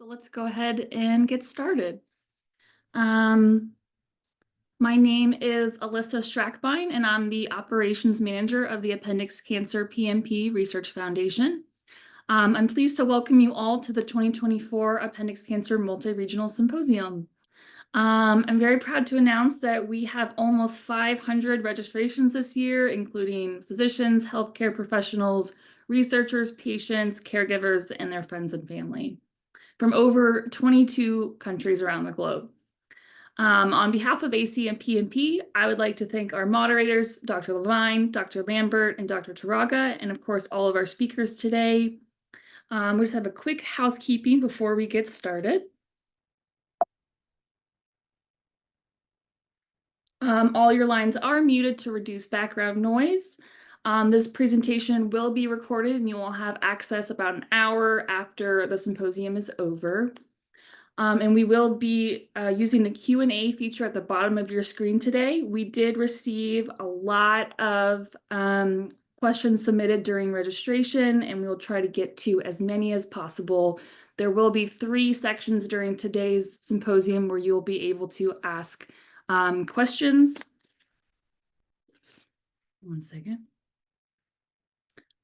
So let's go ahead and get started. My name is Alyssa Strackbine, and I'm the Operations Manager of the Appendix Cancer PMP Research Foundation. I'm pleased to welcome you all to the 2024 Appendix Cancer Multi-Regional Symposium. I'm very proud to announce that we have almost 500 registrations this year, including physicians, healthcare professionals, researchers, patients, caregivers, and their friends and family from over 22 countries around the globe. On behalf of AC and PMP, I would like to thank our moderators, Dr. Levine, Dr. Lambert, and Dr. Taraga, and of course, all of our speakers today. We just have a quick housekeeping before we get started. All your lines are muted to reduce background noise. This presentation will be recorded and you will have access about an hour after the symposium is over. And we will be using the Q&A feature at the bottom of your screen today. We did receive a lot of questions submitted during registration, and we'll try to get to as many as possible. There will be 3 sections during today's symposium where you'll be able to ask questions. One second.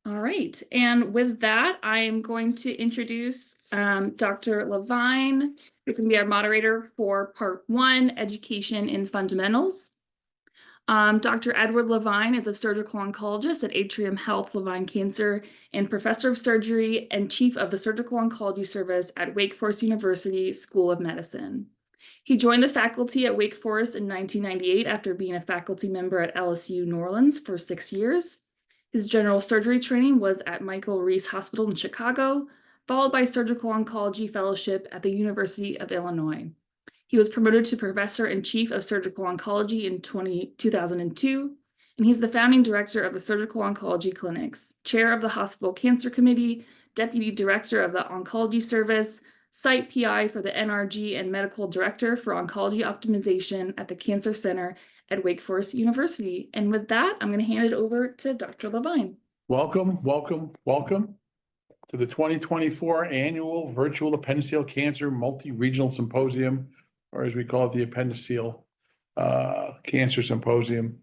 All right, and with that, I am going to introduce Dr. Levine, who's going to be our moderator for Part 1, Education in Fundamentals. Dr. Edward Levine is a surgical oncologist at Atrium Health Levine Cancer and professor of surgery and chief of the Surgical Oncology Service at Wake Forest University School of Medicine. He joined the faculty at Wake Forest in 1998 after being a faculty member at LSU New Orleans for 6 years. His general surgery training was at Michael Reese Hospital in Chicago, followed by surgical oncology fellowship at the University of Illinois. He was promoted to professor and chief of surgical oncology in 2002, and he's the founding director of the Surgical Oncology Clinics, chair of the Hospital Cancer Committee, deputy director of the Oncology Service, site PI for the NRG, and medical director for oncology optimization at the Cancer Center at Wake Forest University. And with that, I'm going to hand it over to Dr. Levine. Welcome to the 2024 annual virtual appendiceal cancer multi-regional symposium, or as we call it, the appendiceal cancer symposium.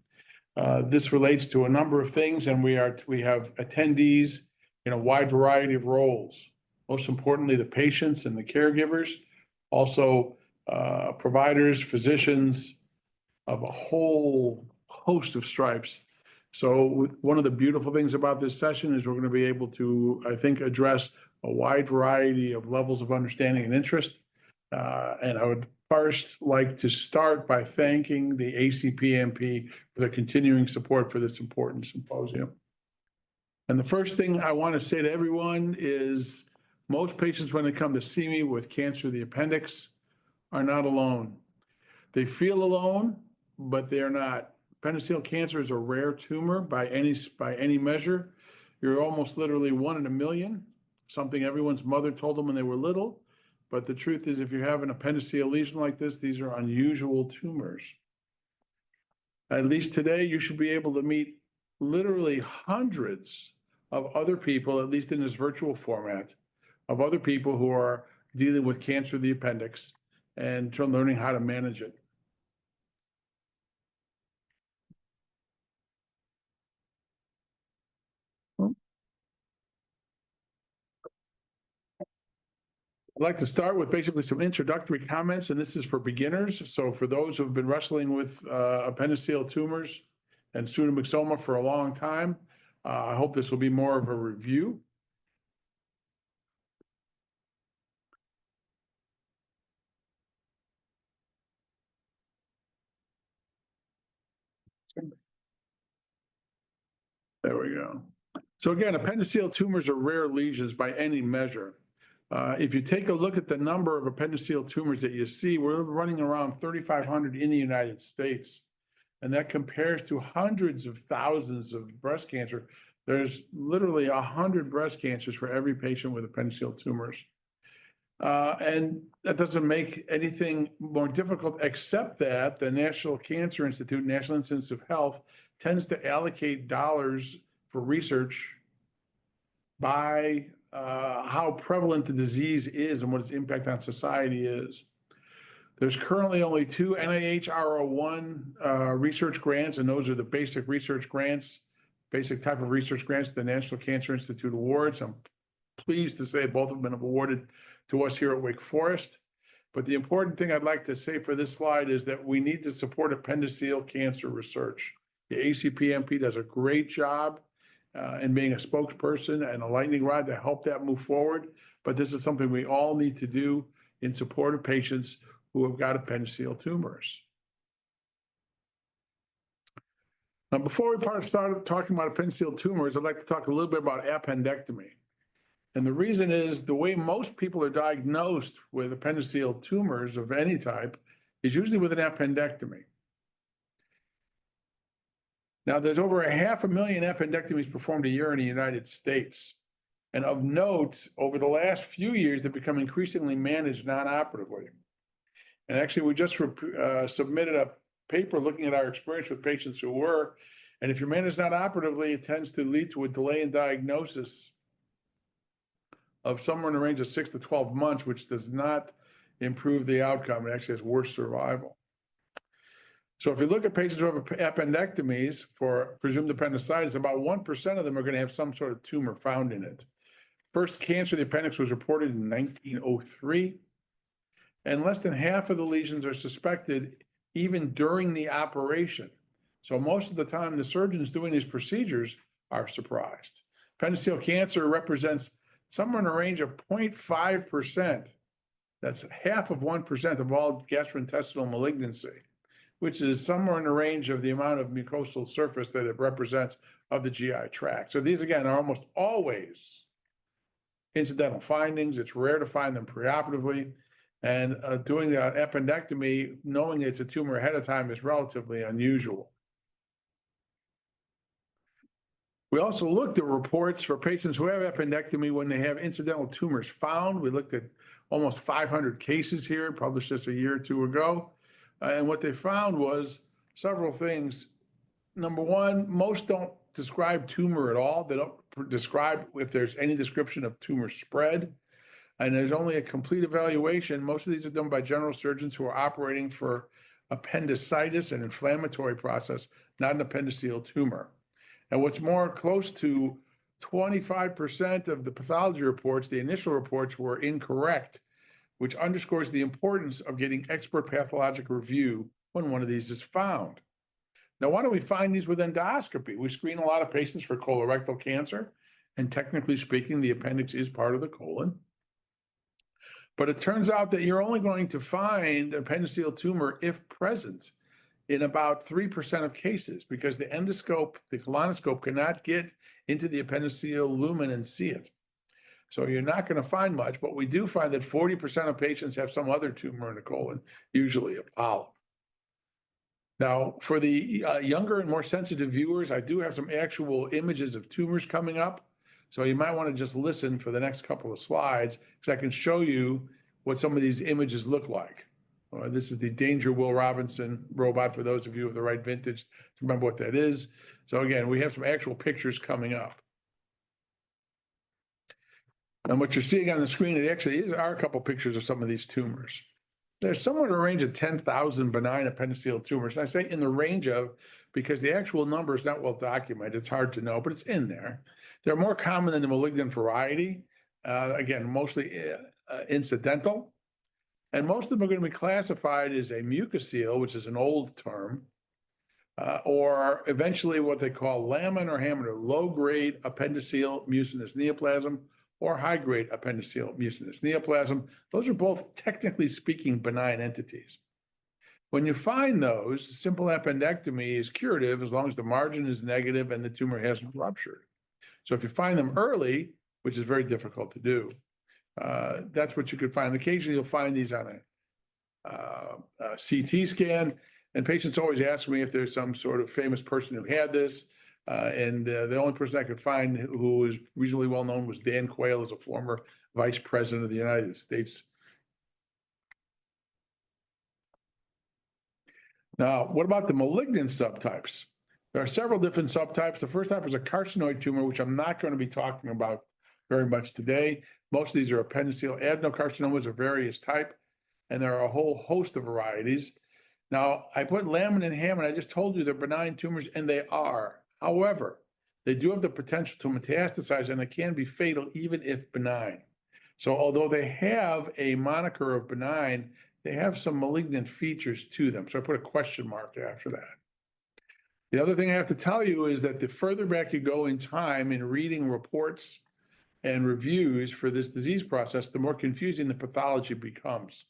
This relates to a number of things, and we have attendees in a wide variety of roles. Most importantly, the patients and the caregivers, also providers, physicians, of a whole host of stripes. So one of the beautiful things about this session is we're going to be able to, I think, address a wide variety of levels of understanding and interest. And I would first like to start by thanking the ACPMP for their continuing support for this important symposium. And the first thing I want to say to everyone is most patients, when they come to see me with cancer of the appendix, are not alone. They feel alone, but they're not. Appendiceal cancer is a rare tumor by any measure. You're almost literally 1 in a million, something everyone's mother told them when they were little. But the truth is, if you have an appendiceal lesion like this, these are unusual tumors. At least today, you should be able to meet literally hundreds of other people, at least in this virtual format, of other people who are dealing with cancer of the appendix and learning how to manage it. I'd like to start with basically some introductory comments, and this is for beginners. So for those who have been wrestling with appendiceal tumors and pseudomyxoma for a long time, I hope this will be more of a review. There we go. So again, appendiceal tumors are rare lesions by any measure. If you take a look at the number of appendiceal tumors that you see, we're running around 3,500 in the United States. And that compares to hundreds of thousands of breast cancer. There's literally 100 breast cancers for every patient with appendiceal tumors. And that doesn't make anything more difficult, except that the National Cancer Institute, National Institutes of Health, tends to allocate dollars for research by how prevalent the disease is and what its impact on society is. There's currently only 2 NIH R01 research grants, and those are the basic research grants, basic type of research grants, the National Cancer Institute Awards. I'm pleased to say both of them have been awarded to us here at Wake Forest. But the important thing I'd like to say for this slide is that we need to support appendiceal cancer research. The ACPMP does a great job in being a spokesperson and a lightning rod to help that move forward. But this is something we all need to do in support of patients who have got appendiceal tumors. Now, before we start talking about appendiceal tumors, I'd like to talk a little bit about appendectomy. And the reason is the way most people are diagnosed with appendiceal tumors of any type is usually with an appendectomy. Now, there's over 500,000 appendectomies performed a year in the United States. And of note, over the last few years, they've become increasingly managed non-operatively. And actually, we just submitted a paper looking at our experience with patients who were, and if you're managed non-operatively, it tends to lead to a delay in diagnosis of somewhere in the range of 6 to 12 months, which does not improve the outcome. It actually has worse survival. So if you look at patients who have appendectomies for presumed appendicitis, about 1% of them are going to have some sort of tumor found in it. First cancer of the appendix was reported in 1903, and less than half of the lesions are suspected even during the operation. So most of the time, the surgeons doing these procedures are surprised. Appendiceal cancer represents somewhere in the range of 0.5%. That's half of 1% of all gastrointestinal malignancy, which is somewhere in the range of the amount of mucosal surface that it represents of the GI tract. So these, again, are almost always incidental findings. It's rare to find them preoperatively. And doing the appendectomy, knowing it's a tumor ahead of time, is relatively unusual. We also looked at reports for patients who have appendectomy when they have incidental tumors found. We looked at almost 500 cases here, published this a year or two ago. And what they found was several things. Number one, most don't describe tumor at all. They don't describe if there's any description of tumor spread. And there's only a complete evaluation. Most of these are done by general surgeons who are operating for appendicitis, an inflammatory process, not an appendiceal tumor. And what's more, close to 25% of the pathology reports, the initial reports, were incorrect, which underscores the importance of getting expert pathologic review when one of these is found. Now, why don't we find these with endoscopy? We screen a lot of patients for colorectal cancer, and technically speaking, the appendix is part of the colon. But it turns out that you're only going to find an appendiceal tumor, if present, in about 3% of cases, because the endoscope, the colonoscope, cannot get into the appendiceal lumen and see it. So you're not going to find much, but we do find that 40% of patients have some other tumor in the colon, usually a polyp. Now, for the younger and more sensitive viewers, I do have some actual images of tumors coming up. So you might want to just listen for the next couple of slides, because I can show you what some of these images look like. This is the Danger Will Robinson robot, for those of you with the right vintage to remember what that is. So again, we have some actual pictures coming up. And what you're seeing on the screen, it actually are a couple pictures of some of these tumors. There's somewhere in the range of 10,000 benign appendiceal tumors. And I say in the range of, because the actual number is not well documented. It's hard to know, but it's in there. They're more common than the malignant variety. Again, mostly incidental. And most of them are going to be classified as a mucocele, which is an old term, or eventually what they call lamina or hamina, low-grade appendiceal mucinous neoplasm, or high-grade appendiceal mucinous neoplasm. Those are both, technically speaking, benign entities. When you find those, simple appendectomy is curative as long as the margin is negative and the tumor hasn't ruptured. So if you find them early, which is very difficult to do, that's what you could find. Occasionally, you'll find these on a CT scan, and patients always ask me if there's some sort of famous person who had this. And the only person I could find who is reasonably well known was Dan Quayle, as a former vice president of the United States. Now, what about the malignant subtypes? There are several different subtypes. The first type is a carcinoid tumor, which I'm not going to be talking about very much today. Most of these are appendiceal adenocarcinomas of various type, and there are a whole host of varieties. Now, I put Laminin and Hammin, I just told you they're benign tumors, and they are. However, they do have the potential to metastasize, and it can be fatal even if benign. So although they have a moniker of benign, they have some malignant features to them. So I put a question mark after that. The other thing I have to tell you is that the further back you go in time in reading reports and reviews for this disease process, the more confusing the pathology becomes.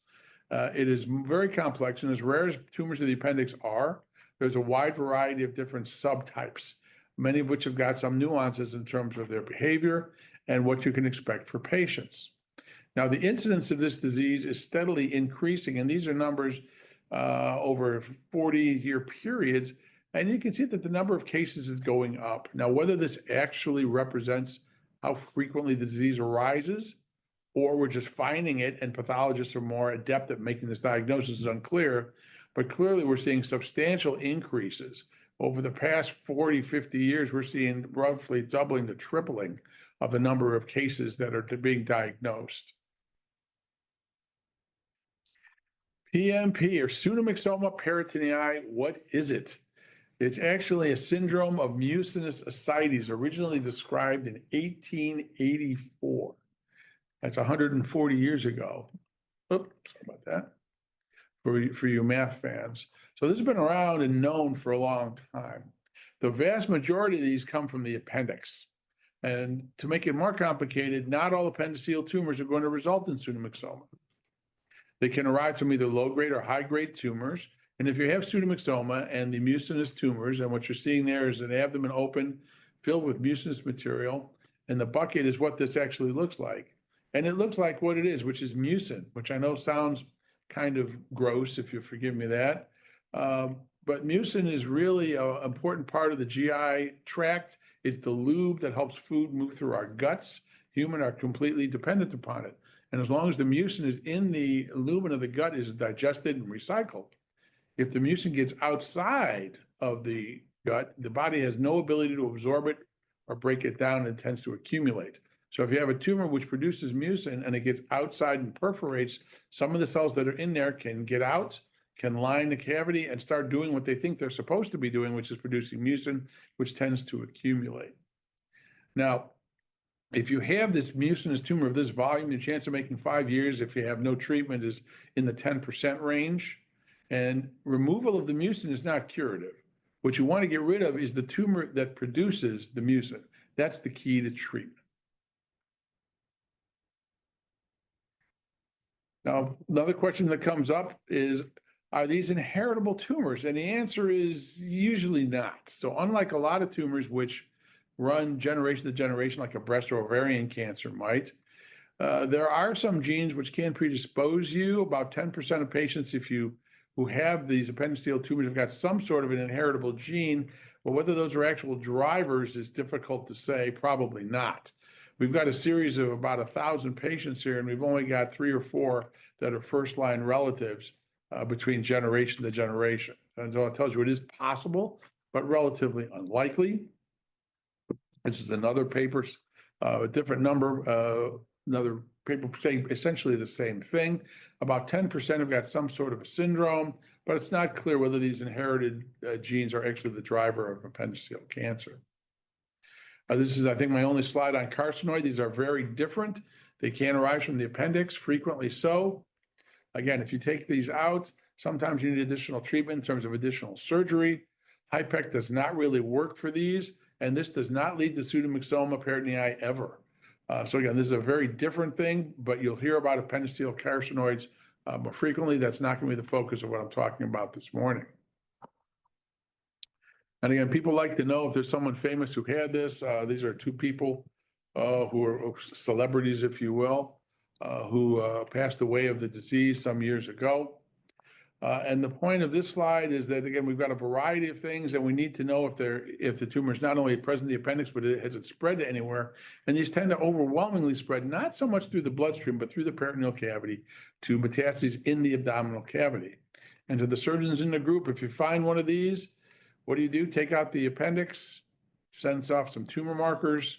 It is very complex, and as rare as tumors of the appendix are, there's a wide variety of different subtypes, many of which have got some nuances in terms of their behavior and what you can expect for patients. Now, the incidence of this disease is steadily increasing, and these are numbers over 40-year periods, and you can see that the number of cases is going up. Now, whether this actually represents how frequently the disease arises, or we're just finding it and pathologists are more adept at making this diagnosis is unclear, but clearly we're seeing substantial increases. Over the past 40, 50 years, we're seeing roughly doubling to tripling of the number of cases that are being diagnosed. PMP, or pseudomyxoma peritonei, what is it? It's actually a syndrome of mucinous ascites, originally described in 1884. That's 140 years ago. Oops, sorry about that. For you math fans. So this has been around and known for a long time. The vast majority of these come from the appendix. And to make it more complicated, not all appendiceal tumors are going to result in pseudomyxoma. They can arise from either low-grade or high-grade tumors. And if you have pseudomyxoma and the mucinous tumors, and what you're seeing there is an abdomen open, filled with mucinous material, and the bucket is what this actually looks like. And it looks like what it is, which is mucin, which I know sounds kind of gross, if you forgive me that. But mucin is really an important part of the GI tract. It's the lube that helps food move through our guts. Humans are completely dependent upon it. And as long as the mucin is in the lumen of the gut, is digested and recycled. If the mucin gets outside of the gut, the body has no ability to absorb it or break it down, and tends to accumulate. So if you have a tumor which produces mucin and it gets outside and perforates, some of the cells that are in there can get out, can line the cavity and start doing what they think they're supposed to be doing, which is producing mucin, which tends to accumulate. Now, if you have this mucinous tumor of this volume, the chance of making 5 years, if you have no treatment, is in the 10% range. And removal of the mucin is not curative. What you want to get rid of is the tumor that produces the mucin. That's the key to treatment. Now, another question that comes up is, are these inheritable tumors? And the answer is usually not. So unlike a lot of tumors which run generation to generation, like a breast or ovarian cancer might, there are some genes which can predispose you. About 10% of patients, who have these appendiceal tumors have got some sort of an inheritable gene, but whether those are actual drivers is difficult to say, probably not. We've got a series of about 1,000 patients here, and we've only got 3 or 4 that are first-line relatives between generation to generation. And so it tells you it is possible, but relatively unlikely. This is another paper, a different number, another paper saying essentially the same thing. About 10% have got some sort of a syndrome, but it's not clear whether these inherited genes are actually the driver of appendiceal cancer. This is, I think, my only slide on carcinoid. These are very different. They can arise from the appendix, frequently so. Again, if you take these out, sometimes you need additional treatment in terms of additional surgery. HIPEC does not really work for these, and this does not lead to pseudomyxoma peritonei ever. So again, this is a very different thing, but you'll hear about appendiceal carcinoids more frequently. That's not going to be the focus of what I'm talking about this morning. And again, people like to know if there's someone famous who had this. These are 2 people who are celebrities, if you will, who passed away of the disease some years ago. And the point of this slide is that, again, we've got a variety of things, and we need to know if the tumor is not only present in the appendix, but has it spread to anywhere. And these tend to overwhelmingly spread, not so much through the bloodstream, but through the peritoneal cavity to metastases in the abdominal cavity. And to the surgeons in the group, if you find one of these, what do? Take out the appendix, send off some tumor markers,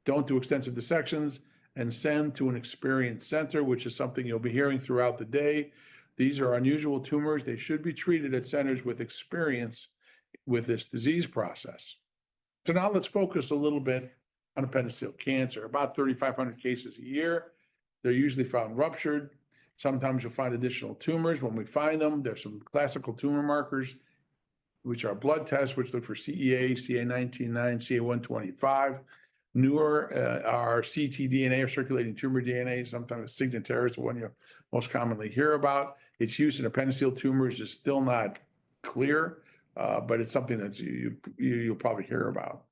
don't do extensive dissections, and send to an experienced center, which is something you'll be hearing throughout the day. These are unusual tumors. They should be treated at centers with experience with this disease process. So now let's focus a little bit on appendiceal cancer. About 3,500 cases a year. They're usually found ruptured. Sometimes you'll find additional tumors. When we find them, there's some classical tumor markers, which are blood tests, which look for CEA, CA19-9, CA125. Newer are ctDNA or circulating tumor DNA, sometimes Signatera is the one you most commonly hear about. Its use in appendiceal tumors is still not clear, but it's something that you'll probably hear about.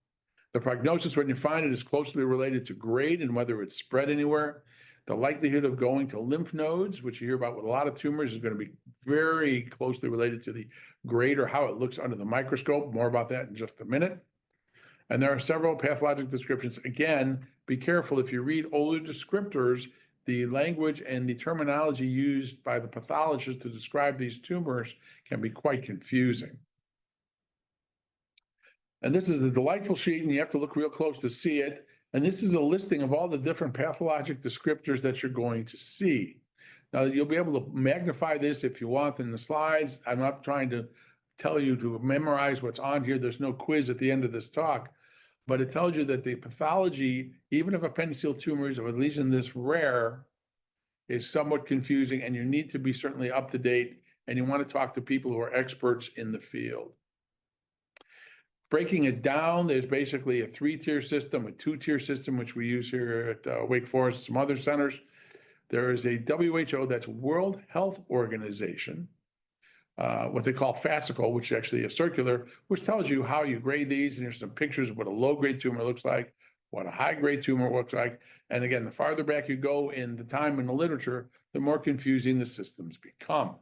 The prognosis when you find it is closely related to grade and whether it's spread anywhere. The likelihood of going to lymph nodes, which you hear about with a lot of tumors, is going to be very closely related to the grade or how it looks under the microscope. More about that in just a minute. And there are several pathologic descriptions. Again, be careful if you read older descriptors, the language and the terminology used by the pathologist to describe these tumors can be quite confusing. And this is a delightful sheet, and you have to look real close to see it. And this is a listing of all the different pathologic descriptors that you're going to see. Now, you'll be able to magnify this if you want in the slides. I'm not trying to tell you to memorize what's on here. There's no quiz at the end of this talk, but it tells you that the pathology, even of appendiceal tumors, or at least in this rare, is somewhat confusing, and you need to be certainly up to date, and you want to talk to people who are experts in the field. Breaking it down, there's basically a 3-tier system, a 2-tier system, which we use here at Wake Forest, some other centers. There is a WHO, that's World Health Organization, what they call fascicle, which is actually a circular, which tells you how you grade these. And there's some pictures of what a low-grade tumor looks like, what a high-grade tumor looks like. And again, the farther back you go in the time in the literature, the more confusing the systems become.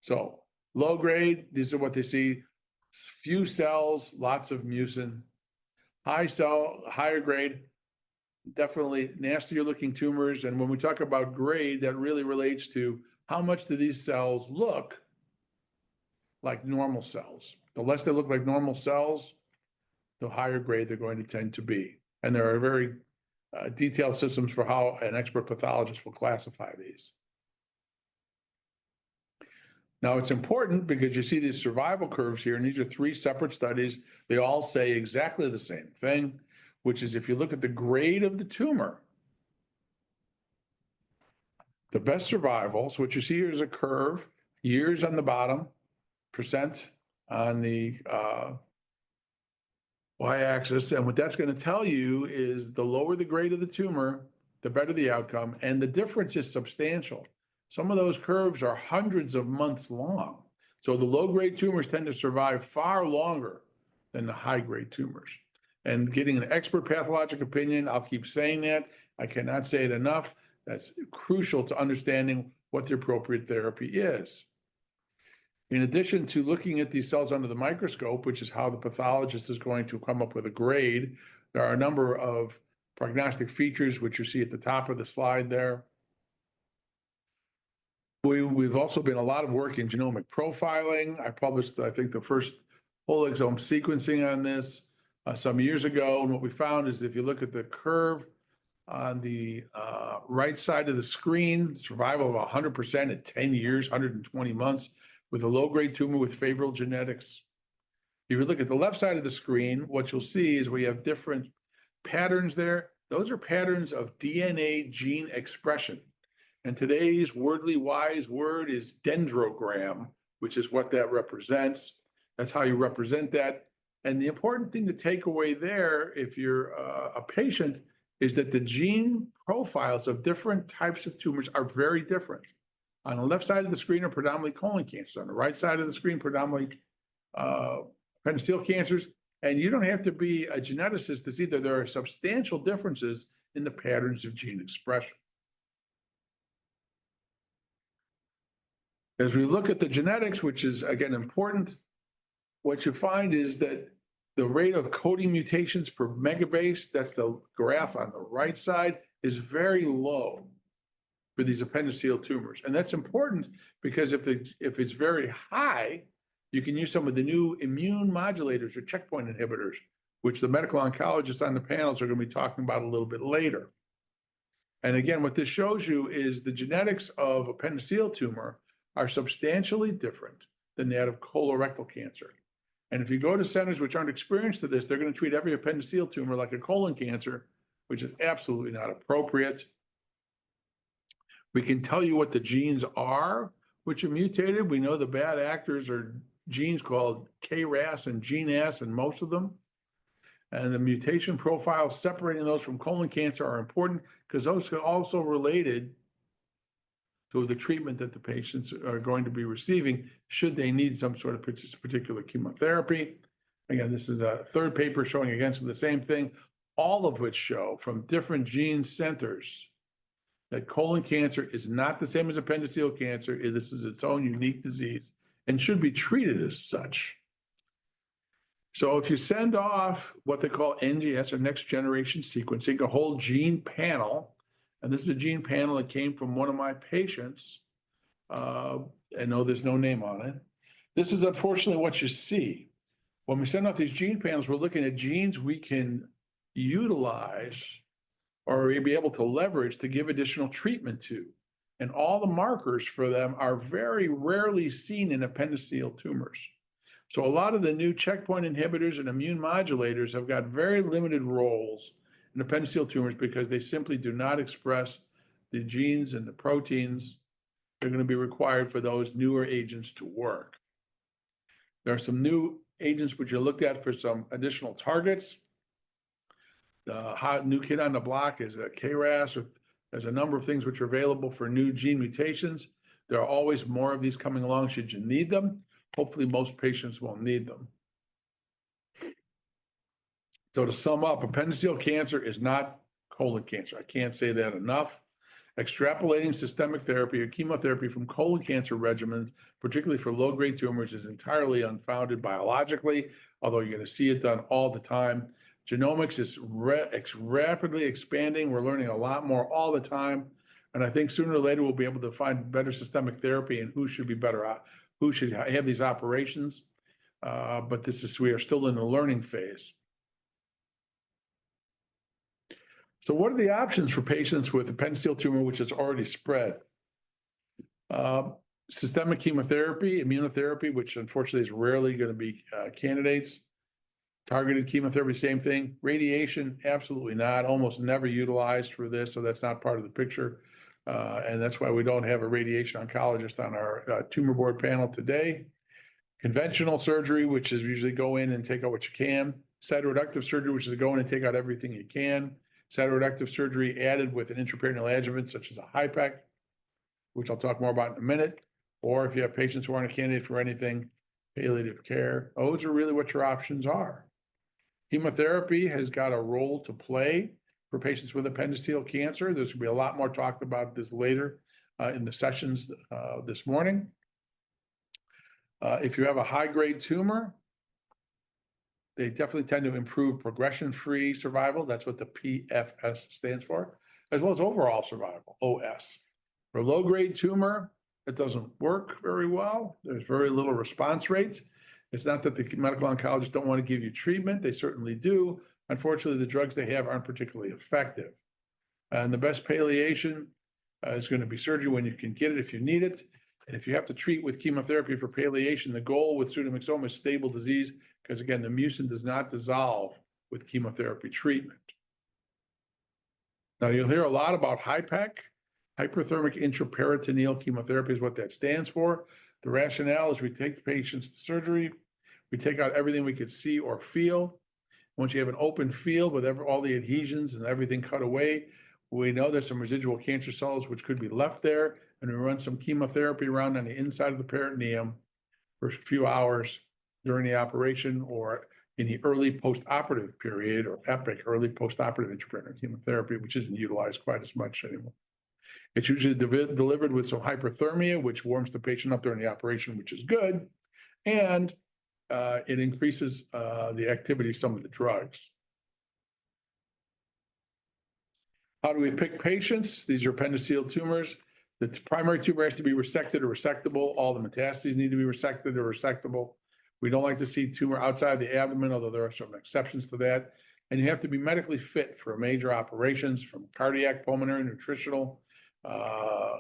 So low grade, these are what they see. Few cells, lots of mucin. Higher grade, definitely nastier looking tumors. And when we talk about grade, that really relates to how much do these cells look like normal cells. The less they look like normal cells, the higher grade they're going to tend to be. And there are very detailed systems for how an expert pathologist will classify these. Now, it's important because you see these survival curves here, and these are 3 separate studies. They all say exactly the same thing, which is if you look at the grade of the tumor, the best survival, so what you see here is a curve, years on the bottom, percent on the y-axis. And what that's going to tell you is the lower the grade of the tumor, the better the outcome. And the difference is substantial. Some of those curves are hundreds of months long. So the low-grade tumors tend to survive far longer than the high-grade tumors. And getting an expert pathologic opinion, I'll keep saying that. I cannot say it enough. That's crucial to understanding what the appropriate therapy is. In addition to looking at these cells under the microscope, which is how the pathologist is going to come up with a grade, there are a number of prognostic features, which you see at the top of the slide there. We've also been a lot of work in genomic profiling. I published, I think, the first whole exome sequencing on this some years ago. And what we found is if you look at the curve on the right side of the screen, survival of 100% at 10 years, 120 months with a low-grade tumor with favorable genetics. If you look at the left side of the screen, what you'll see is we have different patterns there. Those are patterns of DNA gene expression. And today's wordly wise word is dendrogram, which is what that represents. That's how you represent that. And the important thing to take away there, if you're a patient, is that the gene profiles of different types of tumors are very different. On the left side of the screen are predominantly colon cancers. On the right side of the screen, predominantly appendiceal cancers. And you don't have to be a geneticist to see that there are substantial differences in the patterns of gene expression. As we look at the genetics, which is, again, important, what you find is that the rate of coding mutations per megabase, that's the graph on the right side, is very low for these appendiceal tumors. And that's important because if it's very high, you can use some of the new immune modulators or checkpoint inhibitors, which the medical oncologists on the panels are going to be talking about a little bit later. And again, what this shows you is the genetics of appendiceal tumor are substantially different than that of colorectal cancer. And if you go to centers which aren't experienced to this, they're going to treat every appendiceal tumor like a colon cancer, which is absolutely not appropriate. We can tell you what the genes are, which are mutated. We know the bad actors are genes called KRAS and GNAS in most of them. And the mutation profiles separating those from colon cancer are important because those are also related to the treatment that the patients are going to be receiving should they need some sort of particular chemotherapy. Again, this is a third paper showing against the same thing, all of which show from different gene centers that colon cancer is not the same as appendiceal cancer. This is its own unique disease and should be treated as such. So if you send off what they call NGS or next generation sequencing, a whole gene panel, and this is a gene panel that came from one of my patients. I know there's no name on it. This is unfortunately what you see. When we send out these gene panels, we're looking at genes we can utilize or be able to leverage to give additional treatment to. And all the markers for them are very rarely seen in appendiceal tumors. So a lot of the new checkpoint inhibitors and immune modulators have got very limited roles in appendiceal tumors because they simply do not express the genes and the proteins that are going to be required for those newer agents to work. There are some new agents which are looked at for some additional targets. The hot new kid on the block is a KRAS. There's a number of things which are available for new gene mutations. There are always more of these coming along should you need them. Hopefully most patients won't need them. So to sum up, appendiceal cancer is not colon cancer. I can't say that enough. Extrapolating systemic therapy or chemotherapy from colon cancer regimens, particularly for low-grade tumors, is entirely unfounded biologically, although you're going to see it done all the time. Genomics is rapidly expanding. We're learning a lot more all the time. And I think sooner or later we'll be able to find better systemic therapy and who should be better out, who should have these operations. But we are still in the learning phase. So what are the options for patients with appendiceal tumor, which has already spread? Systemic chemotherapy, immunotherapy, which unfortunately is rarely going to be candidates. Targeted chemotherapy, same thing. Radiation, absolutely not. Almost never utilized for this, so that's not part of the picture. And that's why we don't have a radiation oncologist on our tumor board panel today. Conventional surgery, which is usually go in and take out what you can. Cytoreductive surgery, which is go in and take out everything you can. Cytoreductive surgery added with an intraperitoneal adjuvant, such as a HIPEC, which I'll talk more about in a minute. Or if you have patients who aren't a candidate for anything, palliative care. Those are really what your options are. Chemotherapy has got a role to play for patients with appendiceal cancer. There's going to be a lot more talked about this later in the sessions this morning. If you have a high-grade tumor, they definitely tend to improve progression-free survival. That's what the PFS stands for, as well as overall survival, OS. For low-grade tumor, it doesn't work very well. There's very little response rates. It's not that the medical oncologists don't want to give you treatment. They certainly do. Unfortunately, the drugs they have aren't particularly effective. And the best palliation is going to be surgery when you can get it if you need it. And if you have to treat with chemotherapy for palliation, the goal with pseudomyxoma is stable disease because, again, the mucin does not dissolve with chemotherapy treatment. Now, you'll hear a lot about HIPEC. Hyperthermic intraperitoneal chemotherapy is what that stands for. The rationale is we take the patients to surgery, we take out everything we could see or feel. Once you have an open field with all the adhesions and everything cut away, we know there's some residual cancer cells which could be left there, and we run some chemotherapy around on the inside of the peritoneum for a few hours during the operation or in the early post-operative period, or EPIC, early post-operative intraperitoneal chemotherapy, which isn't utilized quite as much anymore. It's usually delivered with some hyperthermia, which warms the patient up during the operation, which is good. And it increases the activity of some of the drugs. How do we pick patients? These are appendiceal tumors. The primary tumor has to be resected or resectable. All the metastases need to be resected or resectable. We don't like to see tumor outside the abdomen, although there are some exceptions to that. And you have to be medically fit for major operations, from cardiac, pulmonary, nutritional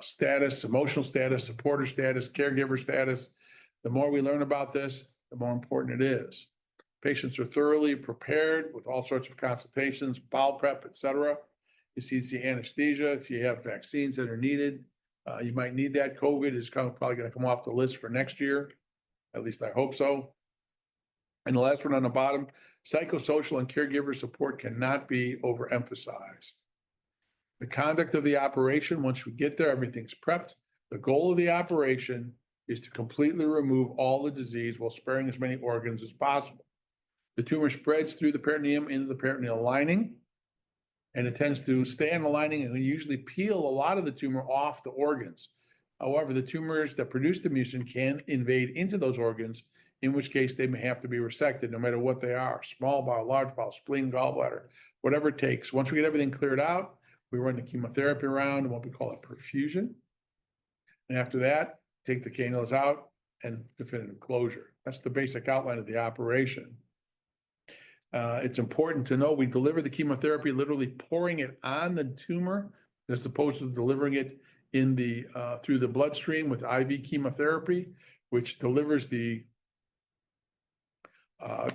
status, emotional status, supporter status, caregiver status. The more we learn about this, the more important it is. Patients are thoroughly prepared with all sorts of consultations, bowel prep, et cetera. You see anesthesia if you have vaccines that are needed. You might need that. COVID is probably going to come off the list for next year. At least I hope so. And the last one on the bottom, psychosocial and caregiver support cannot be overemphasized. The conduct of the operation, once we get there, everything's prepped. The goal of the operation is to completely remove all the disease while sparing as many organs as possible. The tumor spreads through the peritoneum into the peritoneal lining, and it tends to stay in the lining and we usually peel a lot of the tumor off the organs. However, the tumors that produce the mucin can invade into those organs, in which case they may have to be resected no matter what they are, small bowel, large bowel, spleen, gallbladder, whatever it takes. Once we get everything cleared out, we run the chemotherapy around and what we call a perfusion. And after that, take the cannulas out and definitive closure. That's the basic outline of the operation. It's important to know we deliver the chemotherapy literally pouring it on the tumor as opposed to delivering it in the through the bloodstream with IV chemotherapy, which delivers the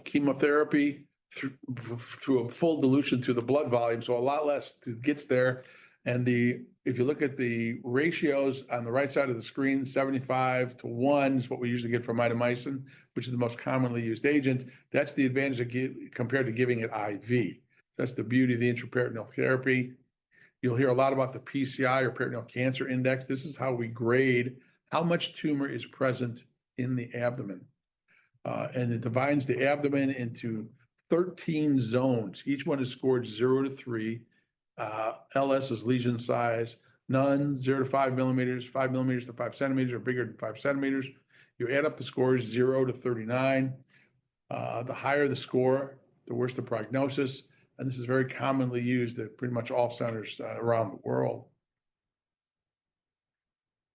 chemotherapy through a full dilution through the blood volume, so a lot less gets there. And if you look at the ratios on the right side of the screen, 75-1 is what we usually get from mitomycin, which is the most commonly used agent. That's the advantage of compared to giving it IV. That's the beauty of the intraperitoneal therapy. You'll hear a lot about the PCI or peritoneal cancer index. This is how we grade how much tumor is present in the abdomen. And it divides the abdomen into 13 zones. Each one is scored 0 to 3. LS is lesion size, none, 0 to 5 millimeters, 5 millimeters to 5 centimeters or bigger than 5 centimeters. You add up the scores 0 to 39. The higher the score, the worse the prognosis. And this is very commonly used at pretty much all centers around the world.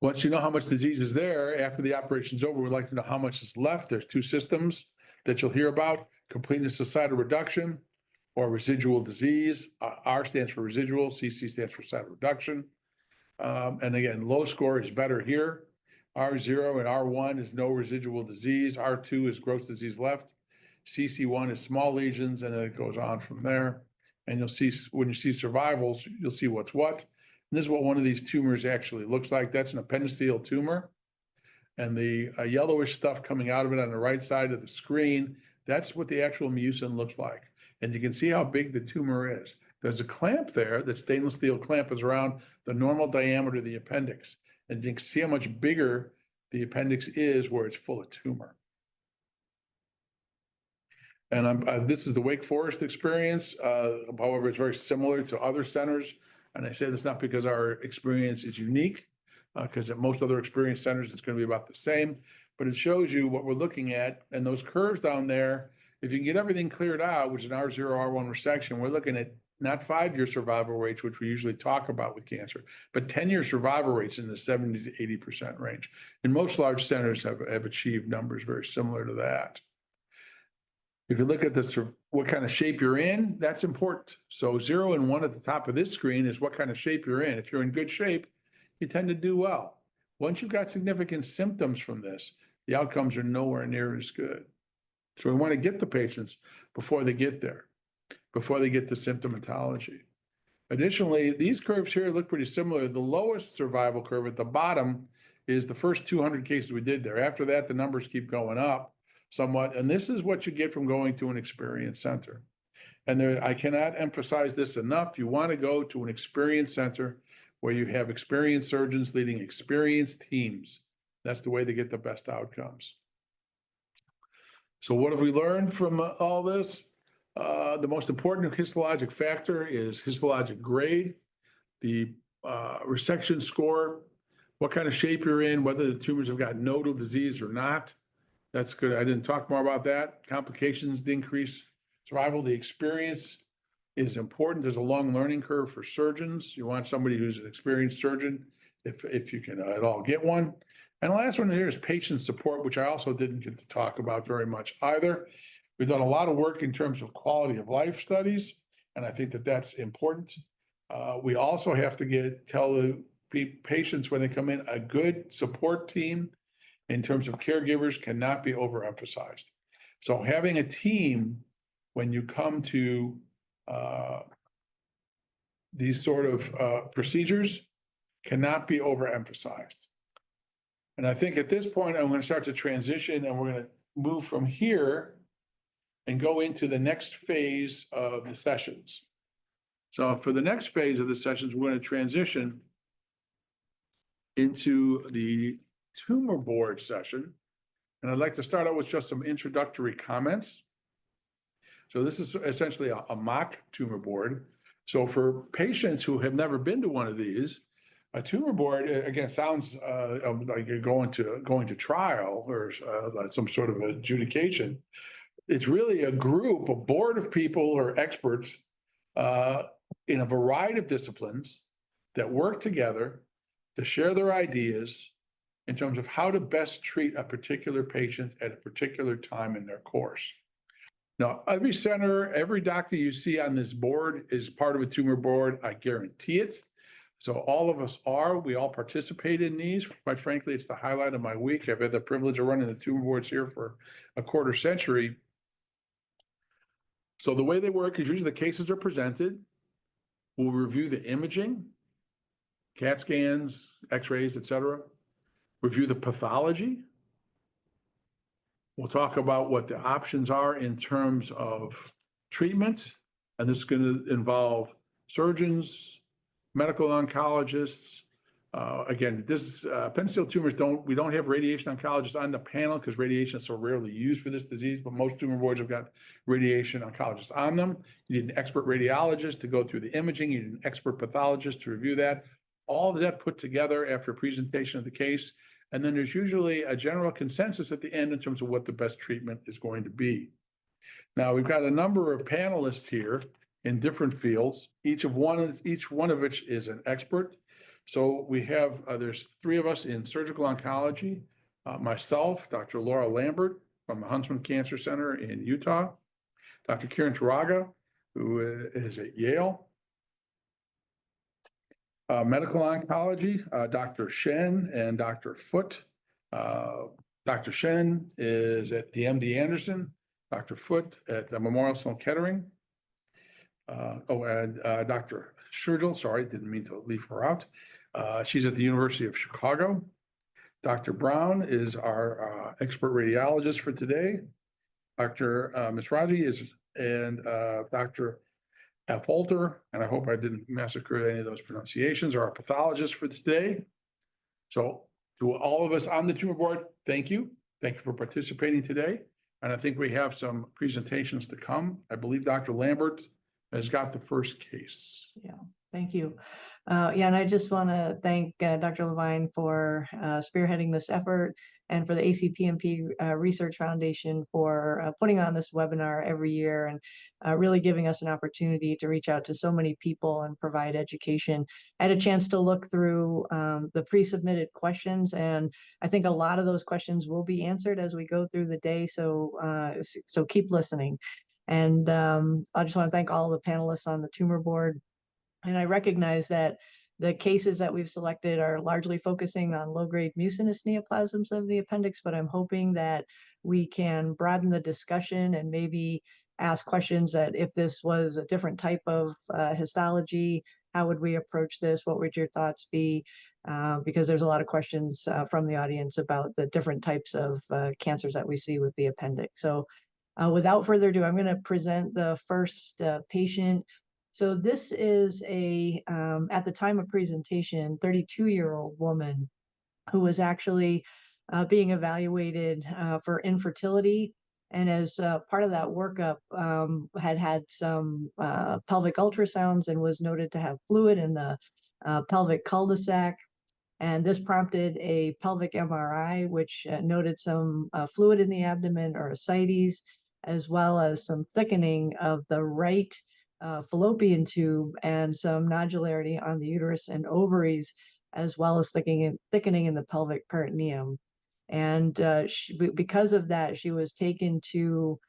Once you know how much disease is there, after the operation's over, we'd like to know how much is left. There's two systems that you'll hear about: completeness of cytoreduction or residual disease. R stands for residual, CC stands for cytoreduction. And again, low score is better here. R0 and R1 is no residual disease. R2 is gross disease left. CC1 is small lesions, and then it goes on from there. And you'll see, when you see survivals, you'll see what's what. And this is what one of these tumors actually looks like. That's an appendiceal tumor. And the yellowish stuff coming out of it on the right side of the screen, that's what the actual mucin looks like. And you can see how big the tumor is. There's a clamp there, that stainless steel clamp is around the normal diameter of the appendix. And you can see how much bigger the appendix is where it's full of tumor. And this is the Wake Forest experience. However, it's very similar to other centers. And I say this not because our experience is unique, because at most other experience centers, it's going to be about the same, but it shows you what we're looking at. And those curves down there, if you can get everything cleared out, which is an R0, R1 resection, we're looking at not 5-year survival rates, which we usually talk about with cancer, but 10-year survival rates in the 70 to 80% range. And most large centers have achieved numbers very similar to that. If you look at what kind of shape you're in, that's important. So 0 and 1 at the top of this screen is what kind of shape you're in. If you're in good shape, you tend to do well. Once you've got significant symptoms from this, the outcomes are nowhere near as good. So we want to get the patients before they get there, before they get to symptomatology. Additionally, these curves here look pretty similar. The lowest survival curve at the bottom is the first 200 cases we did there. After that, the numbers keep going up somewhat. And this is what you get from going to an experience center. And I cannot emphasize this enough. You want to go to an experience center where you have experienced surgeons leading experienced teams. That's the way to get the best outcomes. So what have we learned from all this? The most important histologic factor is histologic grade, the resection score, what kind of shape you're in, whether the tumors have got nodal disease or not. That's good. I didn't talk more about that. Complications, the increased survival, the experience is important. There's a long learning curve for surgeons. You want somebody who's an experienced surgeon, if you can at all get one. And the last one here is patient support, which I also didn't get to talk about very much either. We've done a lot of work in terms of quality of life studies, and I think that that's important. We also have to tell the patients when they come in, a good support team in terms of caregivers cannot be overemphasized. So having a team when you come to these sort of procedures cannot be overemphasized. And I think at this point, I'm going to start to transition and we're going to move from here and go into the next phase of the sessions. So for the next phase of the sessions, we're going to transition into the tumor board session. And I'd like to start out with just some introductory comments. So this is essentially a mock tumor board. So for patients who have never been to one of these, a tumor board, again, sounds like you're going to trial or some sort of adjudication. It's really a board of people or experts in a variety of disciplines that work together to share their ideas in terms of how to best treat a particular patient at a particular time in their course. Now, every center, every doctor you see on this board is part of a tumor board. I guarantee it. So all of us we all participate in these. Quite frankly, it's the highlight of my week. I've had the privilege of running the tumor boards here for a quarter century. So the way they work is usually the cases are presented. We'll review the imaging, CAT scans, x-rays, et cetera. Review the pathology. We'll talk about what the options are in terms of treatment. And this is going to involve surgeons, medical oncologists. Again, appendiceal tumors we don't have radiation oncologists on the panel because radiation is so rarely used for this disease, but most tumor boards have got radiation oncologists on them. You need an expert radiologist to go through the imaging. You need an expert pathologist to review that. All of that put together after a presentation of the case. And then there's usually a general consensus at the end in terms of what the best treatment is going to be. Now, we've got a number of panelists here in different fields, each one of which is an expert. So we have, there's three of us in surgical oncology, myself, Dr. Laura Lambert from the Huntsman Cancer Center in Utah, Dr. Kiran Taraga, who is at Yale, medical oncology, Dr. Shen and Dr. Foote. Dr. Shen is at the MD Anderson, Dr. Foote at the Memorial Sloan Kettering. And Dr. Sturgill, sorry, didn't mean to leave her out. She's at the University of Chicago. Dr. Brown is our expert radiologist for today. Dr. Misraji and Dr. Affolter, and I hope I didn't massacre any of those pronunciations, are our pathologists for today. So to all of us on the tumor board, thank you. Thank you for participating today. And I think we have some presentations to come. I believe Dr. Lambert has got the first case. Yeah, thank you. And I just want to thank Dr. Levine for spearheading this effort and for the ACPMP Research Foundation for putting on this webinar every year and really giving us an opportunity to reach out to so many people and provide education. I had a chance to look through the pre-submitted questions, and I think a lot of those questions will be answered as we go through the day, so keep listening. And I just want to thank all the panelists on the tumor board. And I recognize that the cases that we've selected are largely focusing on low-grade mucinous neoplasms of the appendix, but I'm hoping that we can broaden the discussion and maybe ask questions that if this was a different type of histology, how would we approach this? What would your thoughts be? Because there's a lot of questions from the audience about the different types of cancers that we see with the appendix. So without further ado, I'm going to present the first patient. So this is at the time of presentation, 32-year-old woman who was actually being evaluated for infertility. And as part of that workup, had some pelvic ultrasounds and was noted to have fluid in the pelvic cul-de-sac. And this prompted a pelvic MRI, which noted some fluid in the abdomen or ascites, as well as some thickening of the right fallopian tube and some nodularity on the uterus and ovaries, as well as thickening in the pelvic peritoneum. And because of that, she was taken to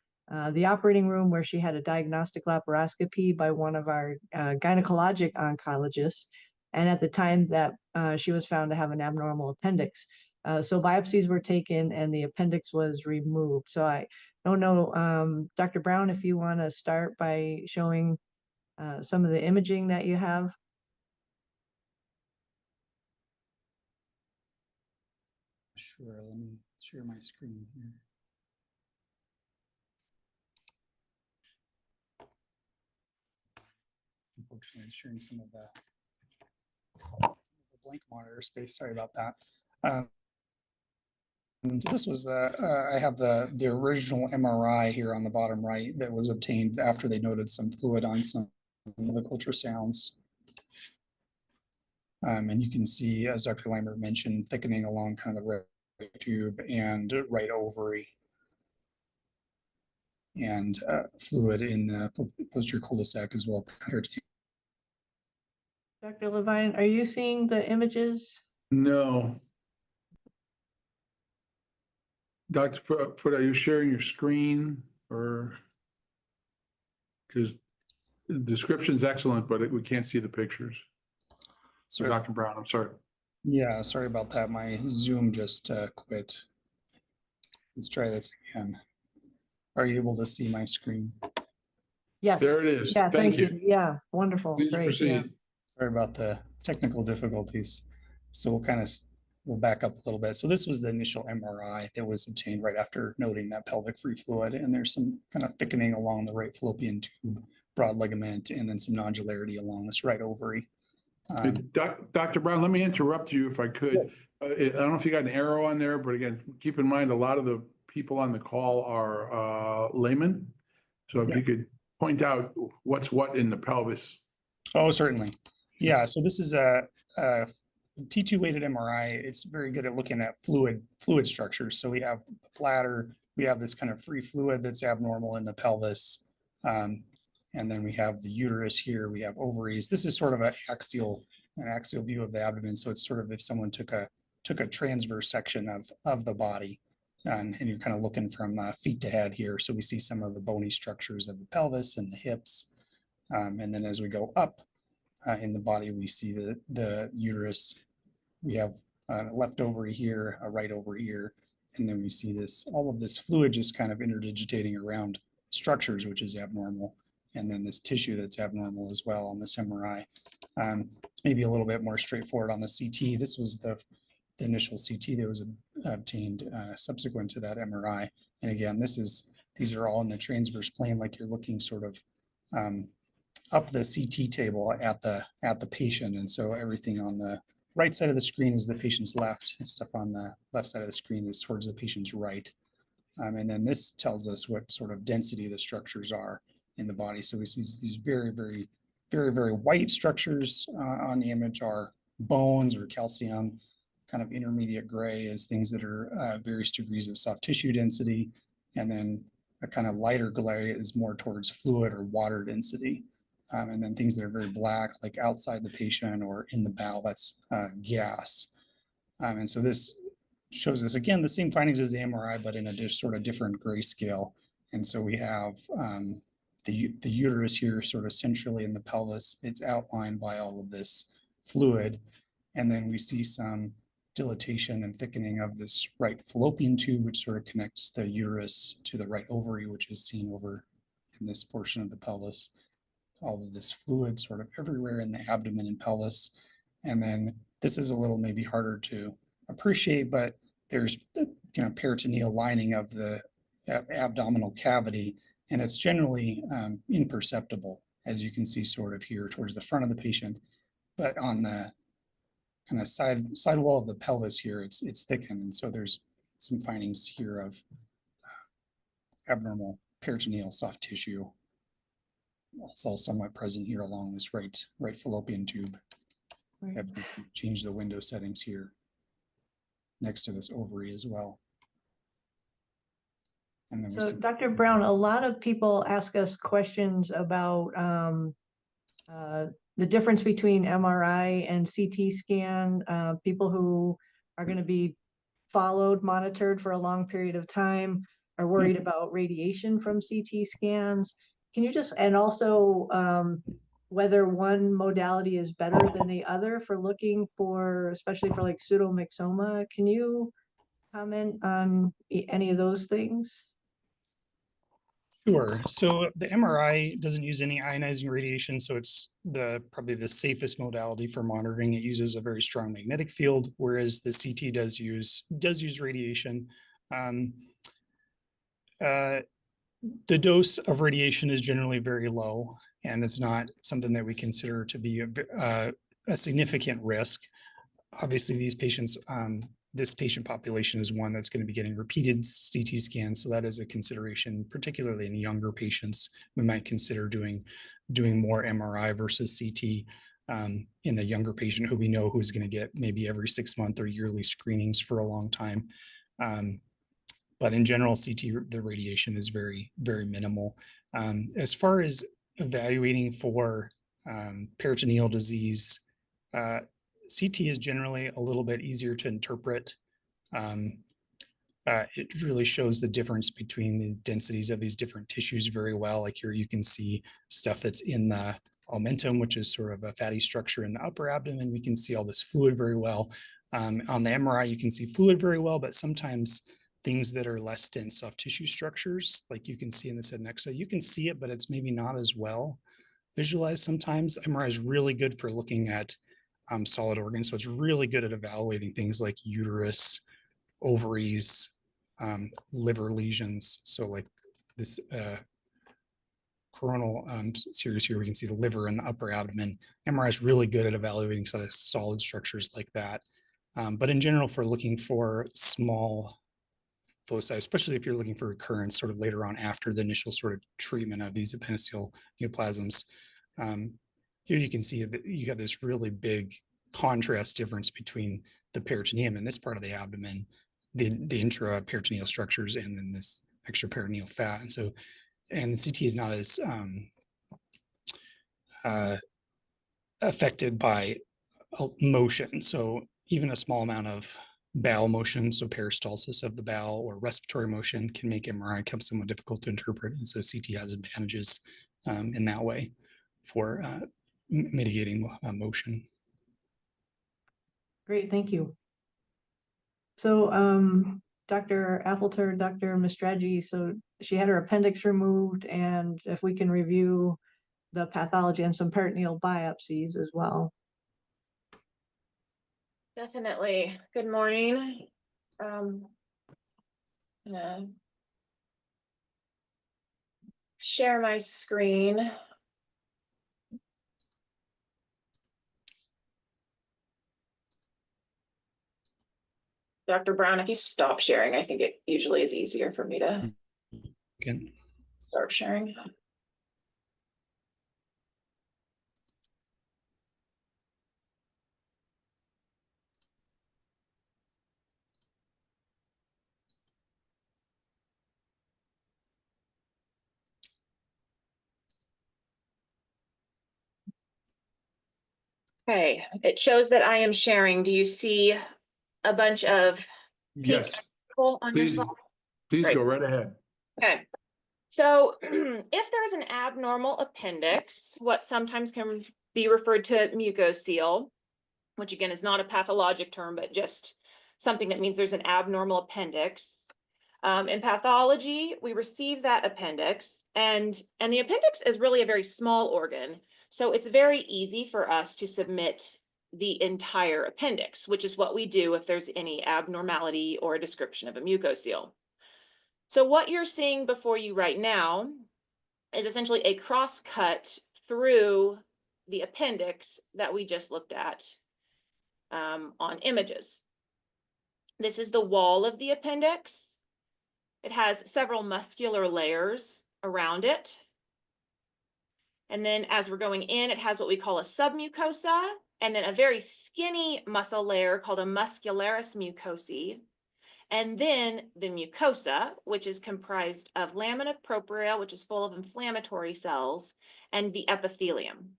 the operating room where she had a diagnostic laparoscopy by one of our gynecologic oncologists. And at the time that she was found to have an abnormal appendix. So biopsies were taken and the appendix was removed. So I don't know, Dr. Brown, if you want to start by showing some of the imaging that you have. Sure, let me share my screen here. Unfortunately, it's sharing some of the blank monitor space. Sorry about that. And this was I have the original MRI here on the bottom right that was obtained after they noted some fluid on some of the ultrasounds. And you can see, as Dr. Lambert mentioned, thickening along kind of the right tube and right ovary, and fluid in the posterior cul-de-sac as well. Dr. Levine, are you seeing the images? No. Dr. Foote, are you sharing your screen or? Because the description's excellent, but we can't see the pictures. So Sorry. Dr. Brown, I'm sorry. Yeah, sorry about that. My Zoom just quit. Let's try this again. Are you able to see my screen? Yes. There it is. Yeah, Thank thank you. you. Yeah, wonderful. Please Great. proceed. Yeah. Sorry about the technical difficulties. So we'll back up a little bit. So this was the initial MRI that was obtained right after noting that pelvic free fluid, and there's some kind of thickening along the right fallopian tube, broad ligament, and then some nodularity along this right ovary. Dr. Brown, let me interrupt you if I could. I don't know if you got an arrow on there, but again, keep in mind, a lot of the people on the call are laymen. So if you could point out what's what in the pelvis. Oh, certainly. Yeah, so this is a T2 weighted MRI. It's very good at looking at fluid structures. So we have the bladder, we have this kind of free fluid that's abnormal in the pelvis. And then we have the uterus here, we have ovaries. This is sort of an axial view of the abdomen. So it's sort of if someone took a transverse section of the body, and you're kind of looking from feet to head here. So we see some of the bony structures of the pelvis and the hips. And then as we go up in the body, we see the uterus. We have a left ovary here, a right ovary here, and then we see all of this fluid just kind of interdigitating around structures, which is abnormal, and then this tissue that's abnormal as well on this MRI. It's maybe a little bit more straightforward on the CT. This was the initial CT that was obtained subsequent to that MRI. And again, these are all in the transverse plane, like you're looking sort of up the CT table at the patient. And so everything on the right side of the screen is the patient's left, and stuff on the left side of the screen is towards the patient's right. And then this tells us what sort of density the structures are in the body. So we see these very, very, very, very white structures on the image are bones or calcium. Kind of intermediate gray is things that are various degrees of soft tissue density. And then a kind of lighter gray is more towards fluid or water density. And then things that are very black, like outside the patient or in the bowel, that's gas. And so this shows us, again, the same findings as the MRI, but in a just sort of different grayscale. And so we have the uterus here sort of centrally in the pelvis. It's outlined by all of this fluid. And then we see some dilatation and thickening of this right fallopian tube, which sort of connects the uterus to the right ovary, which is seen over in this portion of the pelvis. All of this fluid sort of everywhere in the abdomen and pelvis. And then this is a little maybe harder to appreciate, but there's the peritoneal lining of the abdominal cavity, and it's generally imperceptible, as you can see sort of here towards the front of the patient. But on the kind of side wall of the pelvis here, it's thickened, and so there's some findings here of abnormal peritoneal soft tissue. It's all somewhat present here along this right fallopian tube. Right. Have changed the window settings here next to this ovary as well. And then So Dr. Brown, a lot of people ask us questions about the difference between MRI and CT scan, people who are going to be followed, monitored for a long period of time are worried about radiation from CT scans. Can you just, and also whether one modality is better than the other for looking for, especially for like pseudomyxoma, can you comment on any of those things? Sure. So the MRI doesn't use any ionizing radiation, so it's probably the safest modality for monitoring. It uses a very strong magnetic field, whereas the CT does use radiation. The dose of radiation is generally very low, and it's not something that we consider to be a significant risk. Obviously, these patients, this patient population is one that's going to be getting repeated CT scans, so that is a consideration, particularly in younger patients. We might consider doing more MRI versus CT in a younger patient who we know who's going to get maybe every 6-month or yearly screenings for a long time. But in general, CT, the radiation is very, very minimal. As far as evaluating for peritoneal disease, CT is generally a little bit easier to interpret. It really shows the difference between the densities of these different tissues very well. Like here you can see stuff that's in the omentum, which is sort of a fatty structure in the upper abdomen. We can see all this fluid very well. On the MRI, you can see fluid very well, but sometimes things that are less dense soft tissue structures, like you can see in this head and neck, so you can see it, but it's maybe not as well visualized sometimes. MRI is really good for looking at solid organs. So it's really good at evaluating things like uterus, ovaries, liver lesions. So like this coronal series here, we can see the liver and the upper abdomen. MRI is really good at evaluating sort of solid structures like that. But in general, for looking for small foci, especially if you're looking for recurrence sort of later on after the initial sort of treatment of these appendiceal neoplasms, here you can see that you have this really big contrast difference between the peritoneum and this part of the abdomen, the intraperitoneal structures, and then this extraperitoneal fat. And so, and the CT is not as affected by motion. So even a small amount of bowel motion, so peristalsis of the bowel or respiratory motion, can make MRI come somewhat difficult to interpret. And so CT has advantages in that way for mitigating motion. Great, thank you. So Dr. Appleter, Dr. Mistragi, so she had her appendix removed, and if we can review the pathology and some peritoneal biopsies as well. Definitely. Good morning. Share my screen. Dr. Brown, if you stop sharing, I think it usually is easier for me to start sharing. Okay, it shows that I am sharing. Do you see a bunch of pink Yes, on your please, slide? please Great. go right ahead. Okay, so if there is an abnormal appendix, what sometimes can be referred to mucocele, which again is not a pathologic term, but just something that means there's an abnormal appendix. In pathology, we receive that appendix, and the appendix is really a very small organ. So it's very easy for us to submit the entire appendix, which is what we do if there's any abnormality or a description of a mucocele. So what you're seeing before you right now is essentially a cross cut through the appendix that we just looked at on images. This is the wall of the appendix. It has several muscular layers around it. And then as we're going in, it has what we call a submucosa, and then a very skinny muscle layer called a muscularis mucosae. And then the mucosa, which is comprised of lamina propria, which is full of inflammatory cells, and the epithelium.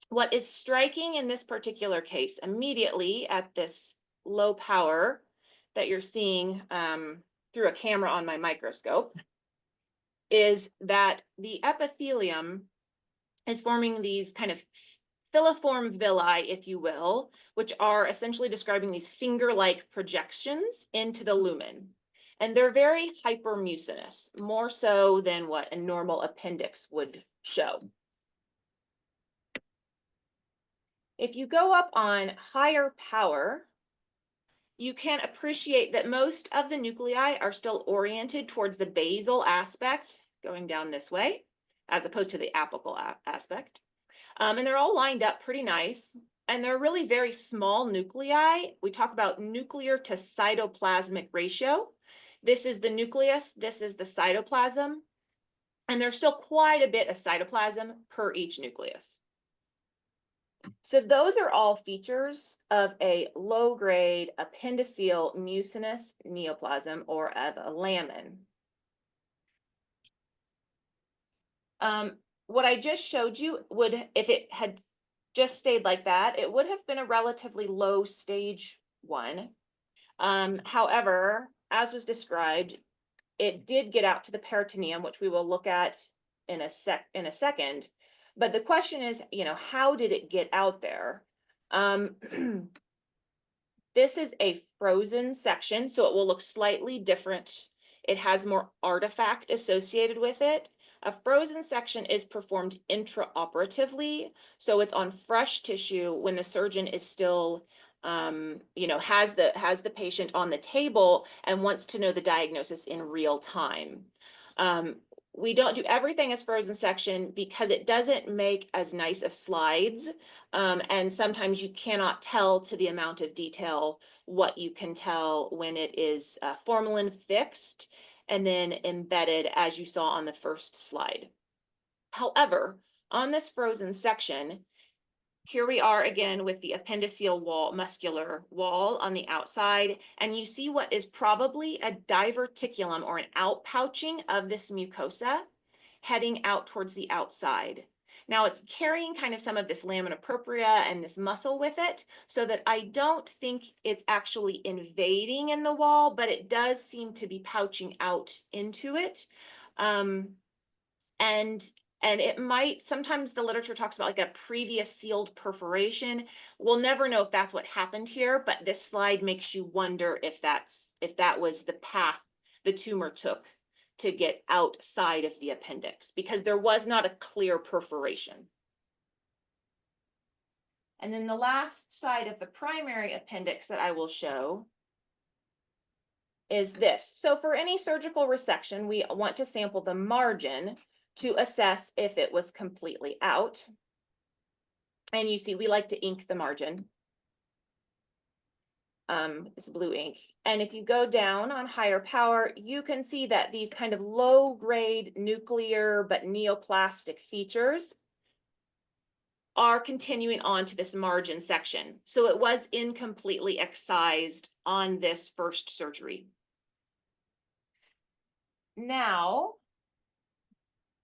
What is striking in this particular case immediately at this low power that you're seeing through a camera on my microscope is that the epithelium is forming these kind of filiform villi, if you will, which are essentially describing these finger-like projections into the lumen. And they're very hypermucinous, more so than what a normal appendix would show. If you go up on higher power, you can appreciate that most of the nuclei are still oriented towards the basal aspect, going down this way, as opposed to the apical aspect. And they're all lined up pretty nice. And they're really very small nuclei. We talk about nuclear to cytoplasmic ratio. This is the nucleus, this is the cytoplasm. And there's still quite a bit of cytoplasm per each nucleus. So those are all features of a low-grade appendiceal mucinous neoplasm or of a lamin. What I just showed you would, if it had just stayed like that, it would have been a relatively low stage 1. However, as was described, it did get out to the peritoneum, which we will look at in a second. But the question is, how did it get out there? This is a frozen section, so it will look slightly different. It has more artifact associated with it. A frozen section is performed intraoperatively, so it's on fresh tissue when the surgeon is still, has the patient on the table and wants to know the diagnosis in real time. We don't do everything as frozen section because it doesn't make as nice of slides. And sometimes you cannot tell to the amount of detail what you can tell when it is formalin fixed and then embedded, as you saw on the first slide. However, on this frozen section, here we are again with the appendiceal wall, muscular wall on the outside, and you see what is probably a diverticulum or an outpouching of this mucosa heading out towards the outside. Now it's carrying kind of some of this lamina propria and this muscle with it, so that I don't think it's actually invading in the wall, but it does seem to be pouching out into it. And it might, sometimes the literature talks about like a previous sealed perforation. We'll never know if that's what happened here, but this slide makes you wonder if that was the path the tumor took to get outside of the appendix, because there was not a clear perforation. And then the last side of the primary appendix that I will show is this. So for any surgical resection, we want to sample the margin to assess if it was completely out. And you see, we like to ink the margin. It's blue ink. And if you go down on higher power, you can see that these kind of low-grade nuclear but neoplastic features are continuing on to this margin section. So it was incompletely excised on this first surgery. Now,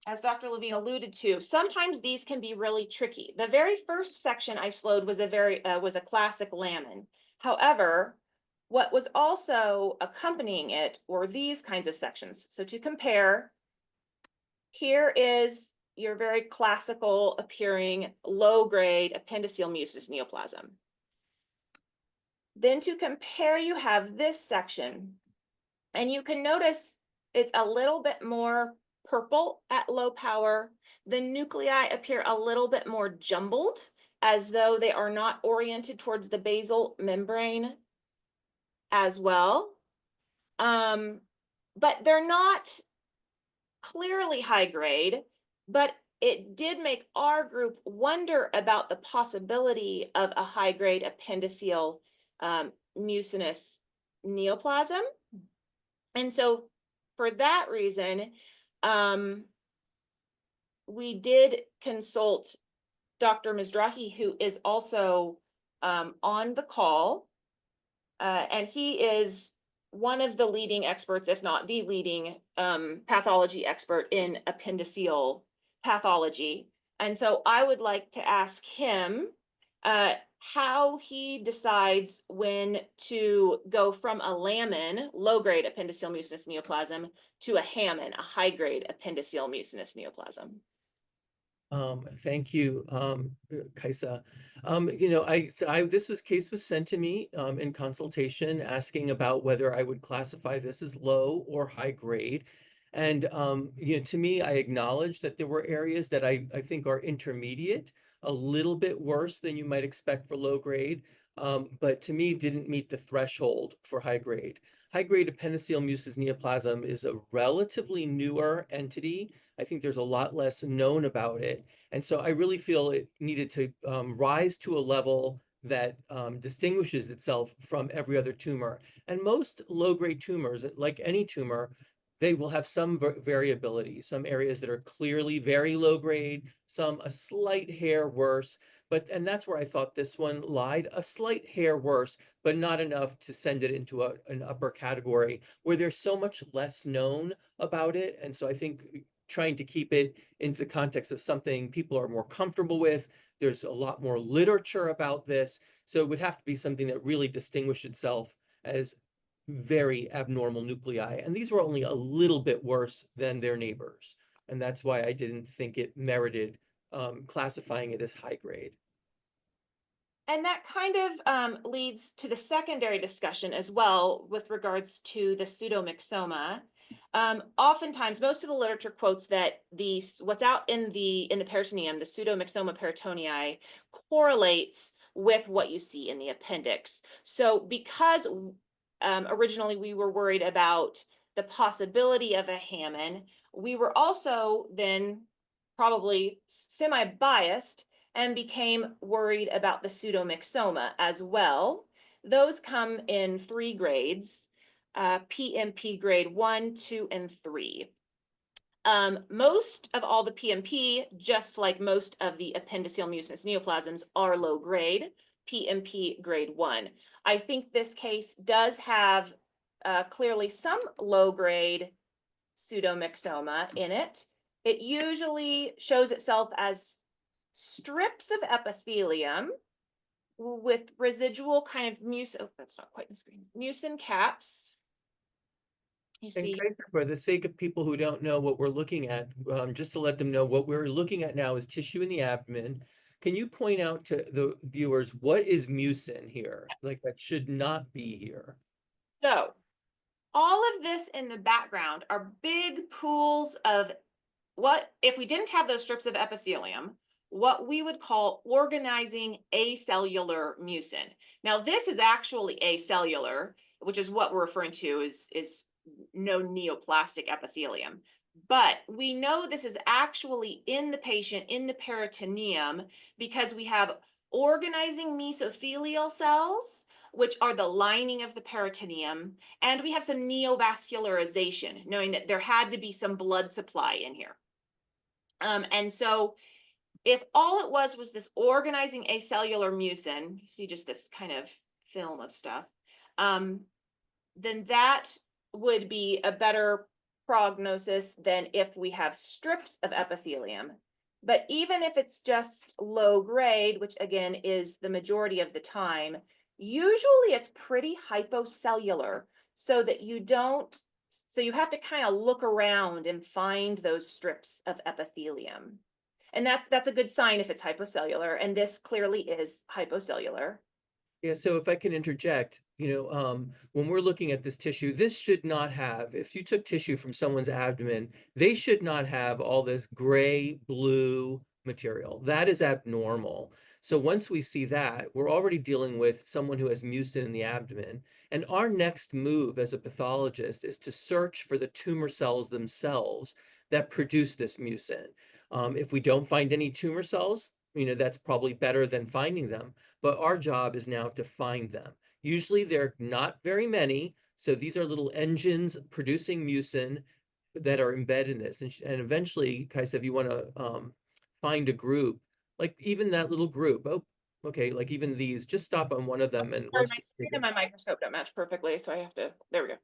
as Dr. Levine alluded to, sometimes these can be really tricky. The very first section I showed was a classic lamin. However, what was also accompanying it were these kinds of sections. So to compare, here is your very classical appearing low-grade appendiceal mucinous neoplasm. Then to compare, you have this section, and you can notice it's a little bit more purple at low power. The nuclei appear a little bit more jumbled, as though they are not oriented towards the basal membrane as well. But they're not clearly high grade, but it did make our group wonder about the possibility of a high grade appendiceal mucinous neoplasm. And so for that reason, we did consult Dr. Mizrahi, who is also on the call, and he is one of the leading experts, if not the leading pathology expert in appendiceal pathology. And so I would like to ask him how he decides when to go from a laminin, low-grade appendiceal mucinous neoplasm, to a hammin, a high-grade appendiceal mucinous neoplasm. Thank you, Kaisa. This case was sent to me in consultation asking about whether I would classify this as low or high grade. And to me, I acknowledge that there were areas that I think are intermediate, a little bit worse than you might expect for low grade, but to me didn't meet the threshold for high grade. High grade appendiceal mucinous neoplasm is a relatively newer entity. I think there's a lot less known about it. And so I really feel it needed to rise to a level that distinguishes itself from every other tumor. And most low-grade tumors, like any tumor, they will have some variability, some areas that are clearly very low grade, some a slight hair worse. And that's where I thought this one lied, a slight hair worse, but not enough to send it into an upper category where there's so much less known about it. And so I think trying to keep it into the context of something people are more comfortable with. There's a lot more literature about this. So it would have to be something that really distinguished itself as very abnormal nuclei. And these were only a little bit worse than their neighbors. And that's why I didn't think it merited classifying it as high grade. And that kind of leads to the secondary discussion as well with regards to the pseudomyxoma. Oftentimes, most of the literature quotes that what's out in the peritoneum, the pseudomyxoma peritonei, correlates with what you see in the appendix. So because originally we were worried about the possibility of a hammin, we were also then probably semi-biased and became worried about the pseudomyxoma as well. Those come in 3 grades, PMP grade 1, 2, and 3. Most of all the PMP, just like most of the appendiceal mucinous neoplasms, are low grade, PMP grade 1. I think this case does have clearly some low grade pseudomyxoma in it. It usually shows itself as strips of epithelium with residual kind of mucin, oh, that's not quite the screen, mucin caps. You And see, for the sake of people who don't know what we're looking at, just to let them know what we're looking at now is tissue in the abdomen. Can you point out to the viewers what is mucin here? Like that should not be here. so all of this in the background are big pools of what, if we didn't have those strips of epithelium, what we would call organizing acellular mucin. Now, this is actually acellular, which is what we're referring to is no neoplastic epithelium. But we know this is actually in the patient, in the peritoneum, because we have organizing mesothelial cells, which are the lining of the peritoneum, and we have some neovascularization, knowing that there had to be some blood supply in here. And so if all it was this organizing acellular mucin, you see just this kind of film of stuff, then that would be a better prognosis than if we have strips of epithelium. But even if it's just low grade, which again is the majority of the time, usually it's pretty hypocellular, so that you don't, so you have to kind of look around and find those strips of epithelium. And that's a good sign if it's hypocellular, and this clearly is hypocellular. Yeah, so if I can interject, when we're looking at this tissue, this should not have, if you took tissue from someone's abdomen, they should not have all this gray, blue material. That is abnormal. So once we see that, we're already dealing with someone who has mucin in the abdomen. And our next move as a pathologist is to search for the tumor cells themselves that produce this mucin. If we don't find any tumor cells, that's probably better than finding them. But our job is now to find them. Usually they're not very many. So these are little engines producing mucin that are embedded in this. And eventually, Kaisa, if you want to find a group, like even that little group, oh, okay, like even these, just stop on one of them and Sorry, let's my just screen and my microscope don't match perfectly, so I have to, there we go.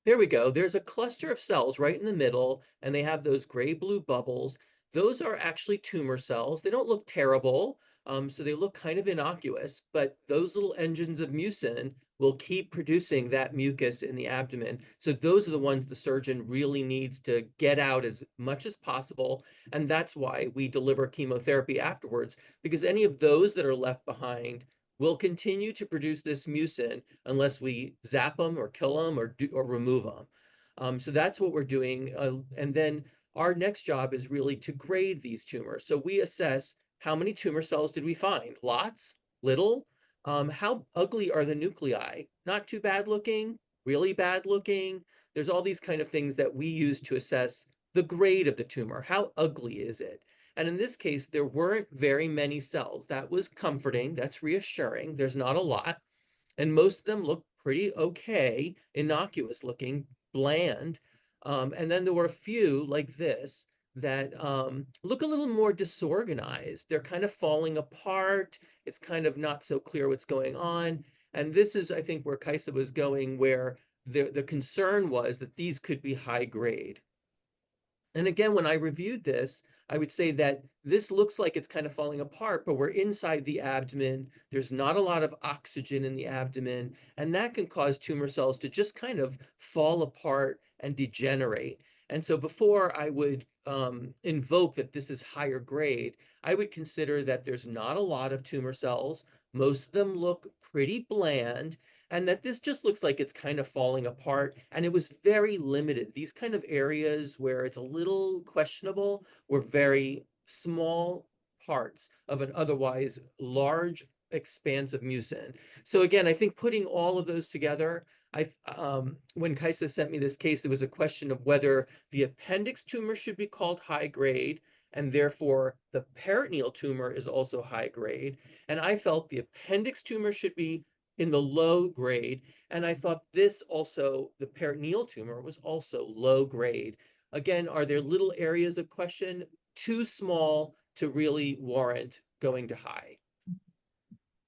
There we go. There's a cluster of cells right in the middle, and they have those gray-blue bubbles. those are actually tumor cells. They don't look terrible, so they look kind of innocuous, but those little engines of mucin will keep producing that mucus in the abdomen. So those are the ones the surgeon really needs to get out as much as possible. And that's why we deliver chemotherapy afterwards, because any of those that are left behind will continue to produce this mucin unless we zap them or kill them or remove them. So that's what we're doing. And then our next job is really to grade these tumors. So we assess how many tumor cells did we find? Lots, little? How ugly are the nuclei? Not too bad looking, really bad looking. There's all these kind of things that we use to assess the grade of the tumor. How ugly is it? And in this case, there weren't very many cells. That was comforting. That's reassuring. There's not a lot. And most of them look pretty okay, innocuous looking, bland. And then there were a few like this that look a little more disorganized. They're kind of falling apart. It's kind of not so clear what's going on. And this is, I think, where Kaisa was going, where the concern was that these could be high grade. And again, when I reviewed this, I would say that this looks like it's kind of falling apart, but we're inside the abdomen. There's not a lot of oxygen in the abdomen, and that can cause tumor cells to just kind of fall apart and degenerate. And so before I would invoke that this is higher grade, I would consider that there's not a lot of tumor cells. Most of them look pretty bland, and that this just looks like it's kind of falling apart. And it was very limited. These kind of areas where it's a little questionable were very small parts of an otherwise large expanse of mucin. So again, I think putting all of those together, when Kaisa sent me this case, it was a question of whether the appendix tumor should be called high grade, and therefore the peritoneal tumor is also high grade. And I felt the appendix tumor should be in the low grade. And I thought this also, the peritoneal tumor, was also low grade. Again, are there little areas of question? Too small to really warrant going to high.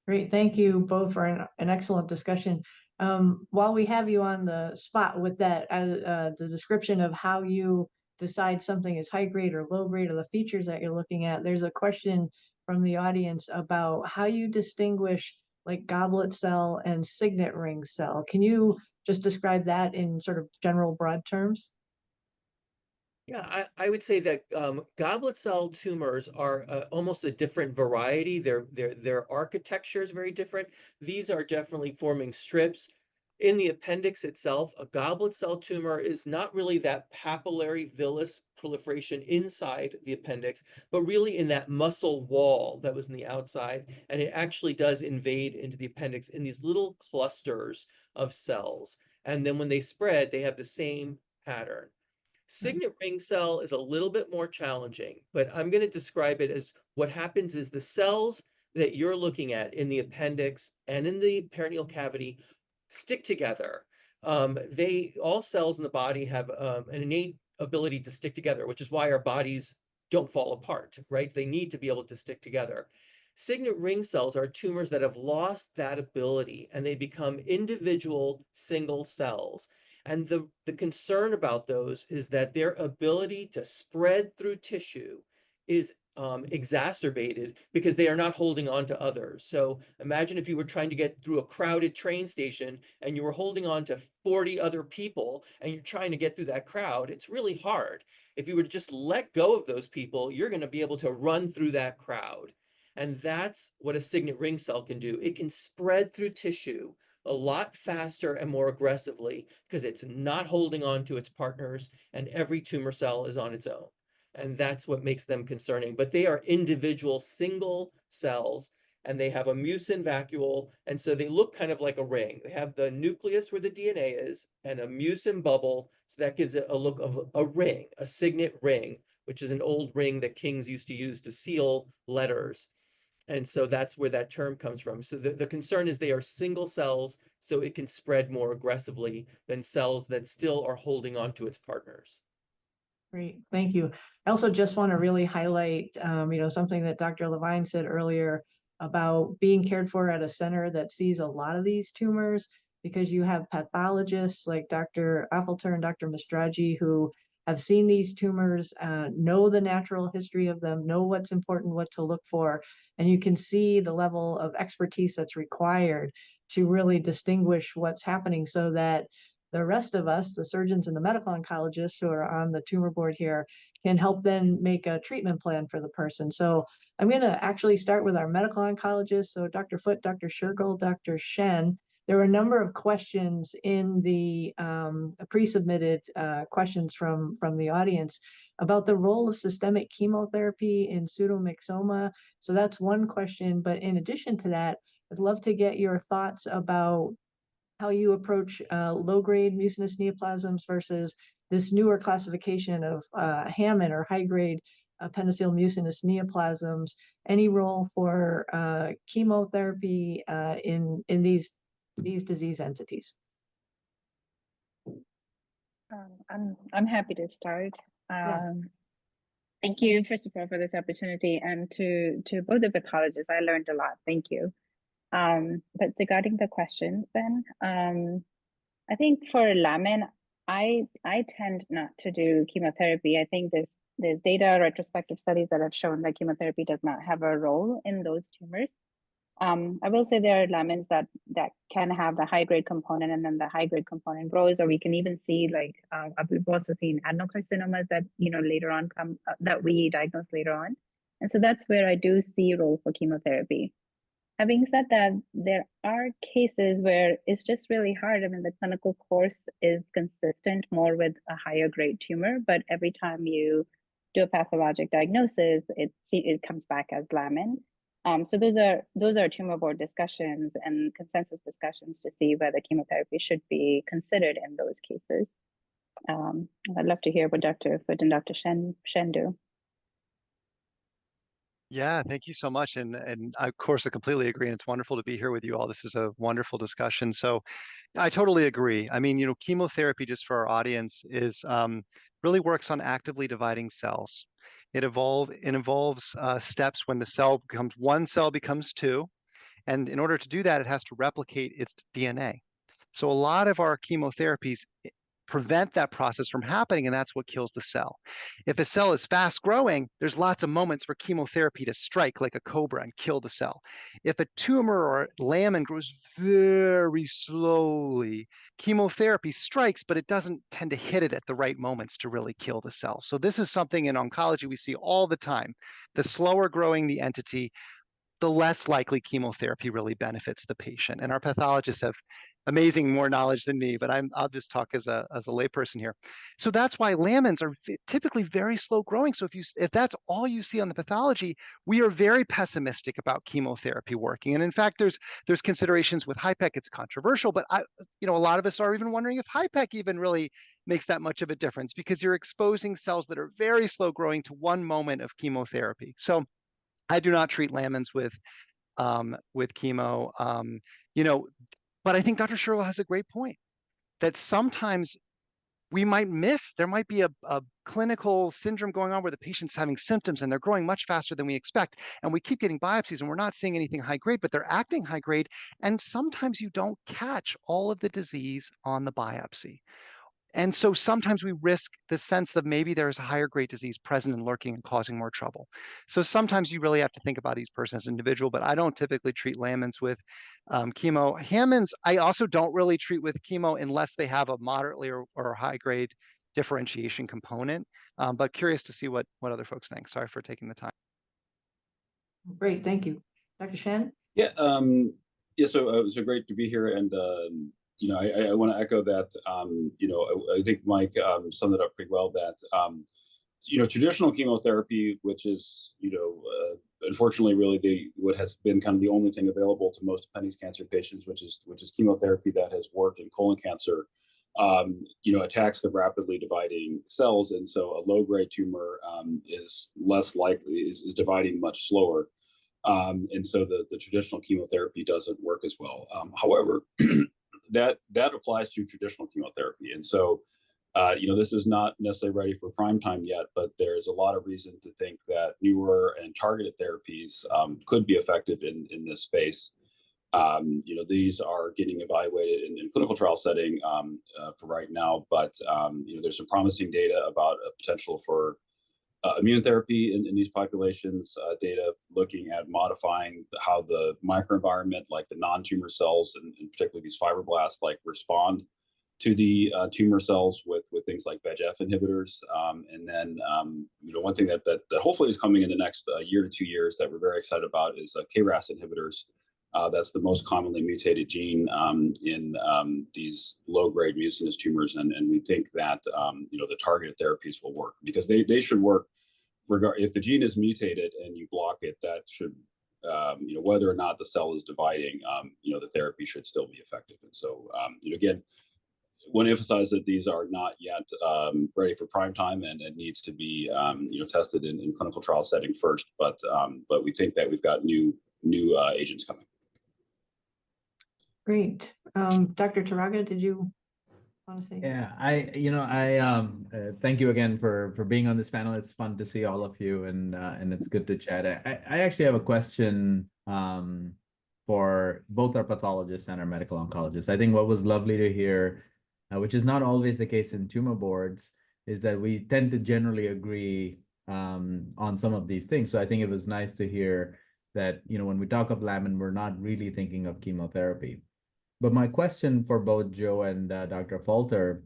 Great, thank you both for an excellent discussion. While we have you on the spot with that, the description of how you decide something is high grade or low grade, or the features that you're looking at, there's a question from the audience about how you distinguish like goblet cell and signet ring cell. Can you just describe that in sort of general broad terms? Yeah, I would say that goblet cell tumors are almost a different variety. Their architecture is very different. These are definitely forming strips. In the appendix itself, a goblet cell tumor is not really that papillary villus proliferation inside the appendix, but really in that muscle wall that was in the outside. And it actually does invade into the appendix in these little clusters of cells. And then when they spread, they have the same pattern. Signet ring cell is a little bit more challenging, but I'm going to describe it as what happens is the cells that you're looking at in the appendix and in the peritoneal cavity stick together. All cells in the body have an innate ability to stick together, which is why our bodies don't fall apart, right? They need to be able to stick together. Signet ring cells are tumors that have lost that ability, and they become individual single cells. And the concern about those is that their ability to spread through tissue is exacerbated because they are not holding on to others. So imagine if you were trying to get through a crowded train station and you were holding on to 40 other people and you're trying to get through that crowd. It's really hard. If you were to just let go of those people, you're going to be able to run through that crowd. And that's what a signet ring cell can do. It can spread through tissue a lot faster and more aggressively because it's not holding on to its partners, and every tumor cell is on its own. And that's what makes them concerning. But they are individual single cells, and they have a mucin vacuole, and so they look kind of like a ring. They have the nucleus where the DNA is and a mucin bubble, so that gives it a look of a ring, a signet ring, which is an old ring that kings used to use to seal letters. And so that's where that term comes from. So the concern is they are single cells, so it can spread more aggressively than cells that still are holding on to its partners. Great, thank you. I also just want to really highlight, something that Dr. Levine said earlier about being cared for at a center that sees a lot of these tumors, because you have pathologists like Dr. Appleton and Dr. Mastraggi who have seen these tumors, know the natural history of them, know what's important, what to look for, and you can see the level of expertise that's required to really distinguish what's happening so that the rest of us, the surgeons and the medical oncologists who are on the tumor board here, can help then make a treatment plan for the person. So I'm going to actually start with our medical oncologists. So Dr. Foote, Dr. Shergill, Dr. Shen. There were a number of questions in the pre-submitted questions from the audience about the role of systemic chemotherapy in pseudomyxoma. So that's one question. But in addition to that, I'd love to get your thoughts about how you approach low-grade mucinous neoplasms versus this newer classification of Hammond or high-grade appendiceal mucinous neoplasms. Any role for chemotherapy in these disease entities? I'm happy to start. Thank you, first of all, for this opportunity, and to both the pathologists. I learned a lot. Thank you. But regarding the question, then, I think for Lamin, I tend not to do chemotherapy. I think there's data, retrospective studies that have shown that chemotherapy does not have a role in those tumors. I will say there are lamins that can have the high grade component, and then the high grade component grows, or we can even see like we've also seen adenocarcinomas that later on come that we diagnose later on, and so that's where I do see roles for chemotherapy. Having said that, there are cases where it's just really hard. I mean, the clinical course is consistent more with a higher grade tumor, but every time you do a pathologic diagnosis, it comes back as lamin. So those are tumor board discussions and consensus discussions to see whether chemotherapy should be considered in those cases. I'd love to hear what Dr. Foote and Dr. Shen do. Yeah, thank you so much. And of course, I completely agree. And it's wonderful to be here with you all. This is a wonderful discussion. So I totally agree. I mean, chemotherapy, just for our audience, is really works on actively dividing cells. It involves steps when one cell becomes two. And in order to do that, it has to replicate its DNA. So a lot of our chemotherapies prevent that process from happening, and that's what kills the cell. If a cell is fast growing, there's lots of moments for chemotherapy to strike like a cobra and kill the cell. If a tumor or lamin grows very slowly, chemotherapy strikes, but it doesn't tend to hit it at the right moments to really kill the cell. So this is something in oncology we see all the time. The slower growing the entity, the less likely chemotherapy really benefits the patient. And our pathologists have amazing more knowledge than me, but I'll just talk as a layperson here. So that's why lamins are typically very slow growing. So if that's all you see on the pathology, we are very pessimistic about chemotherapy working. And in fact, there's considerations with HIPEC. It's controversial, but a lot of us are even wondering if HIPEC even really makes that much of a difference, because you're exposing cells that are very slow growing to one moment of chemotherapy. So I do not treat lamins with chemo, but I think Dr. Shergill has a great point that sometimes we might miss. There might be a clinical syndrome going on where the patient's having symptoms and they're growing much faster than we expect. And we keep getting biopsies and we're not seeing anything high grade, but they're acting high grade. And sometimes you don't catch all of the disease on the biopsy. And so sometimes we risk the sense that maybe there's a higher grade disease present and lurking and causing more trouble. So sometimes you really have to think about each person as an individual, but I don't typically treat lamins with chemo. Hammonds, I also don't really treat with chemo unless they have a moderately or high grade differentiation component, but curious to see what other folks think. Sorry for taking the time. Great, thank you. Dr. Shen? Yeah, so great to be here, and I want to echo that. I think Mike summed it up pretty well. That traditional chemotherapy, which is unfortunately really what has been kind of the only thing available to most appendix cancer patients, which is chemotherapy that has worked in colon cancer, attacks the rapidly dividing cells, and so a low grade tumor is less likely is dividing much slower. And so the traditional chemotherapy doesn't work as well. However, that applies to traditional chemotherapy. And so, this is not necessarily ready for prime time yet, but there's a lot of reason to think that newer and targeted therapies could be effective in this space. These are getting evaluated in clinical trial setting for right now, but there's some promising data about a potential for immune therapy in these populations, data looking at modifying how the microenvironment, like the non-tumor cells, and particularly these fibroblasts, like respond to the tumor cells with things like VEGF inhibitors. And then, one thing that hopefully is coming in the next year to 2 years that we're very excited about is KRAS inhibitors. That's the most commonly mutated gene in these low-grade mucinous tumors, and we think that the targeted therapies will work because they should work. If the gene is mutated and you block it, that should whether or not the cell is dividing, the therapy should still be effective. And so again, want to emphasize that these are not yet ready for prime time, and it needs to be tested in clinical trial setting first. But we think that we've got new agents coming. Great. Dr. Taraga, did you want to say? Yeah, I thank you again for being on this panel. It's fun to see all of you, and it's good to chat. I actually have a question for both our pathologists and our medical oncologists. I think what was lovely to hear, which is not always the case in tumor boards, is that we tend to generally agree on some of these things. So I think it was nice to hear that, when we talk of Lammin, we're not really thinking of chemotherapy. But my question for both Joe and Dr. Falter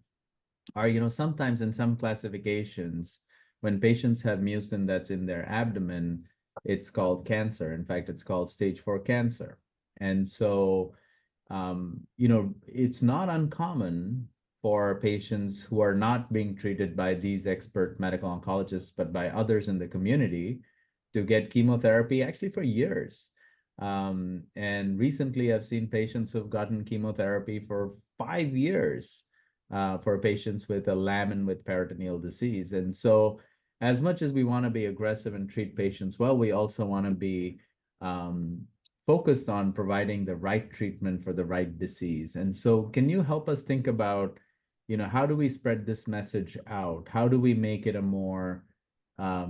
are, sometimes in some classifications, when patients have mucin that's in their abdomen, it's called cancer. In fact, it's called stage 4 cancer. And so, it's not uncommon for patients who are not being treated by these expert medical oncologists, but by others in the community, to get chemotherapy actually for years. And recently I've seen patients who've gotten chemotherapy for 5 years for patients with a Lammin with peritoneal disease. And so as much as we want to be aggressive and treat patients well, we also want to be focused on providing the right treatment for the right disease. And so can you help us think about, how do we spread this message out? How do we make it a more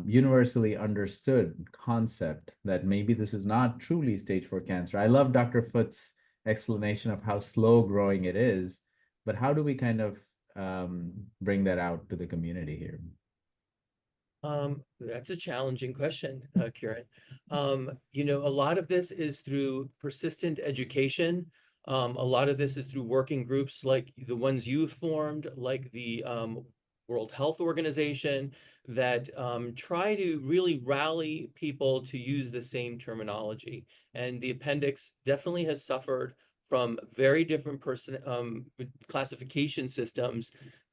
universally understood concept that maybe this is not truly stage 4 cancer? I love Dr. Foot's explanation of how slow growing it is, but how do we kind of bring that out to the community here? That's a challenging question, Kieran. A lot of this is through persistent education. A lot of this is through working groups like the ones you've formed, like the World Health Organization, that try to really rally people to use the same terminology. And the appendix definitely has suffered from very different classification systems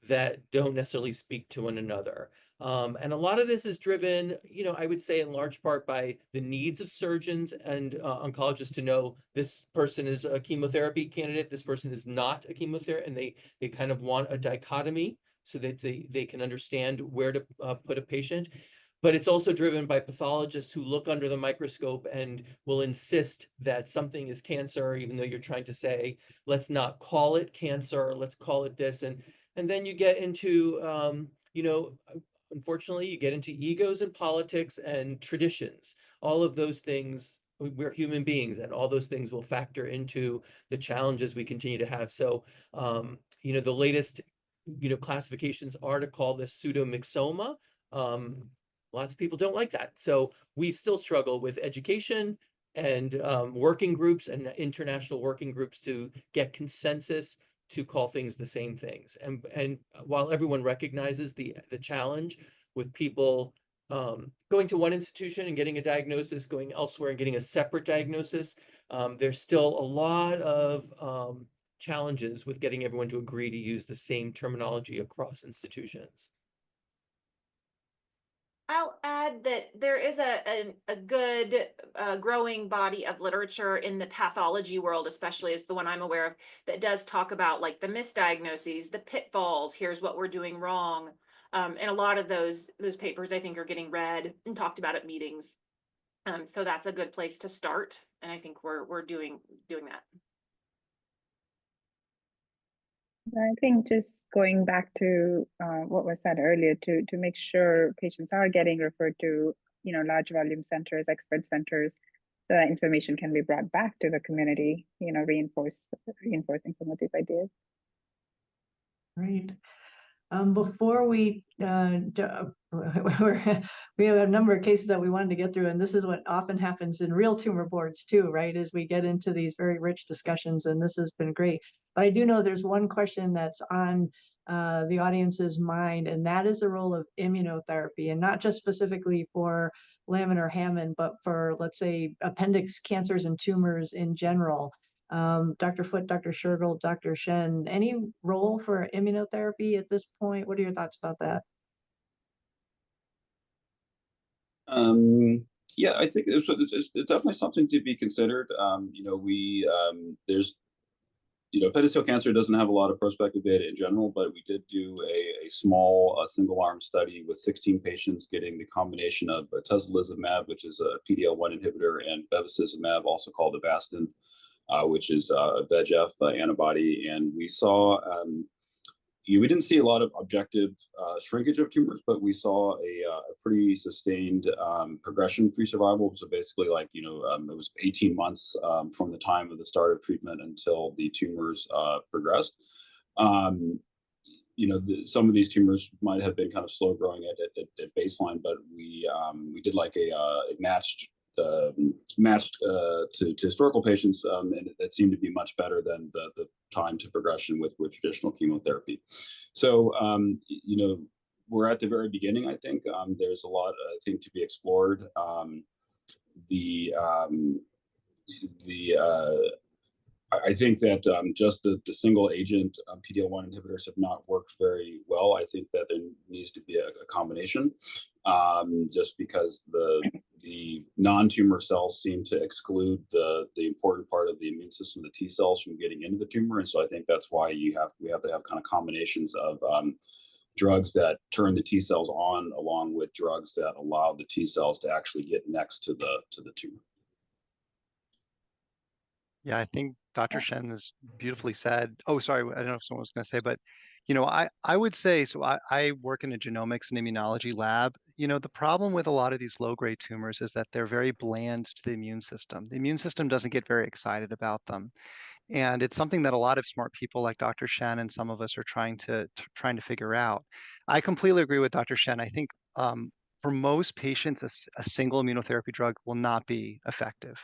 that don't necessarily speak to one another. And a lot of this is driven, I would say in large part by the needs of surgeons and oncologists to know this person is a chemotherapy candidate, this person is not a chemotherapy, and they kind of want a dichotomy so that they can understand where to put a patient. But it's also driven by pathologists who look under the microscope and will insist that something is cancer, even though you're trying to say, let's not call it cancer, let's call it this. And then you get into, unfortunately, you get into egos and politics and traditions. All of those things, we're human beings, and all those things will factor into the challenges we continue to have. So, the latest, classifications are to call this pseudomyxoma. Lots of people don't like that. So we still struggle with education and working groups and international working groups to get consensus to call things the same things. And while everyone recognizes the challenge with people going to one institution and getting a diagnosis, going elsewhere and getting a separate diagnosis, there's still a lot of challenges with getting everyone to agree to use the same terminology across institutions. I'll add that there is a good growing body of literature in the pathology world, especially as the one I'm aware of, that does talk about like the misdiagnoses, the pitfalls, here's what we're doing wrong. And a lot of those papers I think are getting read and talked about at meetings. So that's a good place to start. And I think we're doing that. I think just going back to what was said earlier, to make sure patients are getting referred to, large volume centers, expert centers, so that information can be brought back to the community, reinforcing some of these ideas. Great. Before we we have a number of cases that we wanted to get through, and this is what often happens in real tumor boards too, right? Is we get into these very rich discussions, and this has been great. But I do know there's one question that's on the audience's mind, and that is the role of immunotherapy, and not just specifically for laminar Hammond, but for, let's say, appendix cancers and tumors in general. Dr. Foote, Dr. Shergill, Dr. Shen, any role for immunotherapy at this point? What are your thoughts about that? Yeah, I think it's definitely something to be considered. There's, appendiceal cancer doesn't have a lot of prospective data in general, but we did do a small single-arm study with 16 patients getting the combination of atezolizumab, which is a PD-L1 inhibitor, and bevacizumab, also called Avastin, which is a VEGF antibody. And we saw, we didn't see a lot of objective shrinkage of tumors, but we saw a pretty sustained progression-free survival. So basically, it was 18 months from the time of the start of treatment until the tumors progressed. Some of these tumors might have been kind of slow growing at baseline, but we did a matched to historical patients, and that seemed to be much better than the time to progression with traditional chemotherapy. So, we're at the very beginning, I think. There's a lot, I think, to be explored. I think that just the single agent PD-L1 inhibitors have not worked very well. I think that there needs to be a combination, just because the non-tumor cells seem to exclude the important part of the immune system, the T cells, from getting into the tumor. And so I think that's why we have to have kind of combinations of drugs that turn the T cells on, along with drugs that allow the T cells to actually get next to the tumor. Yeah, I think Dr. Shen has beautifully said. Oh, sorry, I don't know if someone was going to say, but I would say, so I work in a genomics and immunology lab. The problem with a lot of these low-grade tumors is that they're very bland to the immune system. The immune system doesn't get very excited about them. And it's something that a lot of smart people like Dr. Shen and some of us are trying to figure out. I completely agree with Dr. Shen. I think for most patients, a single immunotherapy drug will not be effective.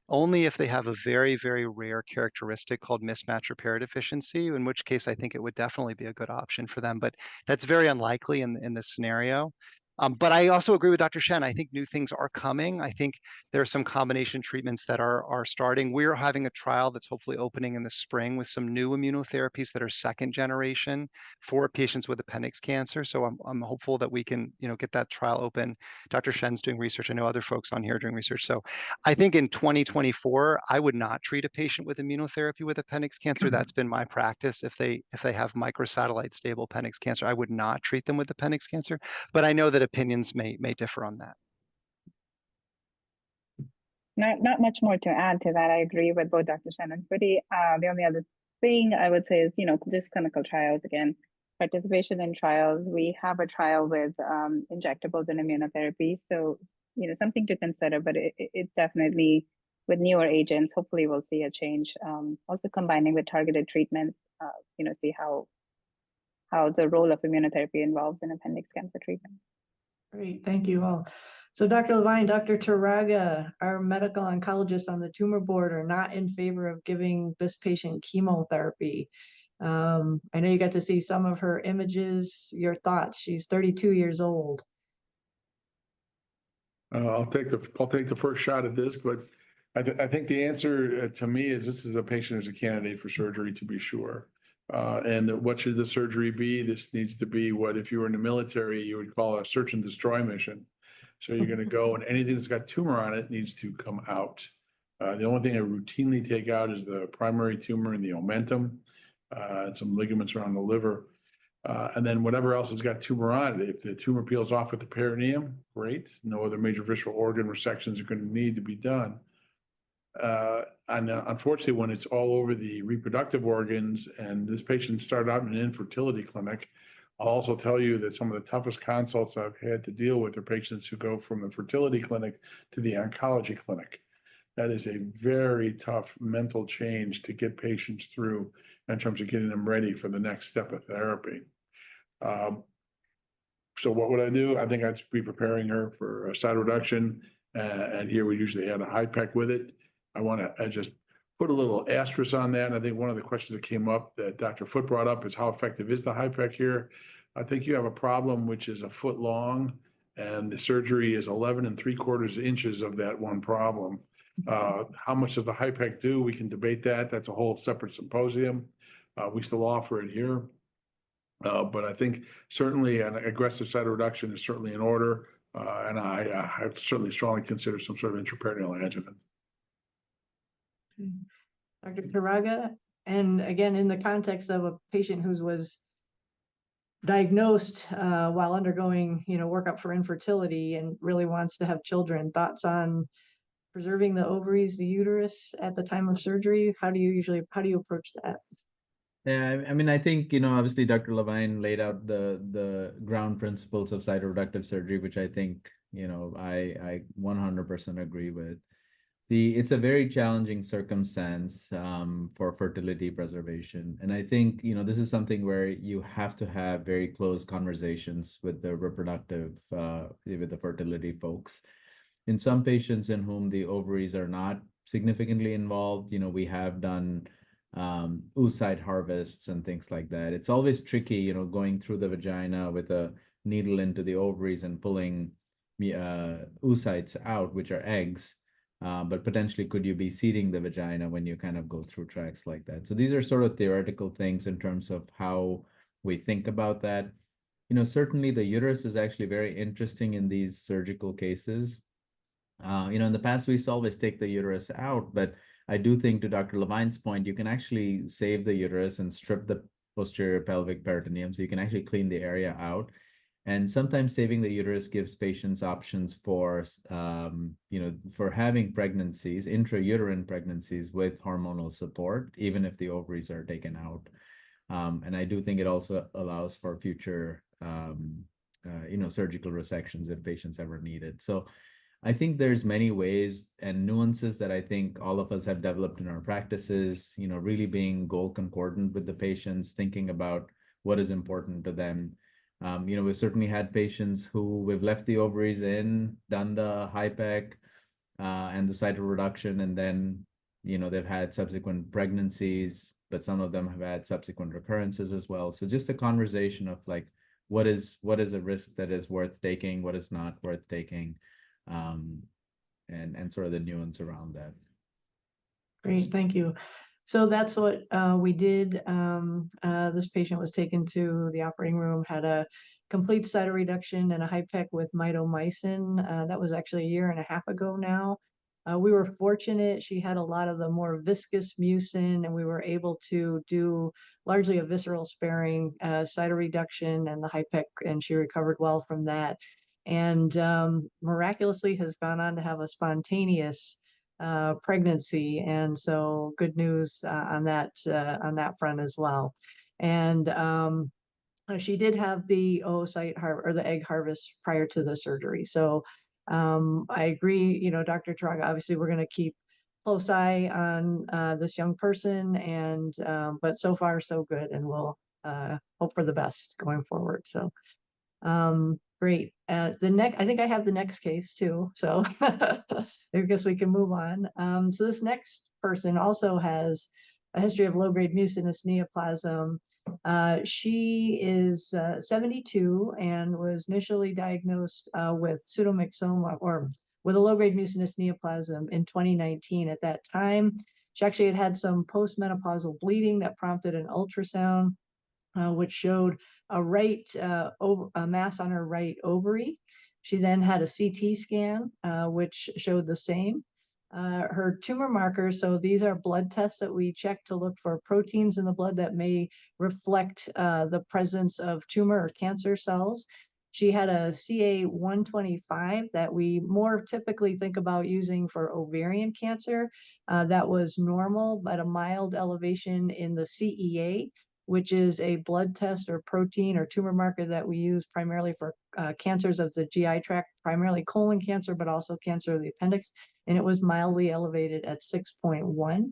Only if they have a very, very rare characteristic called mismatch repair deficiency, in which case I think it would definitely be a good option for them. But that's very unlikely in this scenario. But I also agree with Dr. Shen. I think new things are coming. I think there are some combination treatments that are starting. We're having a trial that's hopefully opening in the spring with some new immunotherapies that are second generation for patients with appendix cancer. So I'm hopeful that we can get that trial open. Dr. Shen's doing research. I know other folks on here are doing research. So I think in 2024, I would not treat a patient with immunotherapy with appendix cancer. That's been my practice. If they have microsatellite stable appendix cancer, I would not treat them with appendix cancer. But I know that opinions may differ on that. Not much more to add to that. I agree with both Dr. Shen and Foote. The only other thing I would say is, just clinical trials again, participation in trials. We have a trial with injectables and immunotherapy, so something to consider. But it definitely, with newer agents, hopefully we'll see a change. Also combining with targeted treatments, see how the role of immunotherapy involves in appendix cancer treatment. Great, thank you all. So Dr. Levine, Dr. Taraga, our medical oncologists on the tumor board are not in favor of giving this patient chemotherapy. I know you got to see some of her images. Your thoughts? She's 32 years old. I'll take the first shot at this, but I think the answer to me is this is a patient who's a candidate for surgery, to be sure. And what should the surgery be? This needs to be what, if you were in the military, you would call a search and destroy mission. So you're going to go, and anything that's got tumor on it needs to come out. The only thing I routinely take out is the primary tumor and the omentum, and some ligaments around the liver. And then whatever else has got tumor on it, if the tumor peels off at the peritoneum, great. No other major visceral organ resections are going to need to be done. And unfortunately, when it's all over the reproductive organs, and this patient started out in an infertility clinic, I'll also tell you that some of the toughest consults I've had to deal with are patients who go from the fertility clinic to the oncology clinic. That is a very tough mental change to get patients through in terms of getting them ready for the next step of therapy. So what would I do? I think I'd be preparing her for a side reduction. And here we usually add a HIPEC with it. I want to just put a little asterisk on that. And I think one of the questions that came up that Dr. Foote brought up is how effective is the HIPEC here? I think you have a problem which is a foot long, and the surgery is 11 3/4 inches of that one problem. How much does the HIPEC do? We can debate that. That's a whole separate symposium. We still offer it here. But I think certainly an aggressive side reduction is certainly in order. And I certainly strongly consider some sort of intraperitoneal adjuvant. Dr. Taraga, and again, in the context of a patient who was diagnosed while undergoing, workup for infertility and really wants to have children, thoughts on preserving the ovaries, the uterus at the time of surgery? How do you approach that? Yeah, I mean, I think, obviously Dr. Levine laid out the ground principles of cytoreductive surgery, which I think, I 100% agree with. It's a very challenging circumstance for fertility preservation. And I think, this is something where you have to have very close conversations with the with the fertility folks. In some patients in whom the ovaries are not significantly involved, we have done oocyte harvests and things like that. It's always tricky, going through the vagina with a needle into the ovaries and pulling oocytes out, which are eggs. But potentially could you be seeding the vagina when you kind of go through tracks like that? So these are sort of theoretical things in terms of how we think about that. Certainly the uterus is actually very interesting in these surgical cases. In the past, we used to always take the uterus out, but I do think, to Dr. Levine's point, you can actually save the uterus and strip the posterior pelvic peritoneum, so you can actually clean the area out. And sometimes saving the uterus gives patients options for, for having pregnancies, intrauterine pregnancies with hormonal support, even if the ovaries are taken out. And I do think it also allows for future, surgical resections if patients ever need it. So I think there's many ways and nuances that I think all of us have developed in our practices, really being goal concordant with the patients, thinking about what is important to them. We've certainly had patients who we've left the ovaries in, done the HIPEC and the cytoreduction, and then, they've had subsequent pregnancies, but some of them have had subsequent recurrences as well. So just a conversation of like, what is a risk that is worth taking, what is not worth taking, and sort of the nuance around that. Great, thank you. So that's what we did. This patient was taken to the operating room, had a complete cytoreduction and a HIPEC with mitomycin. That was actually 1.5 years ago now. We were fortunate. She had a lot of the more viscous mucin, and we were able to do largely a visceral sparing cytoreduction and the HIPEC, and she recovered well from that. And miraculously has gone on to have a spontaneous pregnancy, and so good news on that front as well. And she did have the oocyte or the egg harvest prior to the surgery. So I agree, Dr. Taraga, obviously we're going to keep close eye on this young person, and but so far so good, and we'll hope for the best going forward. So great. I think I have the next case too, so I guess we can move on. So this next person also has a history of low-grade mucinous neoplasm. She is 72 and was initially diagnosed with pseudomyxoma, or with a low-grade mucinous neoplasm in 2019. At that time, she actually had some postmenopausal bleeding that prompted an ultrasound, which showed a mass on her right ovary. She then had a CT scan, which showed the same. Her tumor markers, so these are blood tests that we check to look for proteins in the blood that may reflect the presence of tumor or cancer cells. She had a CA-125 that we more typically think about using for ovarian cancer. That was normal, but a mild elevation in the CEA, which is a blood test or protein or tumor marker that we use primarily for cancers of the GI tract, primarily colon cancer, but also cancer of the appendix. And it was mildly elevated at 6.1.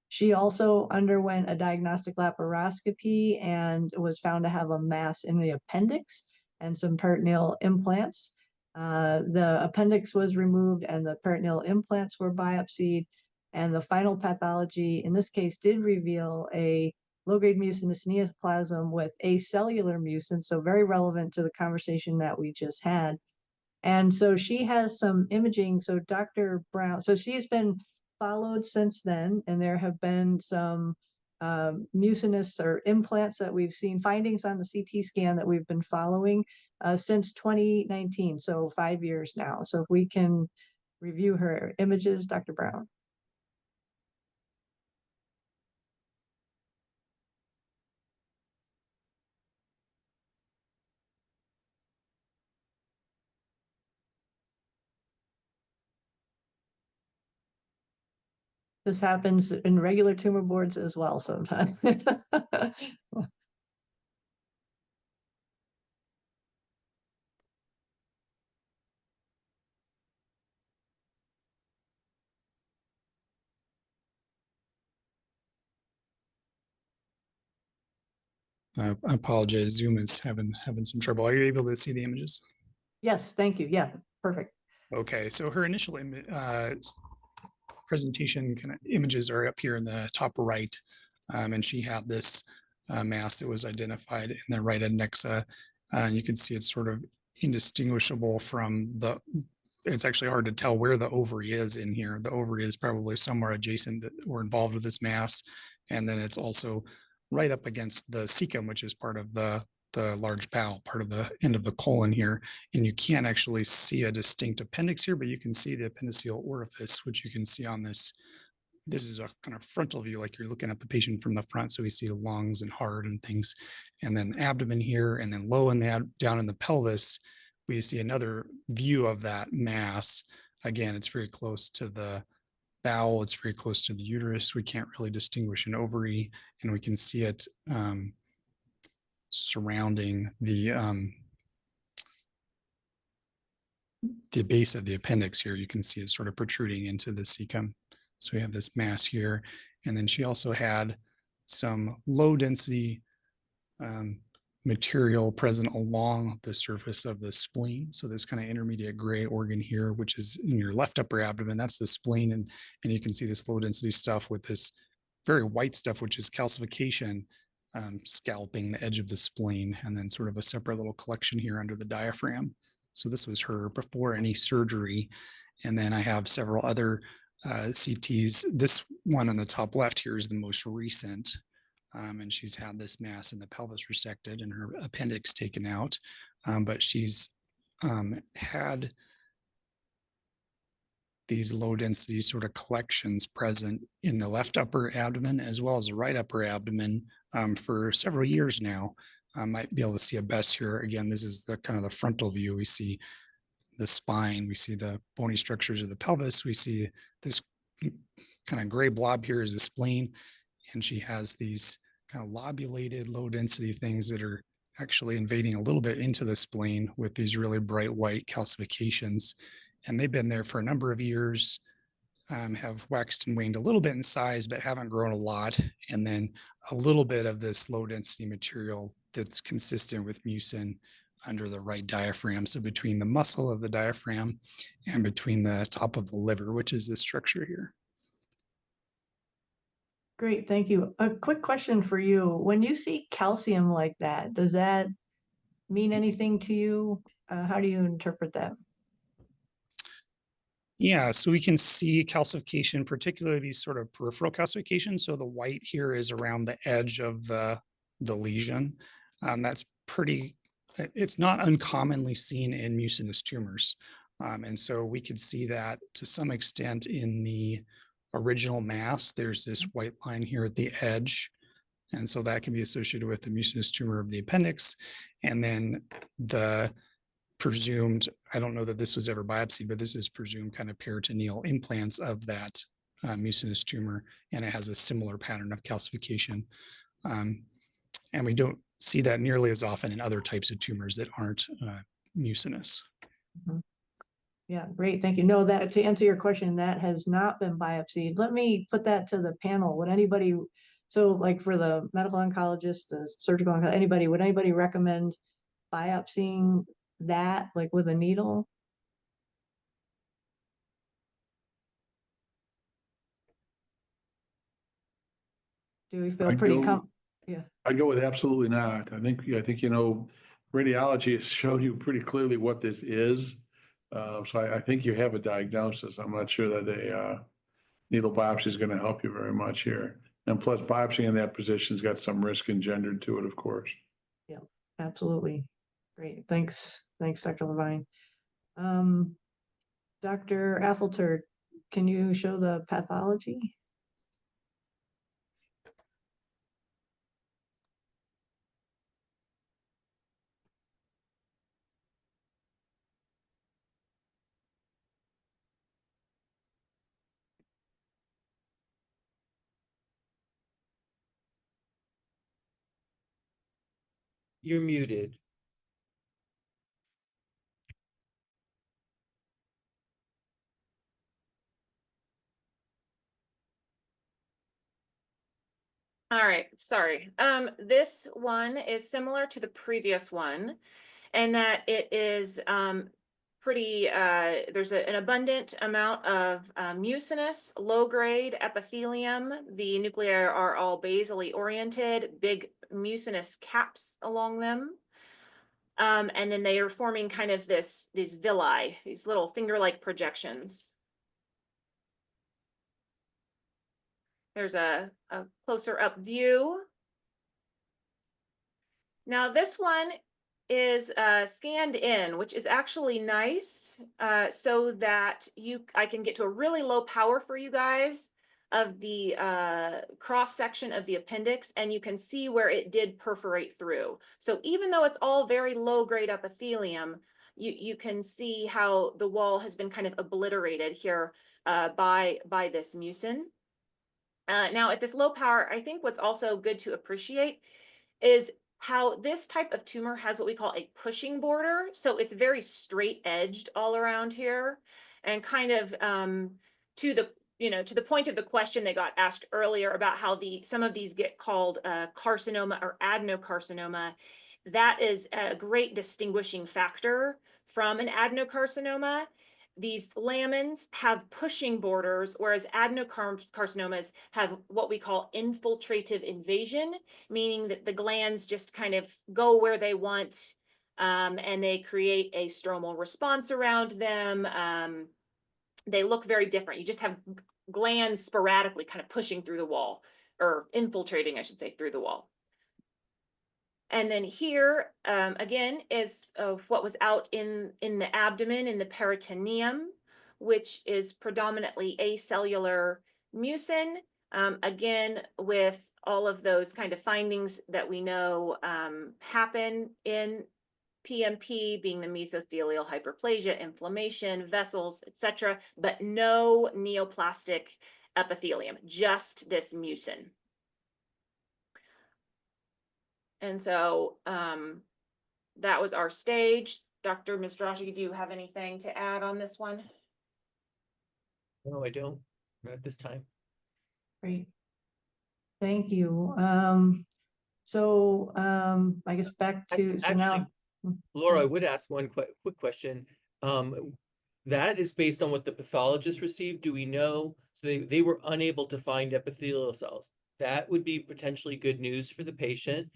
She also underwent a diagnostic laparoscopy and was found to have a mass in the appendix and some peritoneal implants. The appendix was removed and the peritoneal implants were biopsied. And the final pathology in this case did reveal a low-grade mucinous neoplasm with acellular mucin, so very relevant to the conversation that we just had. And so she has some imaging. So Dr. Brown, so she's been followed since then, and there have been some mucinous or implants that we've seen, findings on the CT scan that we've been following since 2019, so 5 years now. So if we can review her images, Dr. Brown. This happens in regular tumor boards as well sometimes. I apologize. Zoom is having some trouble. Are you able to see the images? Yes, thank you. Yeah, perfect. Okay, so her initial presentation kind of images are up here in the top right, and she had this mass that was identified in the right adnexa, and you can see it's sort of indistinguishable from the. It's actually hard to tell where the ovary is in here. The ovary is probably somewhere adjacent that were involved with this mass, and then it's also right up against the cecum, which is part of the large bowel, part of the end of the colon here. And you can't actually see a distinct appendix here, but you can see the appendiceal orifice, which you can see on this. This is a kind of frontal view, like you're looking at the patient from the front. So we see the lungs and heart and things, and then abdomen here, and then low in the down in the pelvis, we see another view of that mass. Again, it's very close to the bowel. It's very close to the uterus. We can't really distinguish an ovary, and we can see it surrounding the base of the appendix here. You can see it sort of protruding into the cecum. So we have this mass here, and then she also had some low density material present along the surface of the spleen. So this kind of intermediate gray organ here, which is in your left upper abdomen, that's the spleen. And you can see this low density stuff with this very white stuff, which is calcification, scalping the edge of the spleen, and then sort of a separate little collection here under the diaphragm. So this was her before any surgery. And then I have several other CTs. This one on the top left here is the most recent. And she's had this mass in the pelvis resected and her appendix taken out. But she's had these low density sort of collections present in the left upper abdomen as well as the right upper abdomen for several years now. I might be able to see a best here. Again, this is the kind of the frontal view. We see the spine, we see the bony structures of the pelvis. We see this kind of gray blob here is the spleen. And she has these kind of lobulated low density things that are actually invading a little bit into the spleen with these really bright white calcifications. And they've been there for a number of years, have waxed and waned a little bit in size, but haven't grown a lot. And then a little bit of this low density material that's consistent with mucin under the right diaphragm. So between the muscle of the diaphragm and between the top of the liver, which is this structure here. Great, thank you. A quick question for you. When you see calcium like that, does that mean anything to you? How do you interpret that? Yeah, so we can see calcification, particularly these sort of peripheral calcifications. So the white here is around the edge of the lesion. That's pretty, it's not uncommonly seen in mucinous tumors. And so we could see that to some extent in the original mass. There's this white line here at the edge. And so that can be associated with the mucinous tumor of the appendix. And then the presumed, I don't know that this was ever biopsied, but this is presumed kind of peritoneal implants of that mucinous tumor. And it has a similar pattern of calcification. And we don't see that nearly as often in other types of tumors that aren't mucinous. Yeah, great. Thank you. No, that to answer your question, that has not been biopsied. Let me put that to the panel. Would anybody, so like for the medical oncologist, the surgical oncologist, anybody, would anybody recommend biopsying that like with a needle? Do we feel I'd pretty go- yeah. I'd go with absolutely not. I think, you know, radiology has shown you pretty clearly what this is. So I think you have a diagnosis. I'm not sure that a needle biopsy is going to help you very much here. And plus biopsy in that position's got some risk engendered to it, of course. Yeah, absolutely. Great. Thanks. Thanks, Dr. Levine. Dr. Affelter, can you show the pathology? You're muted. All right, sorry. This one is similar to the previous one, and that it is pretty, there's an abundant amount of mucinous, low-grade epithelium. The nuclei are all basally oriented, big mucinous caps along them. And then they are forming kind of these villi, these little finger-like projections. There's a closer up view. Now this one is scanned in, which is actually nice, so that I can get to a really low power for you guys of the cross section of the appendix, and you can see where it did perforate through. So even though it's all very low grade epithelium, you can see how the wall has been kind of obliterated here by this mucin. Now at this low power, I think what's also good to appreciate is how this type of tumor has what we call a pushing border. So it's very straight edged all around here, and kind of to the point of the question they got asked earlier about how some of these get called carcinoma or adenocarcinoma. That is a great distinguishing factor from an adenocarcinoma. These lamins have pushing borders, whereas adenocarcinomas have what we call infiltrative invasion, meaning that the glands just kind of go where they want, and they create a stromal response around them. They look very different. You just have glands sporadically kind of pushing through the wall, or infiltrating, I should say, through the wall. And then here, again, is what was out in the abdomen, in the peritoneum, which is predominantly acellular mucin, again, with all of those kind of findings that we know happen in PMP, being the mesothelial hyperplasia, inflammation, vessels, etc., but no neoplastic epithelium, just this mucin. And so that was our stage. Dr. Mizrahi, do you have anything to add on this one? No, I don't. Not at this time. Great. Thank you. I guess back to, so now. Laura, I would ask one quick question. That is based on what the pathologist received. Do we know? So they were unable to find epithelial cells. That would be potentially good news for the patient.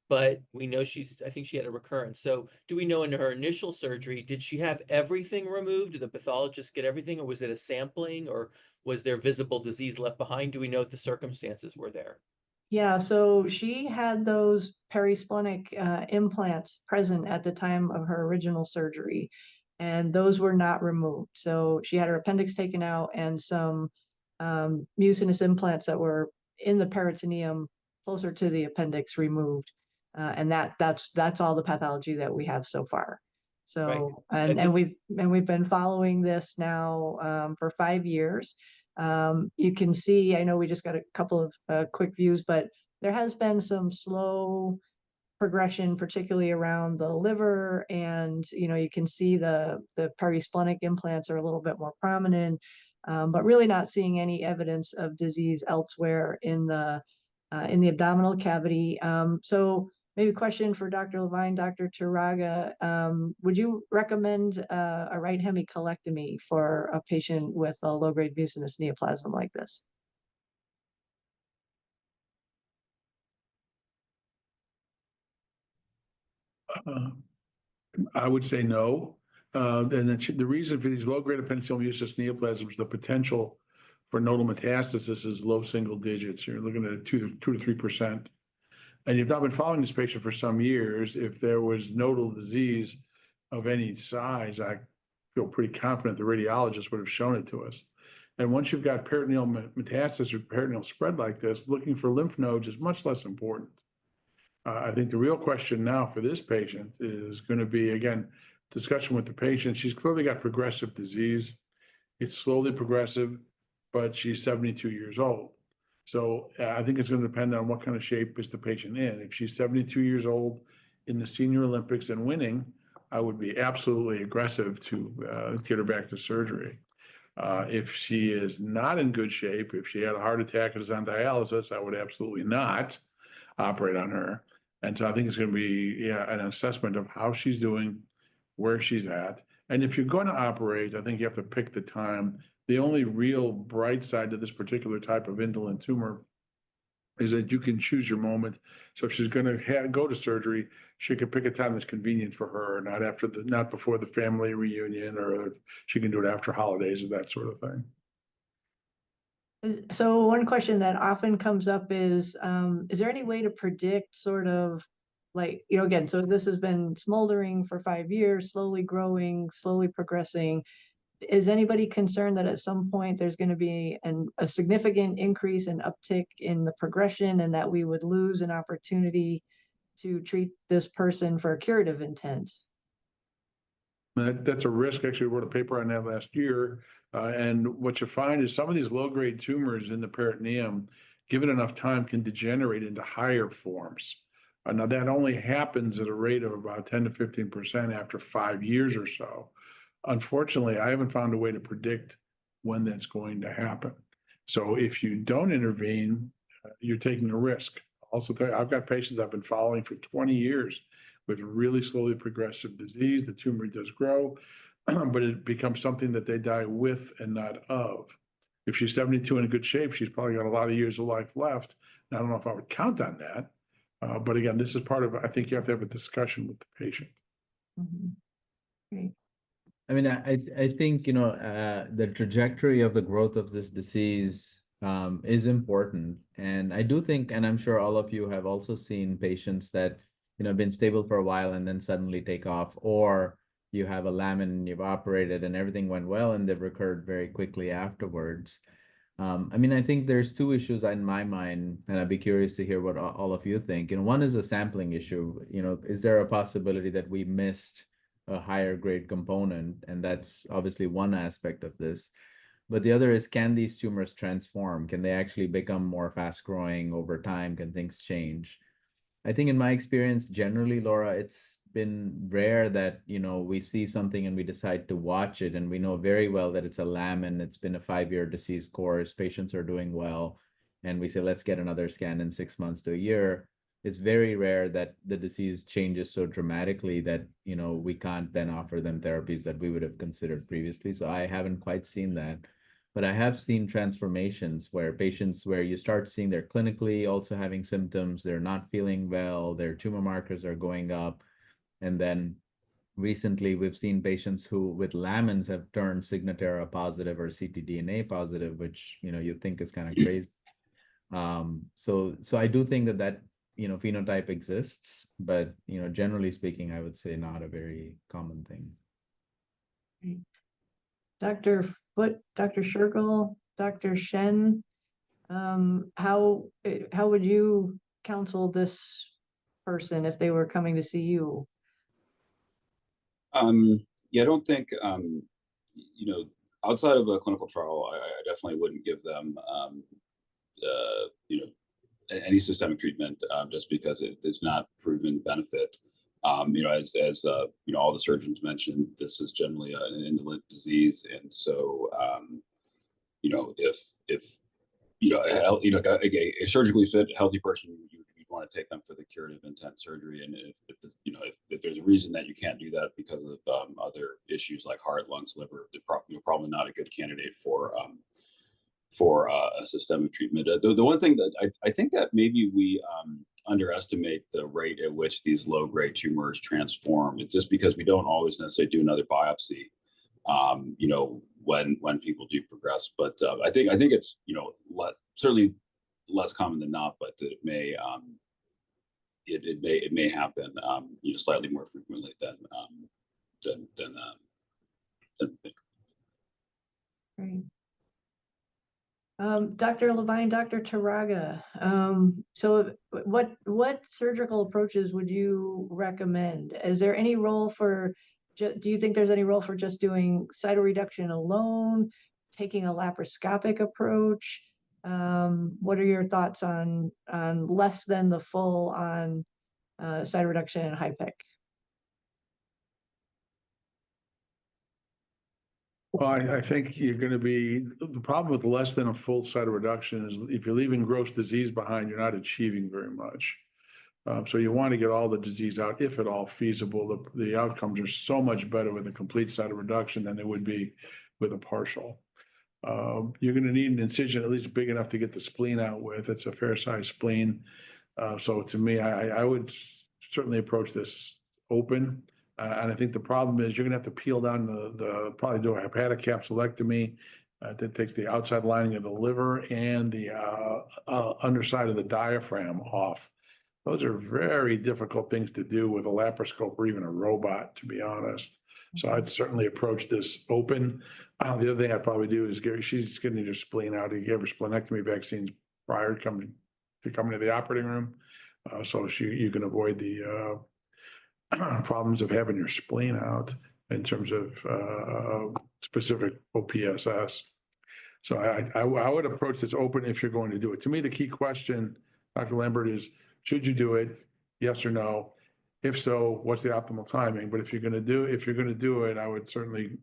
But we know I think she had a recurrence. So do we know in her initial surgery, did she have everything removed? Did the pathologist get everything, or was it a sampling, or was there visible disease left behind? Do we know what the circumstances were there? Yeah, so she had those perisplenic implants present at the time of her original surgery, and those were not removed. So she had her appendix taken out and some mucinous implants that were in the peritoneum closer to the appendix removed. And that's all the pathology that we have so far. So, Right. and we've been following this now for 5 years. You can see, I know we just got a couple of quick views, but there has been some slow progression, particularly around the liver, and you can see the perisplenic implants are a little bit more prominent, but really not seeing any evidence of disease elsewhere in the abdominal cavity. So maybe a question for Dr. Levine, Dr. Turaga, would you recommend a right hemicolectomy for a patient with a low-grade mucinous neoplasm like this? I would say no. The reason for these low-grade appendiceal mucinous neoplasms, the potential for nodal metastasis is low single digits. You're looking at 2 to 3%. And you've not been following this patient for some years. If there was nodal disease of any size, I feel pretty confident the radiologist would have shown it to us. And once you've got peritoneal metastasis or peritoneal spread like this, looking for lymph nodes is much less important. I think the real question now for this patient is going to be, again, discussion with the patient. She's clearly got progressive disease. It's slowly progressive, but she's 72 years old. So I think it's going to depend on what kind of shape is the patient in. If she's 72 years old in the Senior Olympics and winning, I would be absolutely aggressive to get her back to surgery. If she is not in good shape, if she had a heart attack and is on dialysis, I would absolutely not operate on her. And so I think it's going to be an assessment of how she's doing, where she's at. And if you're going to operate, I think you have to pick the time. The only real bright side to this particular type of indolent tumor is that you can choose your moment. So if she's going to go to surgery, she can pick a time that's convenient for her, not before the family reunion, or she can do it after holidays or that sort of thing. So one question that often comes up is there any way to predict sort of like, again, so this has been smoldering for 5 years, slowly growing, slowly progressing. Is anybody concerned that at some point there's going to be a significant increase and uptick in the progression and that we would lose an opportunity to treat this person for curative intent? That's a risk. Actually, we wrote a paper on that last year. And what you find is some of these low-grade tumors in the peritoneum, given enough time, can degenerate into higher forms. Now, that only happens at a rate of about 10 to 15% after 5 years or so. Unfortunately, I haven't found a way to predict when that's going to happen. So if you don't intervene, you're taking a risk. Also, I've got patients I've been following for 20 years with really slowly progressive disease. The tumor does grow, but it becomes something that they die with and not of. If she's 72 in good shape, she's probably got a lot of years of life left. And I don't know if I would count on that. But again, this is part of, I think you have to have a discussion with the patient. Mm-hmm. Great. I mean, I think, the trajectory of the growth of this disease is important. And I do think, and I'm sure all of you have also seen patients that, been stable for a while and then suddenly take off, or you have a lamin and you've operated and everything went well and they've recurred very quickly afterwards. I mean, I think there's two issues in my mind, and I'd be curious to hear what all of you think. One is a sampling issue. Is there a possibility that we missed a higher grade component? And that's obviously one aspect of this. But the other is, can these tumors transform? Can they actually become more fast growing over time? Can things change? I think in my experience, generally, Laura, it's been rare that, we see something and we decide to watch it, and we know very well that it's a lamin, it's been a 5-year disease course, patients are doing well, and we say, let's get another scan in 6 months to a year. It's very rare that the disease changes so dramatically that, we can't then offer them therapies that we would have considered previously. So I haven't quite seen that. But I have seen transformations where you start seeing they're clinically also having symptoms, they're not feeling well, their tumor markers are going up. And then recently we've seen patients who with lamins have turned Signatera positive or ctDNA positive, which, you think is kind of crazy. So I do think that phenotype exists, but, generally speaking, I would say not a very common thing. Dr. Foote, Dr. Shergill, Dr. Shen, how would you counsel this person if they were coming to see you? Yeah, I don't think, outside of a clinical trial, I definitely wouldn't give them, any systemic treatment, just because it is not proven benefit. As all the surgeons mentioned, this is generally an indolent disease, and so a surgically fit, healthy person, you want to take them for the curative intent surgery, and if there's a reason that you can't do that because of other issues like heart, lungs, liver, you're probably not a good candidate for a systemic treatment. The one thing that I think that maybe we underestimate the rate at which these low-grade tumors transform. It's just because we don't always necessarily do another biopsy, when people do progress. But I think it's certainly less common than not, but it may happen slightly more frequently than Great. Dr. Levine, Dr. Taraga, so what surgical approaches would you recommend? Is there any role for, do you think there's any role for just doing cytoreduction alone, taking a laparoscopic approach? What are your thoughts on less than the full on cytoreduction and HIPEC? Well, I think you're going to be, the problem with less than a full cytoreduction is if you're leaving gross disease behind, you're not achieving very much. So you want to get all the disease out, if at all feasible. The outcomes are so much better with a complete cytoreduction than they would be with a partial. You're going to need an incision at least big enough to get the spleen out with. It's a fair size spleen. So to me, I would certainly approach this open. And I think the problem is you're going to have to peel down probably do a hepatic capsulectomy that takes the outside lining of the liver and the underside of the diaphragm off. Those are very difficult things to do with a laparoscope or even a robot, to be honest. So I'd certainly approach this open. The other thing I'd probably do is she's getting her spleen out. He gave her splenectomy vaccines prior to coming to the operating room. So you can avoid the problems of having your spleen out in terms of specific OPSS. So I would approach this open if you're going to do it. To me, the key question, Dr. Lambert, is should you do it? Yes or no? If so, what's the optimal timing? But if you're going to do it, I would certainly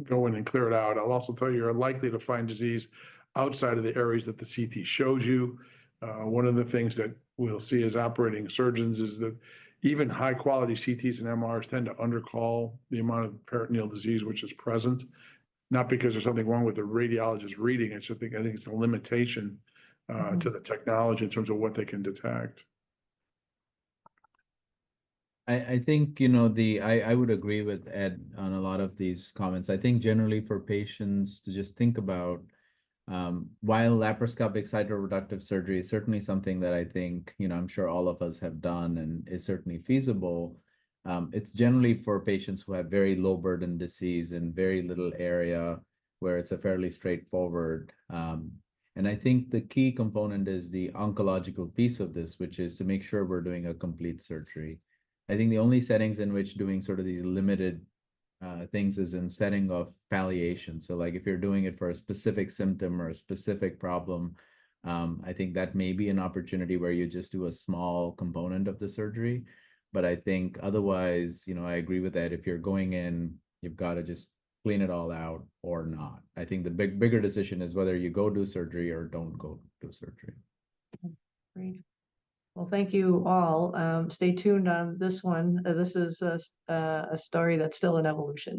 go in and clear it out. I'll also tell you, you're likely to find disease outside of the areas that the CT shows you. One of the things that we'll see as operating surgeons is that even high quality CTs and MRs tend to undercall the amount of peritoneal disease which is present. Not because there's something wrong with the radiologist reading. I think it's a limitation to the technology in terms of what they can detect. I think, I would agree with Ed on a lot of these comments. I think generally for patients to just think about, while laparoscopic cytoreductive surgery is certainly something that I think, I'm sure all of us have done and is certainly feasible, it's generally for patients who have very low burden disease in very little area where it's a fairly straightforward. And I think the key component is the oncological piece of this, which is to make sure we're doing a complete surgery. I think the only settings in which doing sort of these limited things is in setting of palliation. So like if you're doing it for a specific symptom or a specific problem, I think that may be an opportunity where you just do a small component of the surgery. But I think otherwise, I agree with that. If you're going in, you've got to just clean it all out or not. I think the bigger decision is whether you go do surgery or don't go do surgery. Great. Well, thank you all. Stay tuned on this one. This is a story that's still in evolution.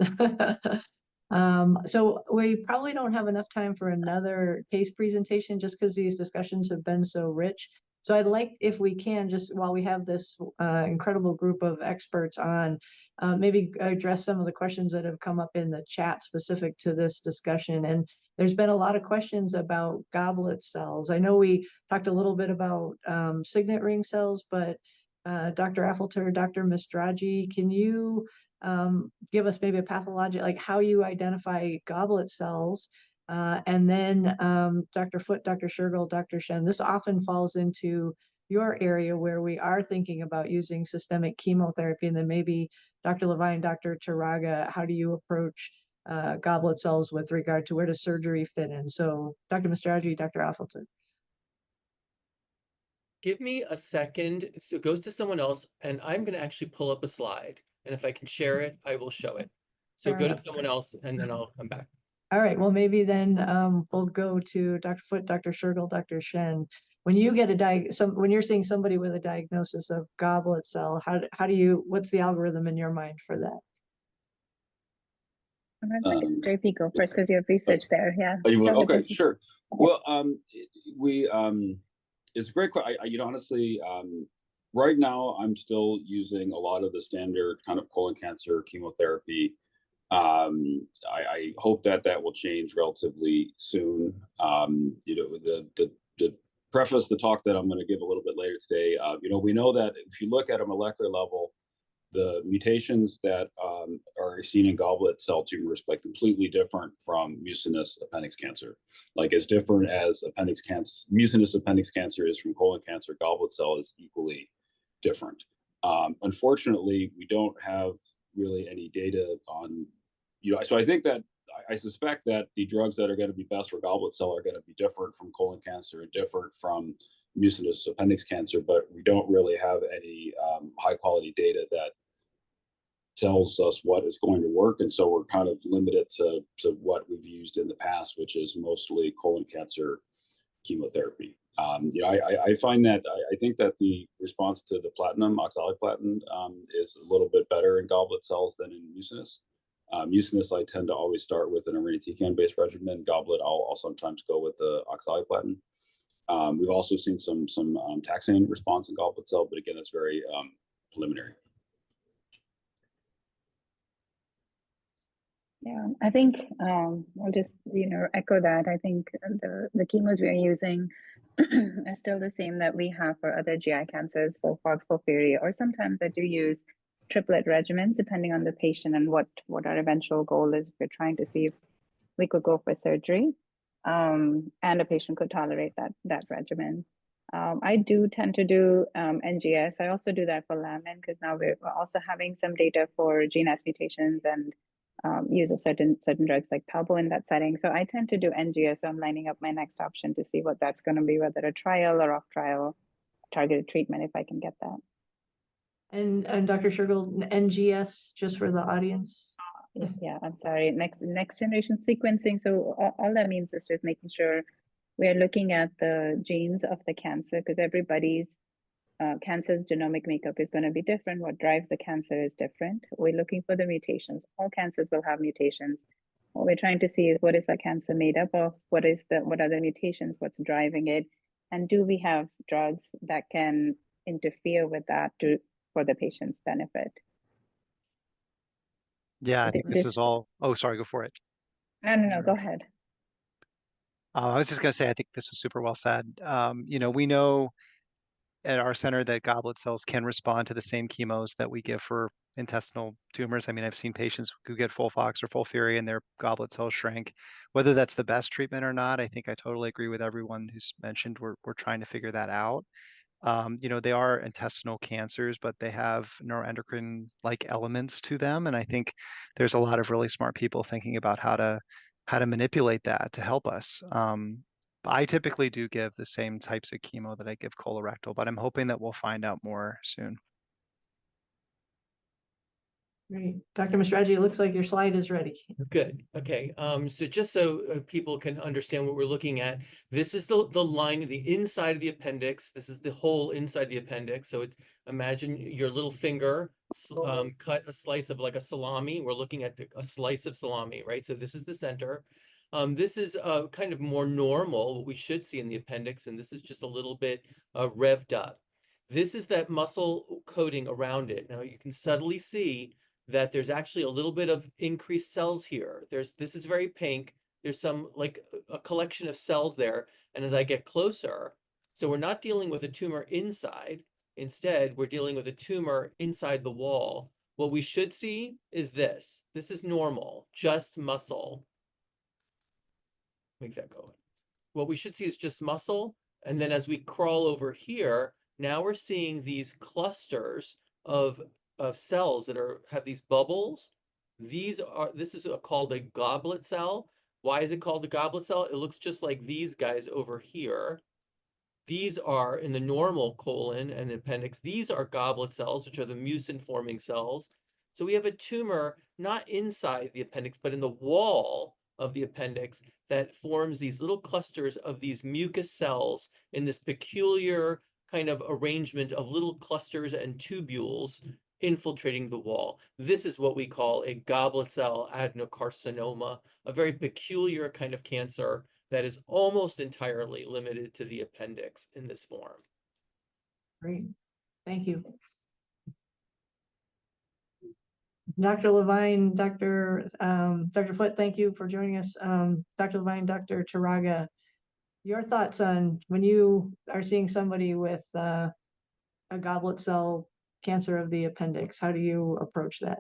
So we probably don't have enough time for another case presentation just because these discussions have been so rich. So I'd like, if we can, just while we have this incredible group of experts on, maybe address some of the questions that have come up in the chat specific to this discussion. And there's been a lot of questions about goblet cells. I know we talked a little bit about signet ring cells, but Dr. Affelter, Dr. Mistragi, can you give us maybe a pathologic, like how you identify goblet cells? And then Dr. Foote, Dr. Shergill, Dr. Shen, this often falls into your area where we are thinking about using systemic chemotherapy. And then maybe Dr. Levine, Dr. Taraga, how do you approach goblet cells with regard to where does surgery fit in? So Dr. Mistragi, Dr. Affelter. Give me a second. So it goes to someone else, and I'm going to actually pull up a slide. And if I can share it, I will show it. So Fair go enough. to someone else, and then I'll come back. All right, well, maybe then we'll go to Dr. Foote, Dr. Shergill, Dr. Shen. When you get when you're seeing somebody with a diagnosis of goblet cell, how do you, what's the algorithm in your mind for that? I'm gonna let Um, JP go first because you have research there. Yeah. Oh, you would? Go ahead, Okay, JP. sure. Well, we it's a great question. Honestly, right now I'm still using a lot of the standard kind of colon cancer chemotherapy. I hope that will change relatively soon. The preface the talk that I'm going to give a little bit later today. We know that if you look at a molecular level, the mutations that are seen in goblet cell tumors like completely different from mucinous appendix cancer. Like as different as appendix cancer, mucinous appendix cancer is from colon cancer, goblet cell is equally different. Unfortunately, we don't have really any data on, so I think that I suspect that the drugs that are going to be best for goblet cell are going to be different from colon cancer and different from mucinous appendix cancer, but we don't really have any high quality data that tells us what is going to work. And so we're kind of limited to what we've used in the past, which is mostly colon cancer chemotherapy. I find that I think that the response to the platinum, oxaliplatin, is a little bit better in goblet cells than in mucinous. Mucinous, I tend to always start with an irinotecan-based regimen. Goblet, I'll sometimes go with the oxaliplatin. We've also seen some taxane response in goblet cell, but again, that's very preliminary. Yeah, I think I'll just echo that. I think the chemos we are using are still the same that we have for other GI cancers, FOLFOX, FOLFIRI, or sometimes I do use triplet regimens depending on the patient and what our eventual goal is. If we're trying to see if we could go for surgery, and a patient could tolerate that regimen. I do tend to do NGS. I also do that for Lamin because now we're also having some data for gene S mutations and use of certain drugs like palbo in that setting. So I tend to do NGS. So I'm lining up my next option to see what that's going to be, whether a trial or off trial targeted treatment, if I can get that. And Dr. Shergill, NGS, just for the audience. Yeah, I'm sorry. Next generation sequencing. So all that means is just making sure we are looking at the genes of the cancer because everybody's cancer's genomic makeup is going to be different. What drives the cancer is different. We're looking for the mutations. All cancers will have mutations. What we're trying to see is what is that cancer made up of? What are the mutations? What's driving it? And do we have drugs that can interfere with that for the patient's benefit? Yeah, I think this is all. Oh, sorry, go for it. No, go ahead. I was just going to say, I think this was super well said. We know at our center that goblet cells can respond to the same chemos that we give for intestinal tumors. I mean, I've seen patients who get FOLFOX or FOLFIRI and their goblet cells shrink. Whether that's the best treatment or not, I think I totally agree with everyone who's mentioned we're trying to figure that out. They are intestinal cancers, but they have neuroendocrine-like elements to them. And I think there's a lot of really smart people thinking about how to manipulate that to help us. I typically do give the same types of chemo that I give colorectal, but I'm hoping that we'll find out more soon. Great. Dr. Mastraggi, it looks like your slide is ready. Good. Okay. So just so people can understand what we're looking at, this is the line of the inside of the appendix. This is the hole inside the appendix. So it's imagine your little finger cut a slice of like a salami. We're looking at a slice of salami, right? So this is the center. This is kind of more normal, what we should see in the appendix, and this is just a little bit revved up. This is that muscle coating around it. Now you can subtly see that there's actually a little bit of increased cells here. This is very pink. There's some like a collection of cells there. And as I get closer, so we're not dealing with a tumor inside. Instead, we're dealing with a tumor inside the wall. What we should see is this. This is normal, just muscle. Make that go. What we should see is just muscle. And then as we crawl over here, now we're seeing these clusters of cells that have these bubbles. This is called a goblet cell. Why is it called a goblet cell? It looks just like these guys over here. These are in the normal colon and appendix. These are goblet cells, which are the mucin-forming cells. So we have a tumor not inside the appendix, but in the wall of the appendix that forms these little clusters of these mucus cells in this peculiar kind of arrangement of little clusters and tubules infiltrating the wall. This is what we call a goblet cell adenocarcinoma, a very peculiar kind of cancer that is almost entirely limited to the appendix in this form. Great, thank you. Dr. Levine, Dr. Foote, thank you for joining us. Dr. Levine, Dr. Taraga, your thoughts on when you are seeing somebody with a goblet cell cancer of the appendix, how do you approach that?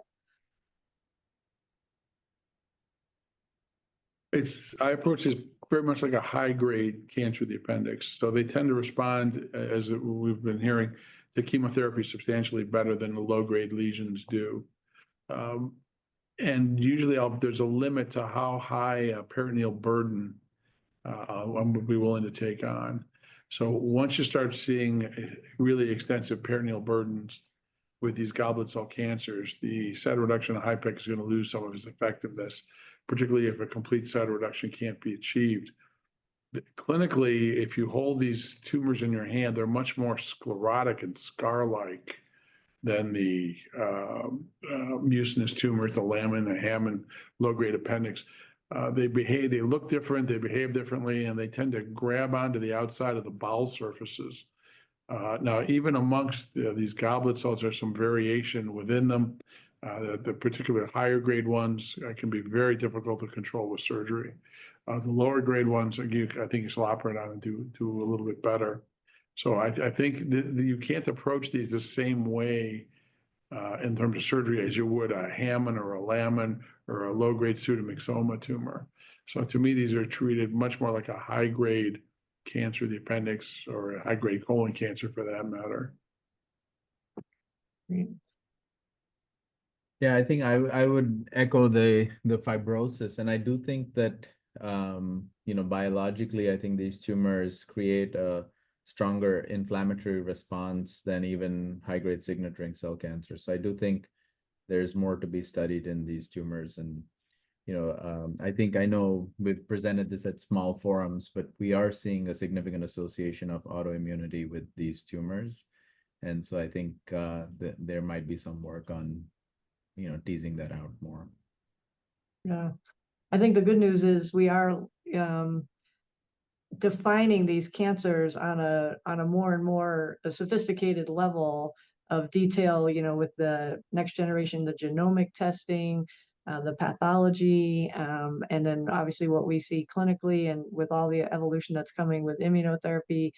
I approach this very much like a high-grade cancer of the appendix. So they tend to respond, as we've been hearing, to chemotherapy substantially better than the low-grade lesions do. And usually there's a limit to how high a peritoneal burden I would be willing to take on. So once you start seeing really extensive peritoneal burdens with these goblet cell cancers, the cytoreduction of HIPEC is going to lose some of its effectiveness, particularly if a complete cytoreduction can't be achieved. Clinically, if you hold these tumors in your hand, they're much more sclerotic and scar-like than the mucinous tumors, the Lammen, the Hammond, low-grade appendix. They look different, they behave differently, and they tend to grab onto the outside of the bowel surfaces. Now, even amongst these goblet cells, there's some variation within them. The particular higher grade ones can be very difficult to control with surgery. The lower grade ones, I think you still operate on and do a little bit better. So I think that you can't approach these the same way in terms of surgery as you would a Hammond or a Lammen or a low-grade pseudomyxoma tumor. So to me, these are treated much more like a high-grade cancer of the appendix or a high-grade colon cancer for that matter. Yeah, I think I would echo the fibrosis, and I do think that biologically, I think these tumors create a stronger inflammatory response than even high-grade signet ring cell cancer. So I do think there's more to be studied in these tumors. And, I know we've presented this at small forums, but we are seeing a significant association of autoimmunity with these tumors. And so I think that there might be some work on, teasing that out more. Yeah, I think the good news is we are defining these cancers on a more and more sophisticated level of detail, with the next generation, the genomic testing, the pathology, and then obviously what we see clinically and with all the evolution that's coming with immunotherapy.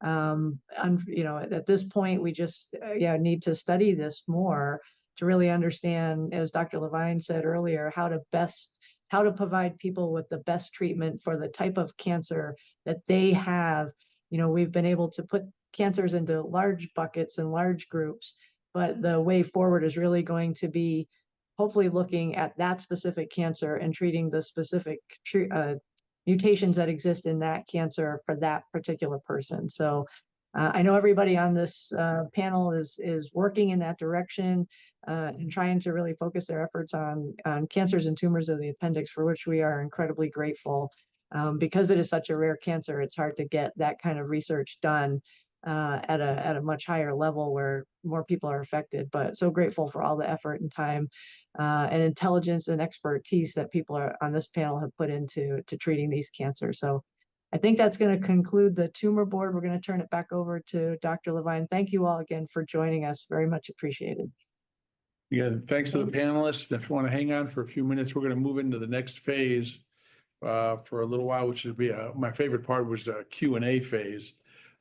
At this point, we just need to study this more to really understand, as Dr. Levine said earlier, how to provide people with the best treatment for the type of cancer that they have. We've been able to put cancers into large buckets and large groups, but the way forward is really going to be hopefully looking at that specific cancer and treating the specific mutations that exist in that cancer for that particular person. So I know everybody on this panel is working in that direction and trying to really focus their efforts on cancers and tumors of the appendix, for which we are incredibly grateful. Because it is such a rare cancer, it's hard to get that kind of research done at a much higher level where more people are affected. But so grateful for all the effort and time and intelligence and expertise that people on this panel have put into treating these cancers. So I think that's going to conclude the tumor board. We're going to turn it back over to Dr. Levine. Thank you all again for joining us. Very much appreciated. Yeah, thanks to the panelists. If you want to hang on for a few minutes, we're going to move into the next phase for a little while, which would be my favorite part was a Q&A phase.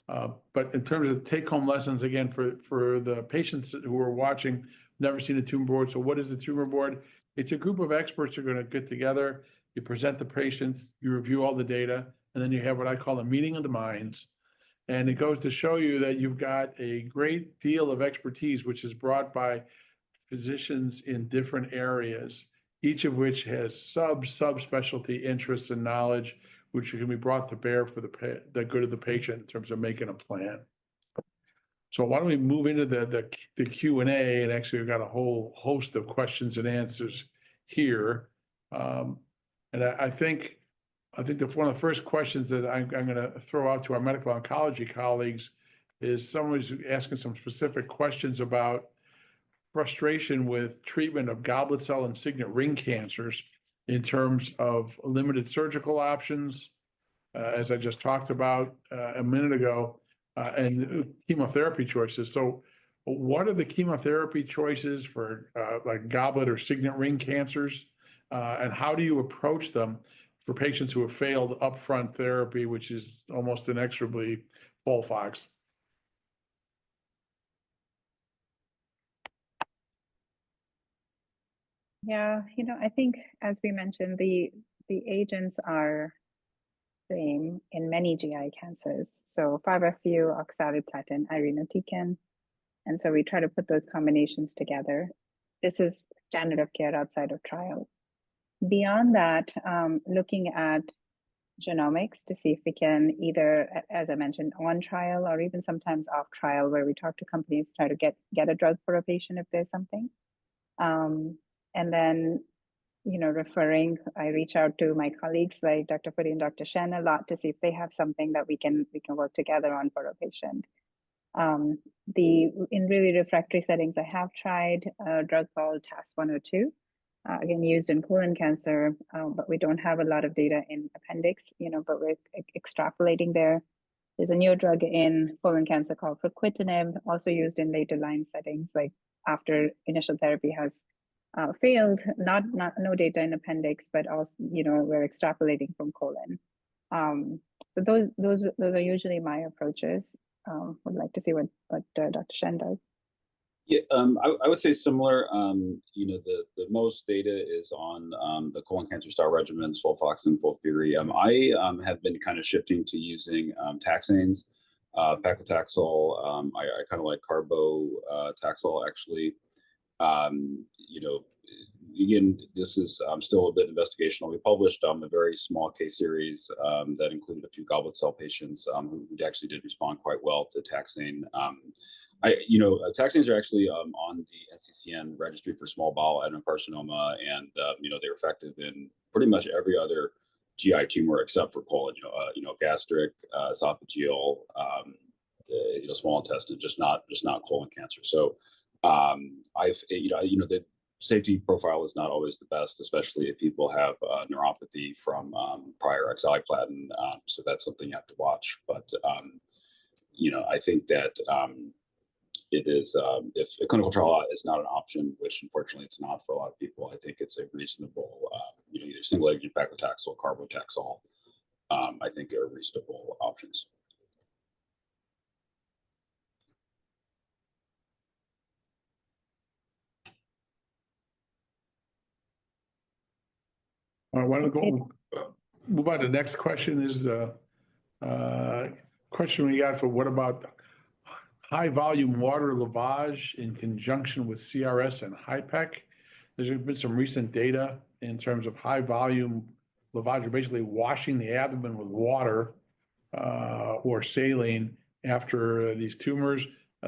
But in terms of take-home lessons, again, for the patients who are watching, never seen a tumor board. So what is the tumor board? It's a group of experts who are going to get together. You present the patients, you review all the data, and then you have what I call a meeting of the minds. And it goes to show you that you've got a great deal of expertise, which is brought by physicians in different areas, each of which has subspecialty interests and knowledge, which can be brought to bear for the good of the patient in terms of making a plan. So why don't we move into the Q&A, and actually we've got a whole host of questions and answers here. And I think that one of the first questions that I'm going to throw out to our medical oncology colleagues is someone who's asking some specific questions about frustration with treatment of goblet cell and signet ring cancers in terms of limited surgical options, as I just talked about a minute ago, and chemotherapy choices. So what are the chemotherapy choices for like goblet or signet ring cancers? And how do you approach them for patients who have failed upfront therapy, which is almost inexorably FOLFOX? Yeah, I think as we mentioned, the agents are same in many GI cancers. So 5-FU, oxaliplatin, irinotecan. And so we try to put those combinations together. This is standard of care outside of trials. Beyond that, looking at genomics to see if we can either, as I mentioned, on trial or even sometimes off trial, where we talk to companies, try to get a drug for a patient if there's something. And then, referring, I reach out to my colleagues like Dr. Puri and Dr. Shen a lot to see if they have something that we can work together on for a patient. In really refractory settings, I have tried a drug called TAS-102, again, used in colon cancer, but we don't have a lot of data in appendix, but we're extrapolating there. There's a new drug in colon cancer called fruquintinib, also used in later line settings, like after initial therapy has failed, no data in appendix, but also, we're extrapolating from colon. So those are usually my approaches. Would like to see what Dr. Shen does. Yeah, I would say similar. The most data is on the colon cancer style regimens, FOLFOX and FOLFIRI. I have been kind of shifting to using taxanes, paclitaxel. I kind of like carbotaxel actually. Again, this is still a bit investigational. We published a very small case series that included a few goblet cell patients who actually did respond quite well to taxane. Taxanes are actually on the NCCN registry for small bowel adenocarcinoma, and they're effective in pretty much every other GI tumor except for colon. Gastric, esophageal, small intestine, just not colon cancer. So the safety profile is not always the best, especially if people have neuropathy from prior oxaliplatin. So that's something you have to watch. But I think that it is, if a clinical trial is not an option, which unfortunately it's not for a lot of people, I think it's a reasonable, either single agent paclitaxel, carbotaxel, I think are reasonable options. I want to go move on to the next question. Is the question we got for what about high volume water lavage in conjunction with CRS and HIPEC? There's been some recent data in terms of high volume lavage, or basically washing the abdomen with water or saline after these tumors.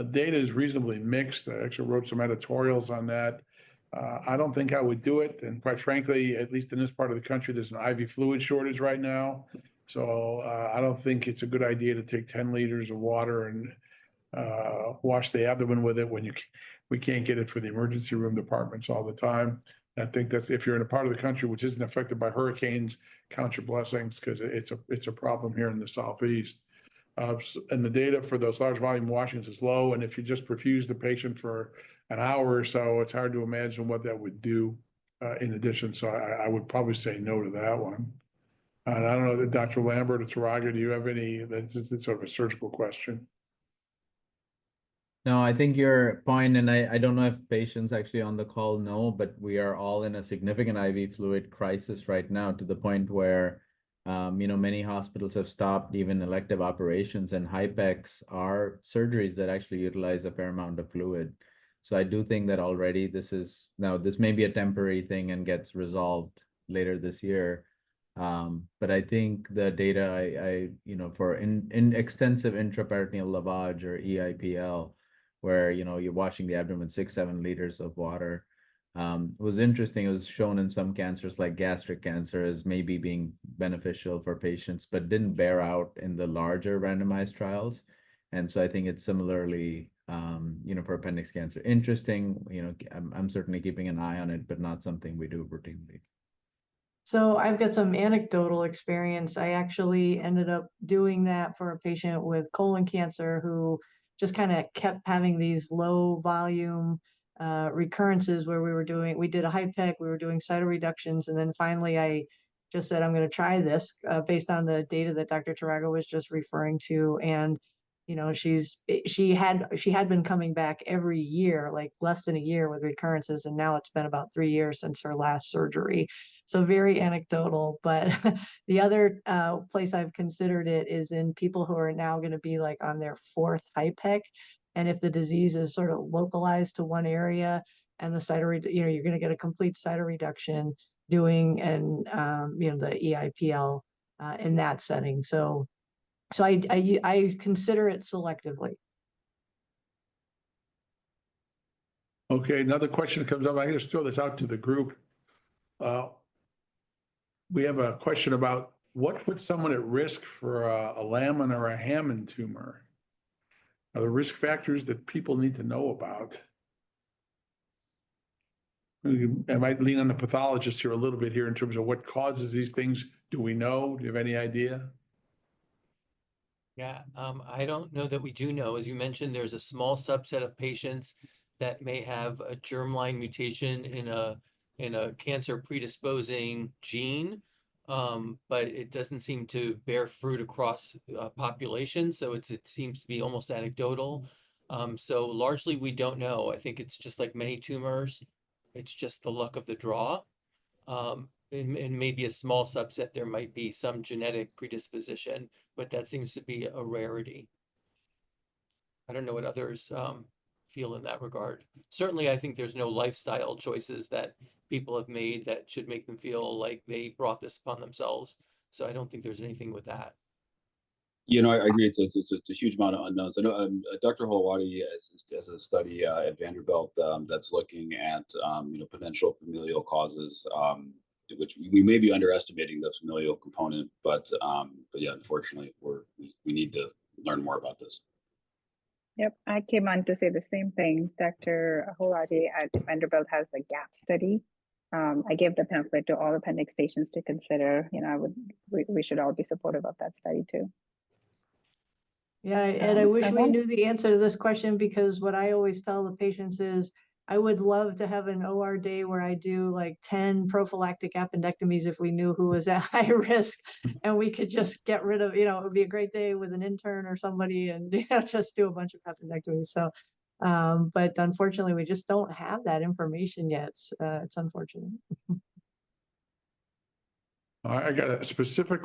Data is reasonably mixed. I actually wrote some editorials on that. I don't think I would do it. And quite frankly, at least in this part of the country, there's an IV fluid shortage right now. So I don't think it's a good idea to take 10 liters of water and wash the abdomen with it when we can't get it for the emergency room departments all the time. I think that's, if you're in a part of the country which isn't affected by hurricanes, count your blessings, because it's a problem here in the Southeast. And the data for those large volume washings is low. And if you just perfuse the patient for an hour or so, it's hard to imagine what that would do in addition. So I would probably say no to that one. And I don't know, Dr. Lambert or Taraga, do you have any, that's sort of a surgical question. No, I think your point, and I don't know if patients actually on the call know, but we are all in a significant IV fluid crisis right now, to the point where many hospitals have stopped even elective operations, and HIPECs are surgeries that actually utilize a fair amount of fluid. So I do think that already this may be a temporary thing and gets resolved later this year. But I think the data for in extensive intraperitoneal lavage or EIPL, where you're washing the abdomen 6-7 liters of water, was interesting. It was shown in some cancers like gastric cancer as maybe being beneficial for patients, but didn't bear out in the larger randomized trials. And so I think it's similarly, for appendix cancer. Interesting, I'm certainly keeping an eye on it, but not something we do routinely. So I've got some anecdotal experience. I actually ended up doing that for a patient with colon cancer who just kind of kept having these low volume recurrences where we did a HIPEC, we were doing cytoreductions, and then finally I just said, I'm going to try this based on the data that Dr. Tarago was just referring to. And she had been coming back every year, like less than a year with recurrences, and now it's been about 3 years since her last surgery. So very anecdotal, but the other place I've considered it is in people who are now going to be like on their 4th HIPEC. And if the disease is sort of localized to one area and the you're going to get a complete cytoreduction doing the EIPL in that setting. So I consider it selectively. Okay, another question comes up. I just throw this out to the group. We have a question about what puts someone at risk for a Lammen or a Hammond tumor? Are the risk factors that people need to know about? I might lean on the pathologist here a little bit here in terms of what causes these things. Do we know? Do you have any idea? Yeah, I don't know that we do know. As you mentioned, there's a small subset of patients that may have a germline mutation in a cancer predisposing gene, but it doesn't seem to bear fruit across populations. So it seems to be almost anecdotal. So largely we don't know. I think it's just like many tumors. It's just the luck of the draw. In maybe a small subset, there might be some genetic predisposition, but that seems to be a rarity. I don't know what others feel in that regard. Certainly, I think there's no lifestyle choices that people have made that should make them feel like they brought this upon themselves. So I don't think there's anything with that. I agree. It's a huge amount of unknowns. I know Dr. Holwati has a study at Vanderbilt that's looking at potential familial causes, which we may be underestimating the familial component, but yeah, unfortunately, we need to learn more about this. Yep, I came on to say the same thing. Dr. Holwati at Vanderbilt has the GAP study. I gave the pamphlet to all appendix patients to consider. We should all be supportive of that study too. Yeah, and I wish we knew the answer to this question, because what I always tell the patients is I would love to have an OR day where I do like 10 prophylactic appendectomies if we knew who was at high risk, and we could just get rid of, it would be a great day with an intern or somebody and just do a bunch of appendectomies. So, but unfortunately, we just don't have that information yet. It's unfortunate. I got a specific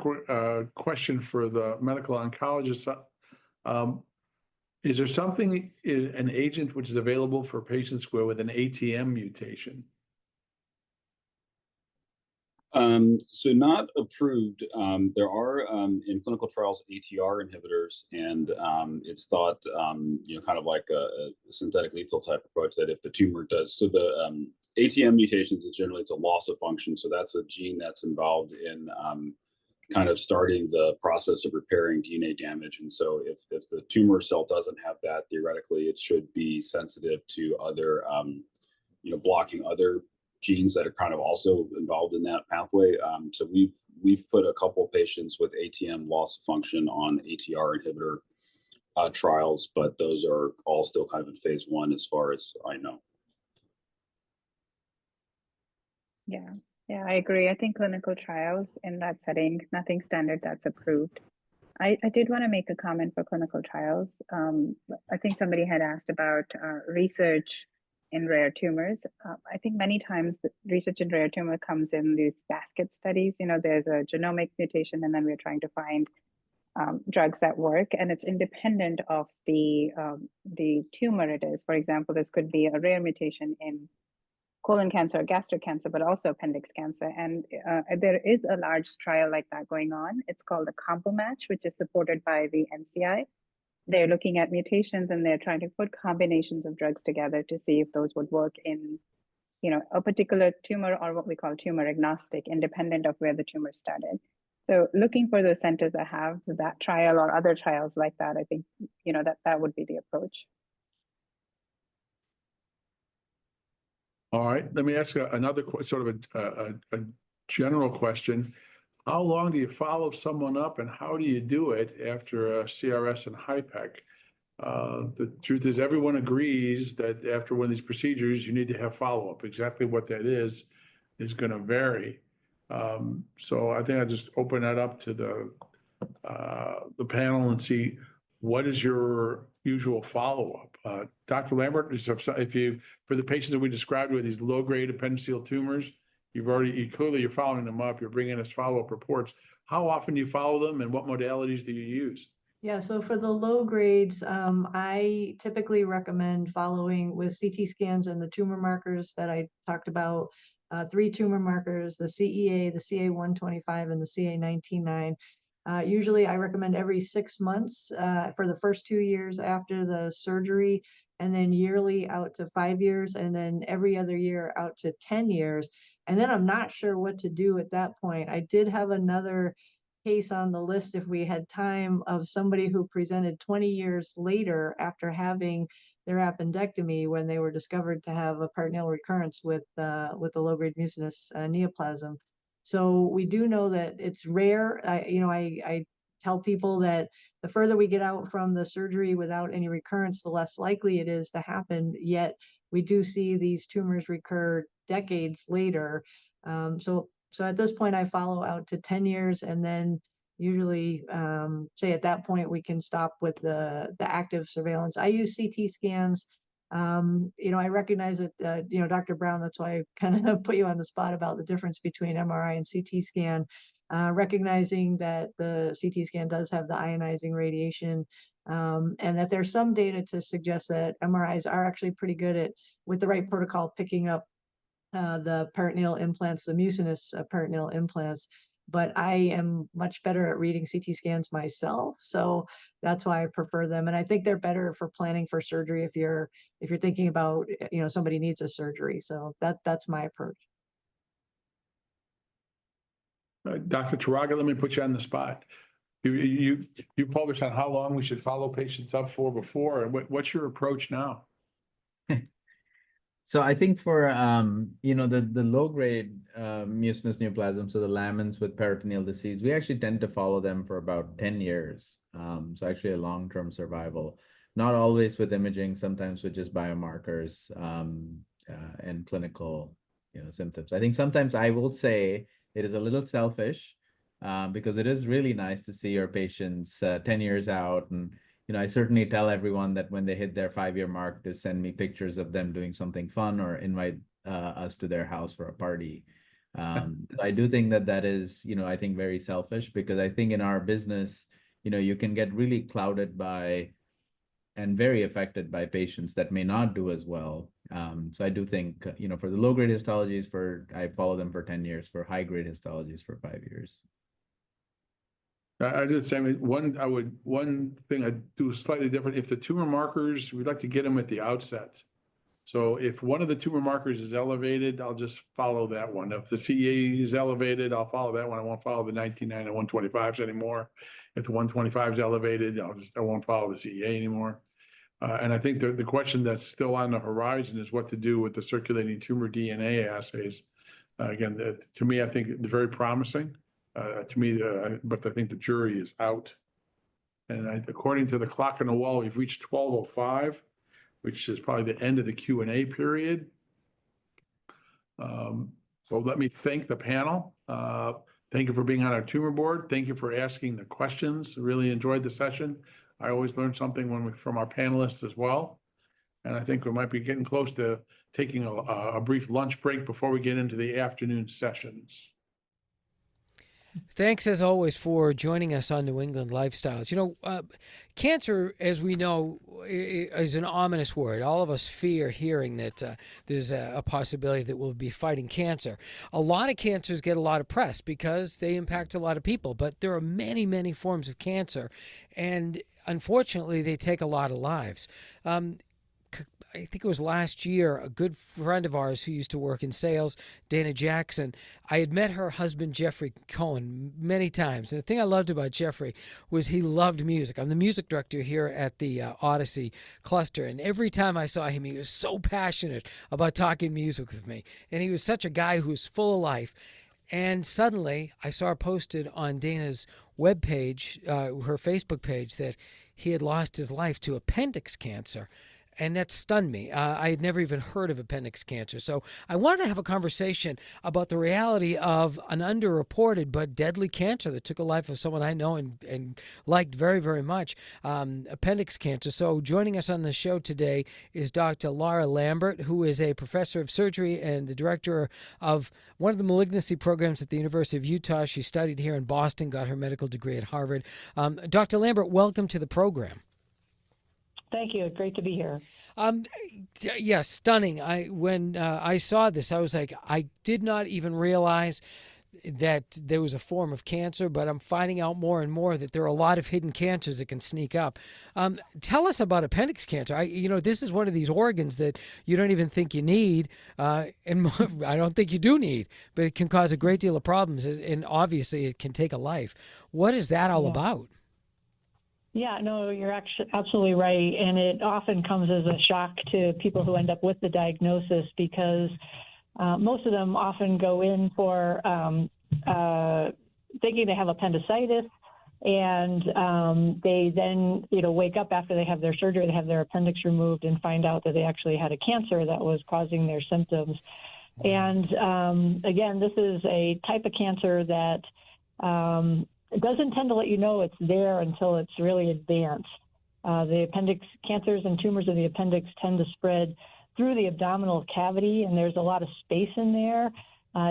question for the medical oncologist. Is there something, an agent which is available for patients with an ATM mutation? So not approved. There are in clinical trials ATR inhibitors, and it's thought, kind of like a synthetic lethal type approach, that if the tumor does, so the ATM mutations is generally, it's a loss of function. So that's a gene that's involved in kind of starting the process of repairing DNA damage. And so if the tumor cell doesn't have that, theoretically, it should be sensitive to other, blocking other genes that are kind of also involved in that pathway. So we've put a couple patients with ATM loss of function on ATR inhibitor trials, but those are all still kind of in phase 1 as far as I know. Yeah, I agree. I think clinical trials in that setting, nothing standard that's approved. I did want to make a comment for clinical trials. I think somebody had asked about research in rare tumors. I think many times the research in rare tumor comes in these basket studies. There's a genomic mutation, and then we're trying to find drugs that work, and it's independent of the tumor it is. For example, this could be a rare mutation in colon cancer, gastric cancer, but also appendix cancer. And there is a large trial like that going on. It's called the Combo Match, which is supported by the NCI. They're looking at mutations and they're trying to put combinations of drugs together to see if those would work in, a particular tumor, or what we call tumor agnostic, independent of where the tumor started. So looking for those centers that have that trial or other trials like that, I think, that would be the approach. All right, let me ask another sort of a general question. How long do you follow someone up and how do you do it after a CRS and HIPEC? The truth is everyone agrees that after one of these procedures, you need to have follow-up. Exactly what that is going to vary. So I think I'll just open that up to the panel and see what is your usual follow-up. Dr. Lambert, for the patients that we described with these low-grade appendiceal tumors, clearly you're following them up, you're bringing us follow-up reports. How often do you follow them and what modalities do you use? Yeah, so for the low grades, I typically recommend following with CT scans and the tumor markers that I talked about, 3 tumor markers, the CEA, the CA125, and the CA19-9. Usually I recommend every 6 months for the first 2 years after the surgery, and then yearly out to 5 years, and then every other year out to 10 years. And then I'm not sure what to do at that point. I did have another case on the list if we had time of somebody who presented 20 years later after having their appendectomy when they were discovered to have a peritoneal recurrence with the low-grade mucinous neoplasm. So we do know that it's rare. I tell people that the further we get out from the surgery without any recurrence, the less likely it is to happen. Yet we do see these tumors recur decades later. So at this point, I follow out to 10 years, and then usually say at that point we can stop with the active surveillance. I use CT scans. I recognize that, Dr. Brown, that's why I kind of put you on the spot about the difference between MRI and CT scan, recognizing that the CT scan does have the ionizing radiation, and that there's some data to suggest that MRIs are actually pretty good at, with the right protocol, picking up the peritoneal implants, the mucinous peritoneal implants, but I am much better at reading CT scans myself, so that's why I prefer them. And I think they're better for planning for surgery if you're thinking about, somebody needs a surgery. So that's my approach. Dr. Taraga, let me put you on the spot. You published on how long we should follow patients up for before, and what's your approach now? So I think for the low grade mucinous neoplasm, so the lamins with peritoneal disease, we actually tend to follow them for about 10 years. So actually a long-term survival, not always with imaging, sometimes with just biomarkers and clinical symptoms. I think sometimes I will say it is a little selfish because it is really nice to see your patients 10 years out. And I certainly tell everyone that when they hit their 5-year mark to send me pictures of them doing something fun or invite us to their house for a party. I do think that is, I think very selfish, because I think in our business, you can get really clouded by and very affected by patients that may not do as well. So I do think, for the low-grade histologies, I follow them for 10 years, for high-grade histologies for 5 years. I did the same. One thing I do slightly different. If the tumor markers, we'd like to get them at the outset. So if one of the tumor markers is elevated, I'll just follow that one. If the CEA is elevated, I'll follow that one. I won't follow the 19-9 and 125s anymore. If the 125 is elevated, I won't follow the CEA anymore. And I think the question that's still on the horizon is what to do with the circulating tumor DNA assays. Again, to me, I think they're very promising. But I think the jury is out. And according to the clock on the wall, we've reached 12:05, which is probably the end of the Q&A period. So let me thank the panel. Thank you for being on our tumor board. Thank you for asking the questions. Really enjoyed the session. I always learn something from our panelists as well. And I think we might be getting close to taking a brief lunch break before we get into the afternoon sessions. Thanks as always for joining us on New England Lifestyles. Cancer, as we know, is an ominous word. All of us fear hearing that there's a possibility that we'll be fighting cancer. A lot of cancers get a lot of press because they impact a lot of people, but there are many, many forms of cancer, and unfortunately, they take a lot of lives. I think it was last year, a good friend of ours who used to work in sales, Dana Jackson, I had met her husband, Jeffrey Cohen, many times. And the thing I loved about Jeffrey was he loved music. I'm the music director here at the Odyssey Cluster. And every time I saw him, he was so passionate about talking music with me. And he was such a guy who was full of life. And suddenly I saw posted on Dana's webpage, her Facebook page, that he had lost his life to appendix cancer. And that stunned me. I had never even heard of appendix cancer. So I wanted to have a conversation about the reality of an underreported but deadly cancer that took a life of someone I know and liked very, very much, appendix cancer. So joining us on the show today is Dr. Laura Lambert, who is a professor of surgery and the director of one of the malignancy programs at the University of Utah. She studied here in Boston, got her medical degree at Harvard. Dr. Lambert, welcome to the program. Thank you. Great to be here. Yes, stunning. When I saw this, I was like, I did not even realize that there was a form of cancer, but I'm finding out more and more that there are a lot of hidden cancers that can sneak up. Tell us about appendix cancer. This is one of these organs that you don't even think you need, and I don't think you do need, but it can cause a great deal of problems, and obviously it can take a life. What is that all about? Yeah, no, you're actually absolutely right. And it often comes as a shock to people who end up with the diagnosis because most of them often go in for thinking they have appendicitis. And they then, wake up after they have their surgery, they have their appendix removed and find out that they actually had a cancer that was causing their symptoms. And again, this is a type of cancer that it doesn't tend to let you know it's there until it's really advanced. The appendix cancers and tumors of the appendix tend to spread through the abdominal cavity, and there's a lot of space in there.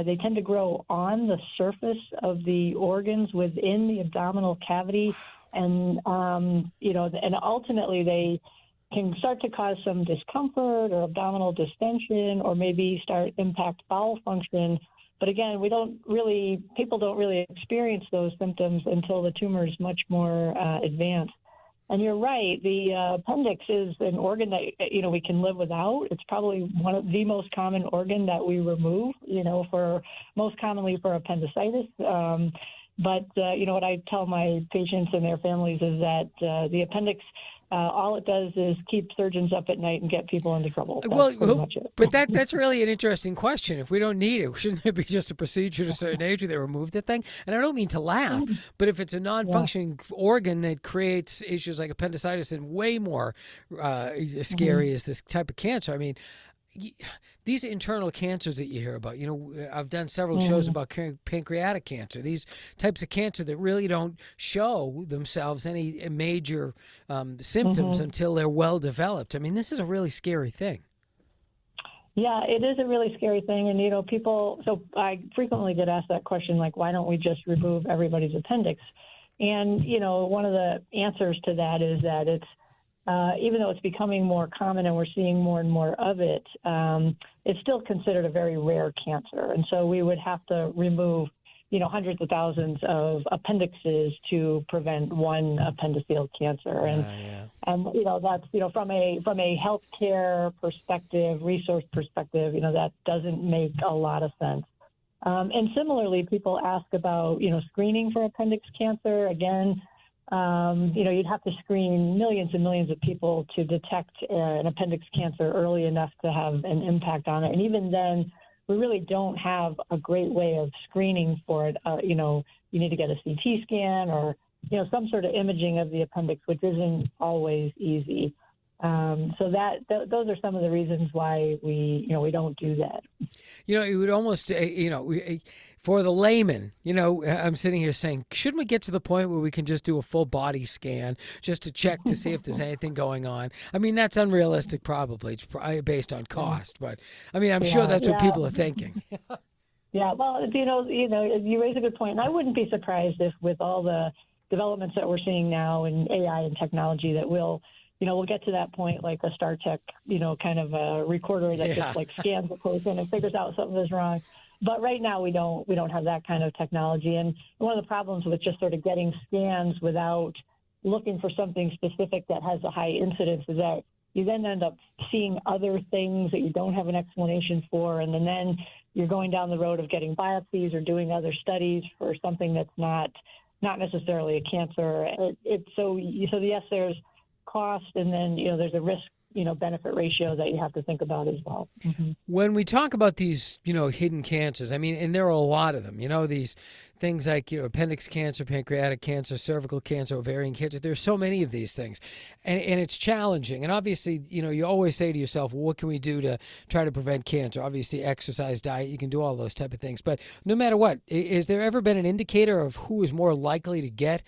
They tend to grow on the surface of the organs within the abdominal cavity, and and ultimately they can start to cause some discomfort or abdominal distension, or maybe impact bowel function. But again, people don't really experience those symptoms until the tumor is much more advanced. And you're right, the appendix is an organ that, we can live without. It's probably one of the most common organ that we remove, most commonly for appendicitis. But what I tell my patients and their families is that the appendix, all it does is keep surgeons up at night and get people into trouble. That's pretty much it. But that's really an interesting question. If we don't need it, shouldn't it be just a procedure at a certain age where they remove the thing? And I don't mean to laugh, but if it's a non-functioning organ that creates issues like appendicitis and way more scary is this type of cancer, I mean, these internal cancers that you hear about, I've done several shows about pancreatic cancer, these types of cancer that really don't show themselves any major symptoms until they're well developed. I mean, this is a really scary thing. Yeah, it is a really scary thing. And, so I frequently get asked that question, like, why don't we just remove everybody's appendix? And, one of the answers to that is that even though it's becoming more common and we're seeing more and more of it, it's still considered a very rare cancer. And so we would have to remove, hundreds of thousands of appendixes to prevent one appendiceal cancer. And that's, from a healthcare perspective, resource perspective, that doesn't make a lot of sense. And similarly, people ask about, screening for appendix cancer. Again, you'd have to screen millions and millions of people to detect an appendix cancer early enough to have an impact on it. And even then, we really don't have a great way of screening for it. You need to get a CT scan or, some sort of imaging of the appendix, which isn't always easy. So those are some of the reasons why we don't do that. It would almost, for the layman, I'm sitting here saying, shouldn't we get to the point where we can just do a full body scan just to check to see if there's anything going on? I mean, that's unrealistic, probably. It's based on cost, but I mean, I'm sure that's what people are thinking. Yeah, well, you raise a good point, and I wouldn't be surprised if, with all the developments that we're seeing now in AI and technology, that we'll get to that point, like a Star Trek, kind of a recorder that just like scans the person and figures out something is wrong. But right now we don't have that kind of technology, and one of the problems with just sort of getting scans without looking for something specific that has a high incidence is that you then end up seeing other things that you don't have an explanation for, and then you're going down the road of getting biopsies or doing other studies for something that's not necessarily a cancer. So yes, there's cost, and then there's a risk benefit ratio that you have to think about as well. Mm-hmm. When we talk about these hidden cancers, I mean, and there are a lot of them, these things like appendix cancer, pancreatic cancer, cervical cancer, ovarian cancer. There's so many of these things, and it's challenging. And obviously, you always say to yourself, well, what can we do to try to prevent cancer? Obviously, exercise, diet, you can do all those type of things. But no matter what, is there ever been an indicator of who is more likely to get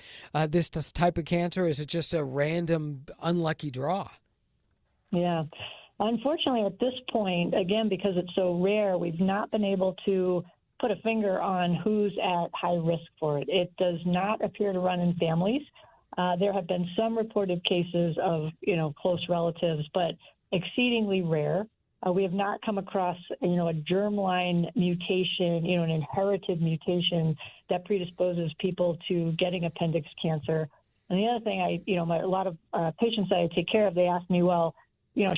this type of cancer? Or is it just a random unlucky draw? Yeah. Unfortunately, at this point, again, because it's so rare, we've not been able to put a finger on who's at high risk for it. It does not appear to run in families. There have been some reported cases of, close relatives, but exceedingly rare. We have not come across, a germline mutation, an inherited mutation that predisposes people to getting appendix cancer. And the other thing a lot of patients that I take care of, they ask me, well,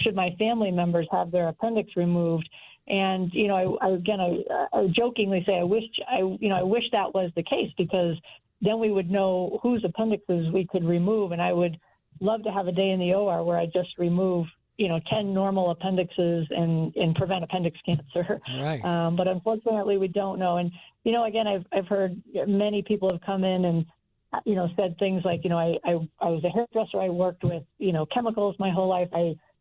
should my family members have their appendix removed? And, I jokingly say, I wish that was the case, because then we would know whose appendixes we could remove. And I would love to have a day in the OR where I just remove, 10 normal appendixes and prevent appendix cancer. Right. But unfortunately, we don't know. And, again, I've heard many people have come in and, said things like, I was a hairdresser. I worked with, chemicals my whole life.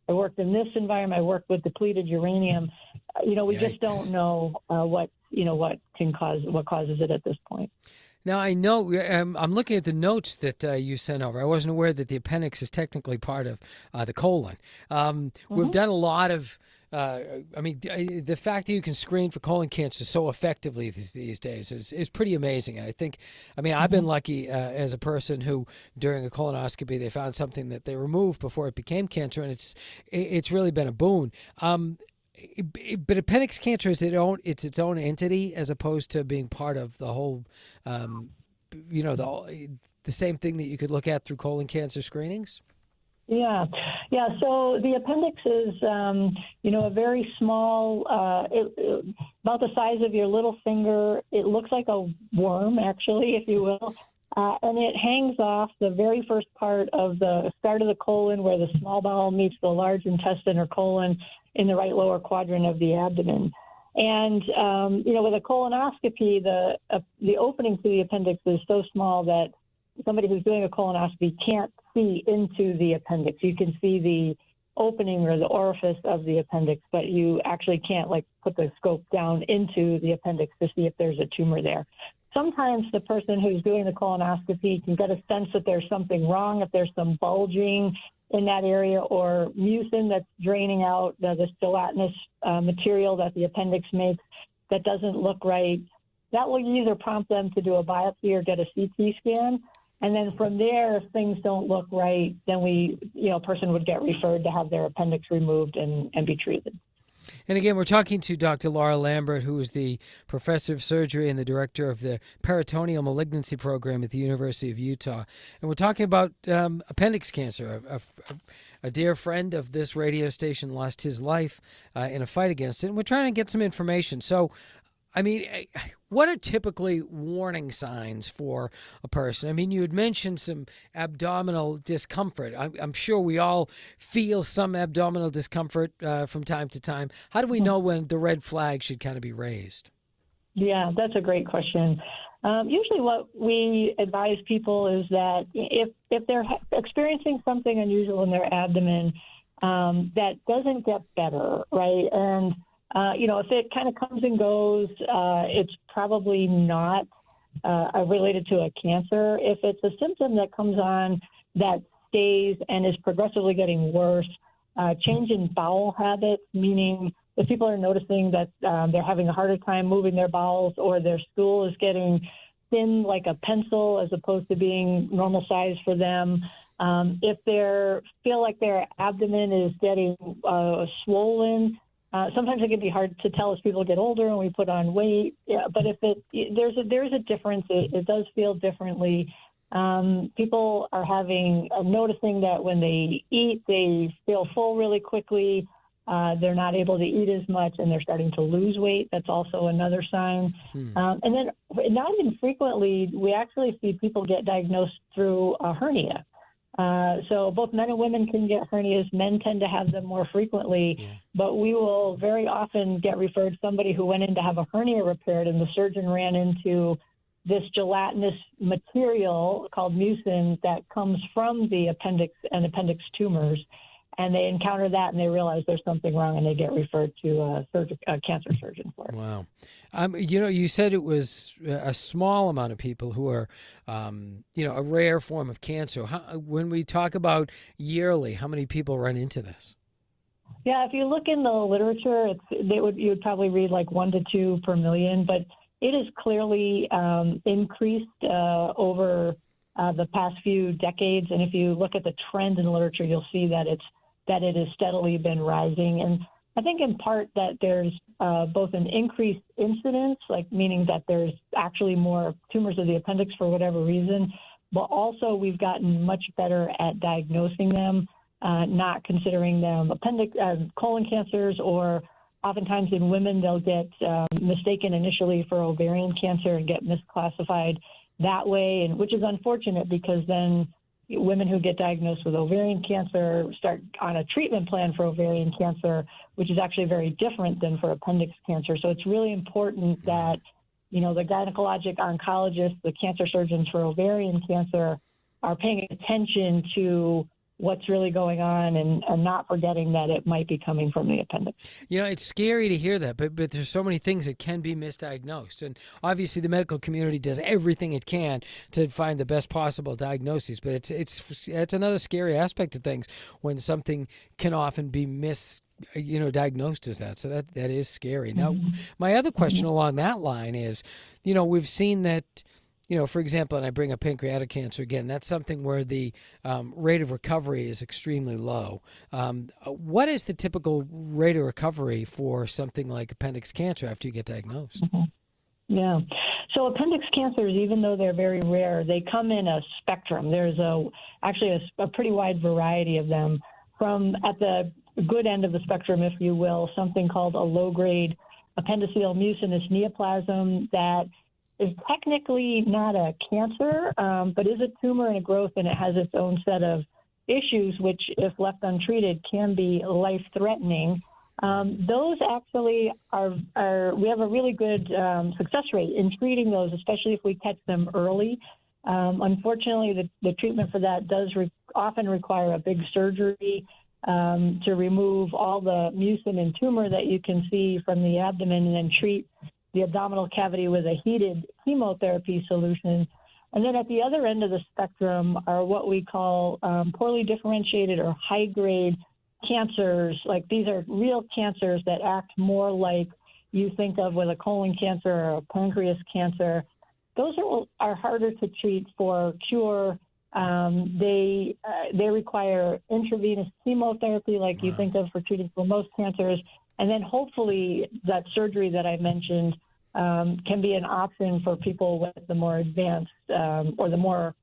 I worked in this environment. I worked with depleted uranium. We Yikes. just don't know what causes it at this point. Now, I know I'm looking at the notes that you sent over. I wasn't aware that the appendix is technically part of the colon. We've done a lot of, the fact that you can screen for colon cancer so effectively these days is pretty amazing. And I think, I've been lucky as a person who, during a colonoscopy, they found something that they removed before it became cancer, and it's really been a boon. But appendix cancer is its own entity, as opposed to being part of the whole, the same thing that you could look at through colon cancer screenings. Yeah. So the appendix is, a very small, about the size of your little finger. It looks like a worm, actually, if you will. And it hangs off the very first part of the start of the colon, where the small bowel meets the large intestine or colon, in the right lower quadrant of the abdomen. And, with a colonoscopy, the opening to the appendix is so small that somebody who's doing a colonoscopy can't see into the appendix. You can see the opening or the orifice of the appendix, but you actually can't put the scope down into the appendix to see if there's a tumor there. Sometimes the person who's doing the colonoscopy can get a sense that there's something wrong, if there's some bulging in that area, or mucin that's draining out the gelatinous material that the appendix makes that doesn't look right. That will either prompt them to do a biopsy or get a CT scan. And then from there, if things don't look right, then a person would get referred to have their appendix removed and be treated. And again, we're talking to Dr. Laura Lambert, who is the professor of surgery and the director of the peritoneal malignancy program at the University of Utah. And we're talking about appendix cancer. A dear friend of this radio station lost his life in a fight against it. And we're trying to get some information. So, what are typically warning signs for a person? You had mentioned some abdominal discomfort. I'm sure we all feel some abdominal discomfort from time to time. How do we know when the red flag should kind of be raised? Yeah, that's a great question. Usually what we advise people is that if they're experiencing something unusual in their abdomen that doesn't get better, right? And if it kind of comes and goes, it's probably not related to a cancer. If it's a symptom that comes on that stays and is progressively getting worse, change in bowel habits, meaning if people are noticing that they're having a harder time moving their bowels, or their stool is getting thin like a pencil as opposed to being normal size for them. If they feel like their abdomen is getting swollen, sometimes it can be hard to tell as people get older and we put on weight. Yeah, but if there's a difference, it does feel differently. People are noticing that when they eat, they feel full really quickly. They're not able to eat as much, and they're starting to lose weight. That's also another sign. And then not infrequently, we actually see people get diagnosed through a hernia. So both men and women can get hernias. Men tend to have them more frequently, but we will very often get referred somebody who went in to have a hernia repaired, and the surgeon ran into this gelatinous material called mucin that comes from the appendix and appendix tumors. And they encounter that and they realize there's something wrong, and they get referred to a cancer surgeon for it. Wow. You said it was a small amount of people who are, a rare form of cancer. When we talk about yearly, how many people run into this? Yeah, if you look in the literature, you would probably read like 1 to 2 per million, but it is clearly increased over the past few decades. And if you look at the trend in the literature, you'll see that it has steadily been rising. And I think in part that there's both an increased incidence, like meaning that there's actually more tumors of the appendix for whatever reason, but also we've gotten much better at diagnosing them, not considering them colon cancers, or oftentimes in women, they'll get mistaken initially for ovarian cancer and get misclassified that way, and which is unfortunate, because then women who get diagnosed with ovarian cancer start on a treatment plan for ovarian cancer, which is actually very different than for appendix cancer. So it's really important that, the gynecologic oncologists, the cancer surgeons for ovarian cancer, are paying attention to what's really going on and not forgetting that it might be coming from the appendix. It's scary to hear that, but there's so many things that can be misdiagnosed. And obviously the medical community does everything it can to find the best possible diagnoses, but it's another scary aspect of things when something can often be diagnosed as that. So that is scary. Now, my other question along that line is, we've seen that, for example, and I bring up pancreatic cancer again, that's something where the rate of recovery is extremely low. What is the typical rate of recovery for something like appendix cancer after you get diagnosed? Yeah. So appendix cancers, even though they're very rare, they come in a spectrum. There's actually a pretty wide variety of them. From at the good end of the spectrum, if you will, something called a low-grade appendiceal mucinous neoplasm that is technically not a cancer, but is a tumor and a growth, and it has its own set of issues, which, if left untreated, can be life-threatening. Those actually we have a really good success rate in treating those, especially if we catch them early. Unfortunately, the treatment for that does often require a big surgery to remove all the mucin and tumor that you can see from the abdomen, and then treat the abdominal cavity with a heated chemotherapy solution. And then at the other end of the spectrum are what we call poorly differentiated or high-grade cancers. Like, these are real cancers that act more like you think of with a colon cancer or a pancreas cancer. Those are harder to treat for cure. They require intravenous chemotherapy, like you think of for treating for most cancers. And then hopefully that surgery that I mentioned can be an option for people with the more advanced or the more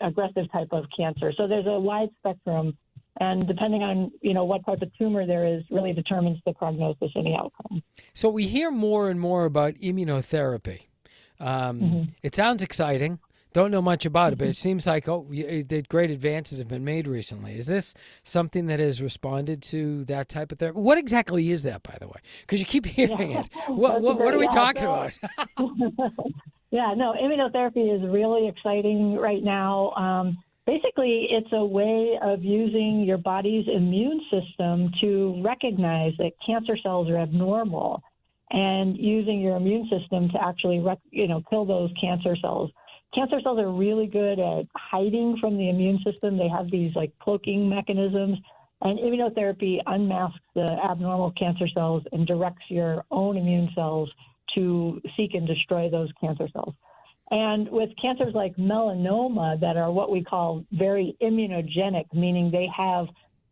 aggressive type of cancer. So there's a wide spectrum, and depending on what type of tumor there is, really determines the prognosis and the outcome. So we hear more and more about immunotherapy. It sounds exciting. Don't know much about it, but it seems like that great advances have been made recently. Is this something that has responded to that type of therapy? What exactly is that, by the way? Because you keep hearing it. What are we talking about? Immunotherapy is really exciting right now. Basically, it's a way of using your body's immune system to recognize that cancer cells are abnormal, and using your immune system to actually kill those cancer cells. Cancer cells are really good at hiding from the immune system. They have these cloaking mechanisms, And immunotherapy unmasks the abnormal cancer cells and directs your own immune cells to seek and destroy those cancer cells. And with cancers like melanoma that are what we call very immunogenic, meaning they have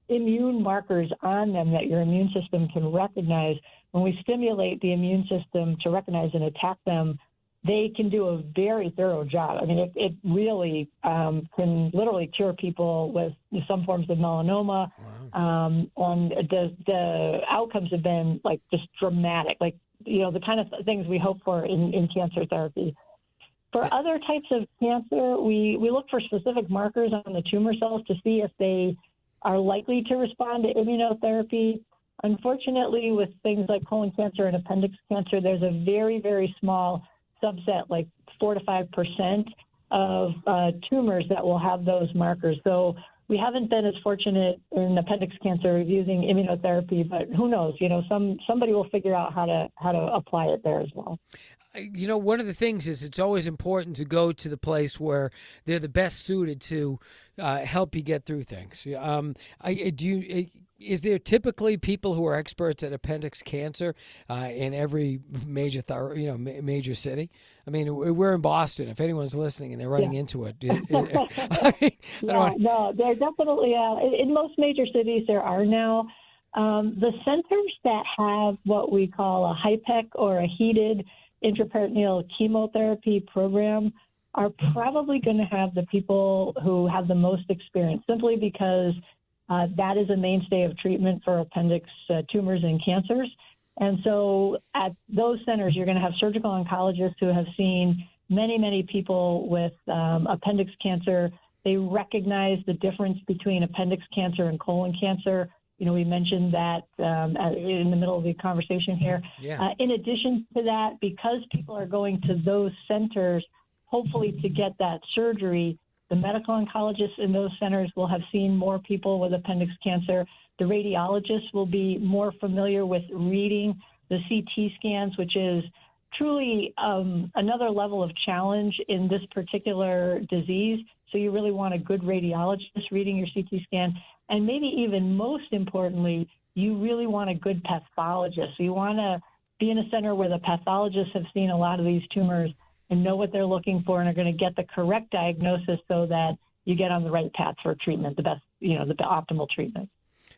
immune markers on them that your immune system can recognize, when we stimulate the immune system to recognize and attack them, they can do a very thorough job. I mean, it really can literally cure people with some forms of melanoma. Wow. And the outcomes have been like just dramatic, like, the kind of things we hope for in cancer therapy. For other types of cancer, we look for specific markers on the tumor cells to see if they are likely to respond to immunotherapy. Unfortunately, with things like colon cancer and appendix cancer, there's a very, very small subset, like 4 to 5% of tumors that will have those markers. So we haven't been as fortunate in appendix cancer using immunotherapy, but who knows? Somebody will figure out how to apply it there as well. One of the things is it's always important to go to the place where they're the best suited to help you get through things. Is there typically people who are experts at appendix cancer in every major major city? I mean, we're in Boston. If anyone's listening and they're running into it, no, there definitely in most major cities there are now. The centers that have what we call a HIPEC or a heated intraperitoneal chemotherapy program are probably going to have the people who have the most experience, simply because that is a mainstay of treatment for appendix tumors and cancers. And so at those centers, you're going to have surgical oncologists who have seen many, many people with appendix cancer. They recognize the difference between appendix cancer and colon cancer. We mentioned that in the middle of the conversation here. Yeah. In addition to that, because people are going to those centers, hopefully to get that surgery, the medical oncologists in those centers will have seen more people with appendix cancer. The radiologists will be more familiar with reading the CT scans, which is truly another level of challenge in this particular disease. So you really want a good radiologist reading your CT scan. And maybe even most importantly, you really want a good pathologist. So you want to be in a center where the pathologists have seen a lot of these tumors and know what they're looking for and are going to get the correct diagnosis so that you get on the right path for treatment, the best, the optimal treatment.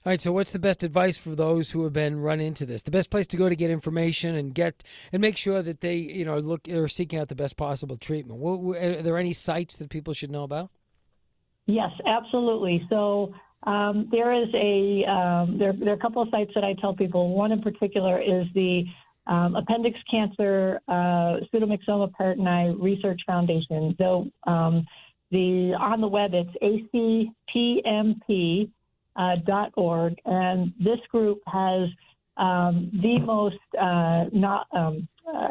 All right. So what's the best advice for those who have been run into this? The best place to go to get information and make sure that they, are seeking out the best possible treatment. Are there any sites that people should know about? Yes, absolutely. So there are a couple of sites that I tell people. One in particular is the Appendix Cancer Pseudomyxoma Peritoni Research Foundation. So on the web, it's acpmp.org, and this group has the most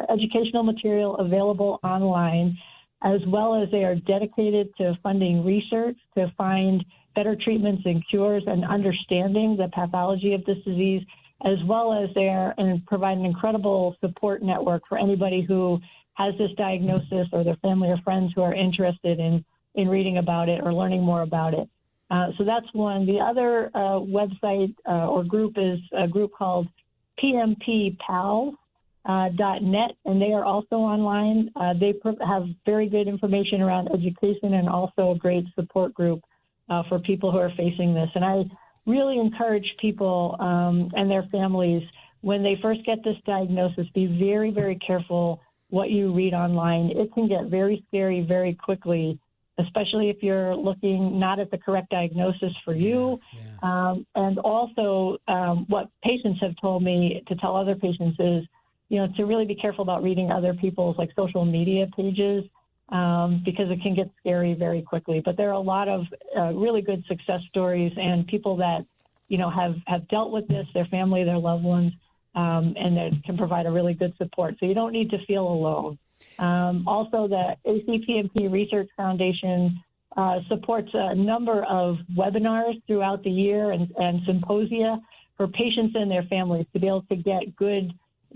educational material available online, as well as they are dedicated to funding research to find better treatments and cures and understanding the pathology of this disease, as well as they are and provide an incredible support network for anybody who has this diagnosis or their family or friends who are interested in reading about it or learning more about it. So that's one. The other website or group is a group called pmppals.net, and they are also online. They have very good information around education and also a great support group for people who are facing this. And I really encourage people and their families, when they first get this diagnosis, be very, very careful what you read online. It can get very scary very quickly, especially if you're looking not at the correct diagnosis for you. Yeah. And also what patients have told me to tell other patients is, to really be careful about reading other people's social media pages because it can get scary very quickly. But there are a lot of really good success stories and people that, have dealt with this, their family, their loved ones, and that can provide a really good support. So you don't need to feel alone. Also, the ACPMP Research Foundation supports a number of webinars throughout the year and symposia for patients and their families to be able to get good,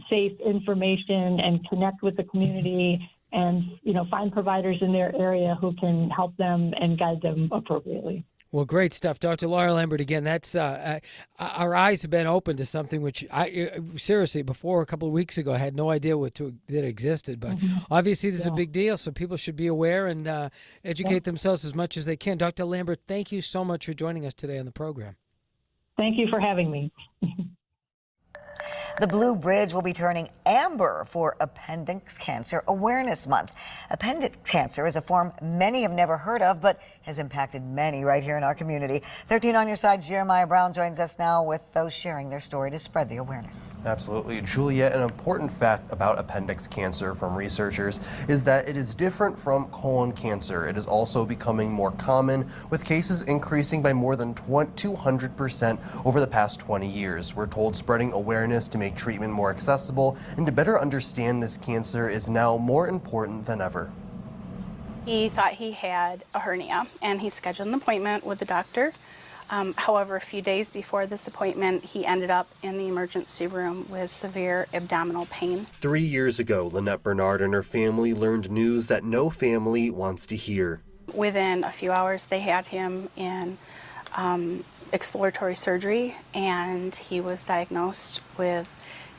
safe information and connect with the community and, find providers in their area who can help them and guide them appropriately. Well, great stuff. Dr. Laura Lambert, again, that's our eyes have been open to something which I seriously, before a couple of weeks ago, I had no idea that existed. But obviously this is a big deal, so people should be aware and educate themselves as much as they can. Dr. Lambert, thank you so much for joining us today on the program. Thank you for having me. The Blue Bridge will be turning amber for Appendix Cancer Awareness Month. Appendix cancer is a form many have never heard of, but has impacted many right here in our community. 13 on your side, Jeremiah Brown joins us now with those sharing their story to spread the awareness. Absolutely. Juliet, an important fact about appendix cancer from researchers is that it is different from colon cancer. It is also becoming more common, with cases increasing by more than 200% over the past 20 years. We're told spreading awareness to make treatment more accessible and to better understand this cancer is now more important than ever. He thought he had a hernia and he scheduled an appointment with the doctor. However, a few days before this appointment, he ended up in the emergency room with severe abdominal pain. 3 years ago, Lynette Bernard and her family learned news that no family wants to hear. Within a few hours, they had him in exploratory surgery, and he was diagnosed with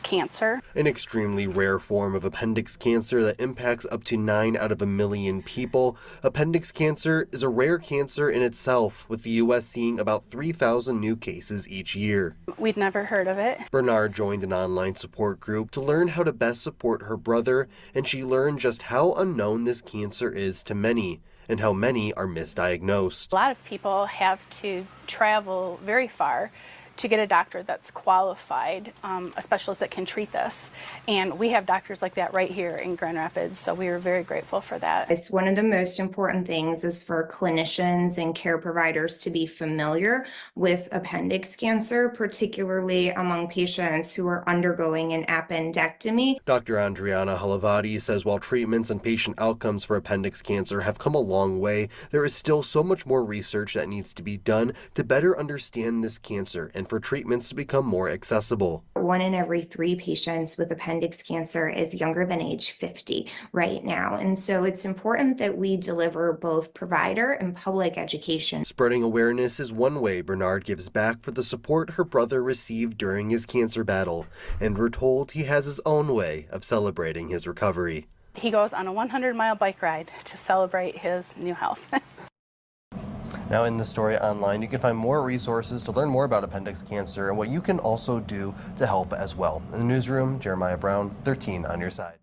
cancer. An extremely rare form of appendix cancer that impacts up to 9 out of 1 million people. Appendix cancer is a rare cancer in itself, with the U.S. seeing about 3,000 new cases each year. We'd never heard of it. Bernard joined an online support group to learn how to best support her brother, and she learned just how unknown this cancer is to many, and how many are misdiagnosed. A lot of people have to travel very far to get a doctor that's qualified, a specialist that can treat this. And we have doctors like that right here in Grand Rapids, so we are very grateful for that. It's one of the most important things is for clinicians and care providers to be familiar with appendix cancer, particularly among patients who are undergoing an appendectomy. Dr. Andriana Halavati says while treatments and patient outcomes for appendix cancer have come a long way, there is still so much more research that needs to be done to better understand this cancer and for treatments to become more accessible. 1 in every 3 patients with appendix cancer is younger than age 50 right now. And so it's important that we deliver both provider and public education. Spreading awareness is one way Bernard gives back for the support her brother received during his cancer battle. And we're told he has his own way of celebrating his recovery. He goes on a 100-mile bike ride to celebrate his new health. Now in the story online, you can find more resources to learn more about appendix cancer and what you can also do to help as well. In the newsroom, Jeremiah Brown, 13 on your side.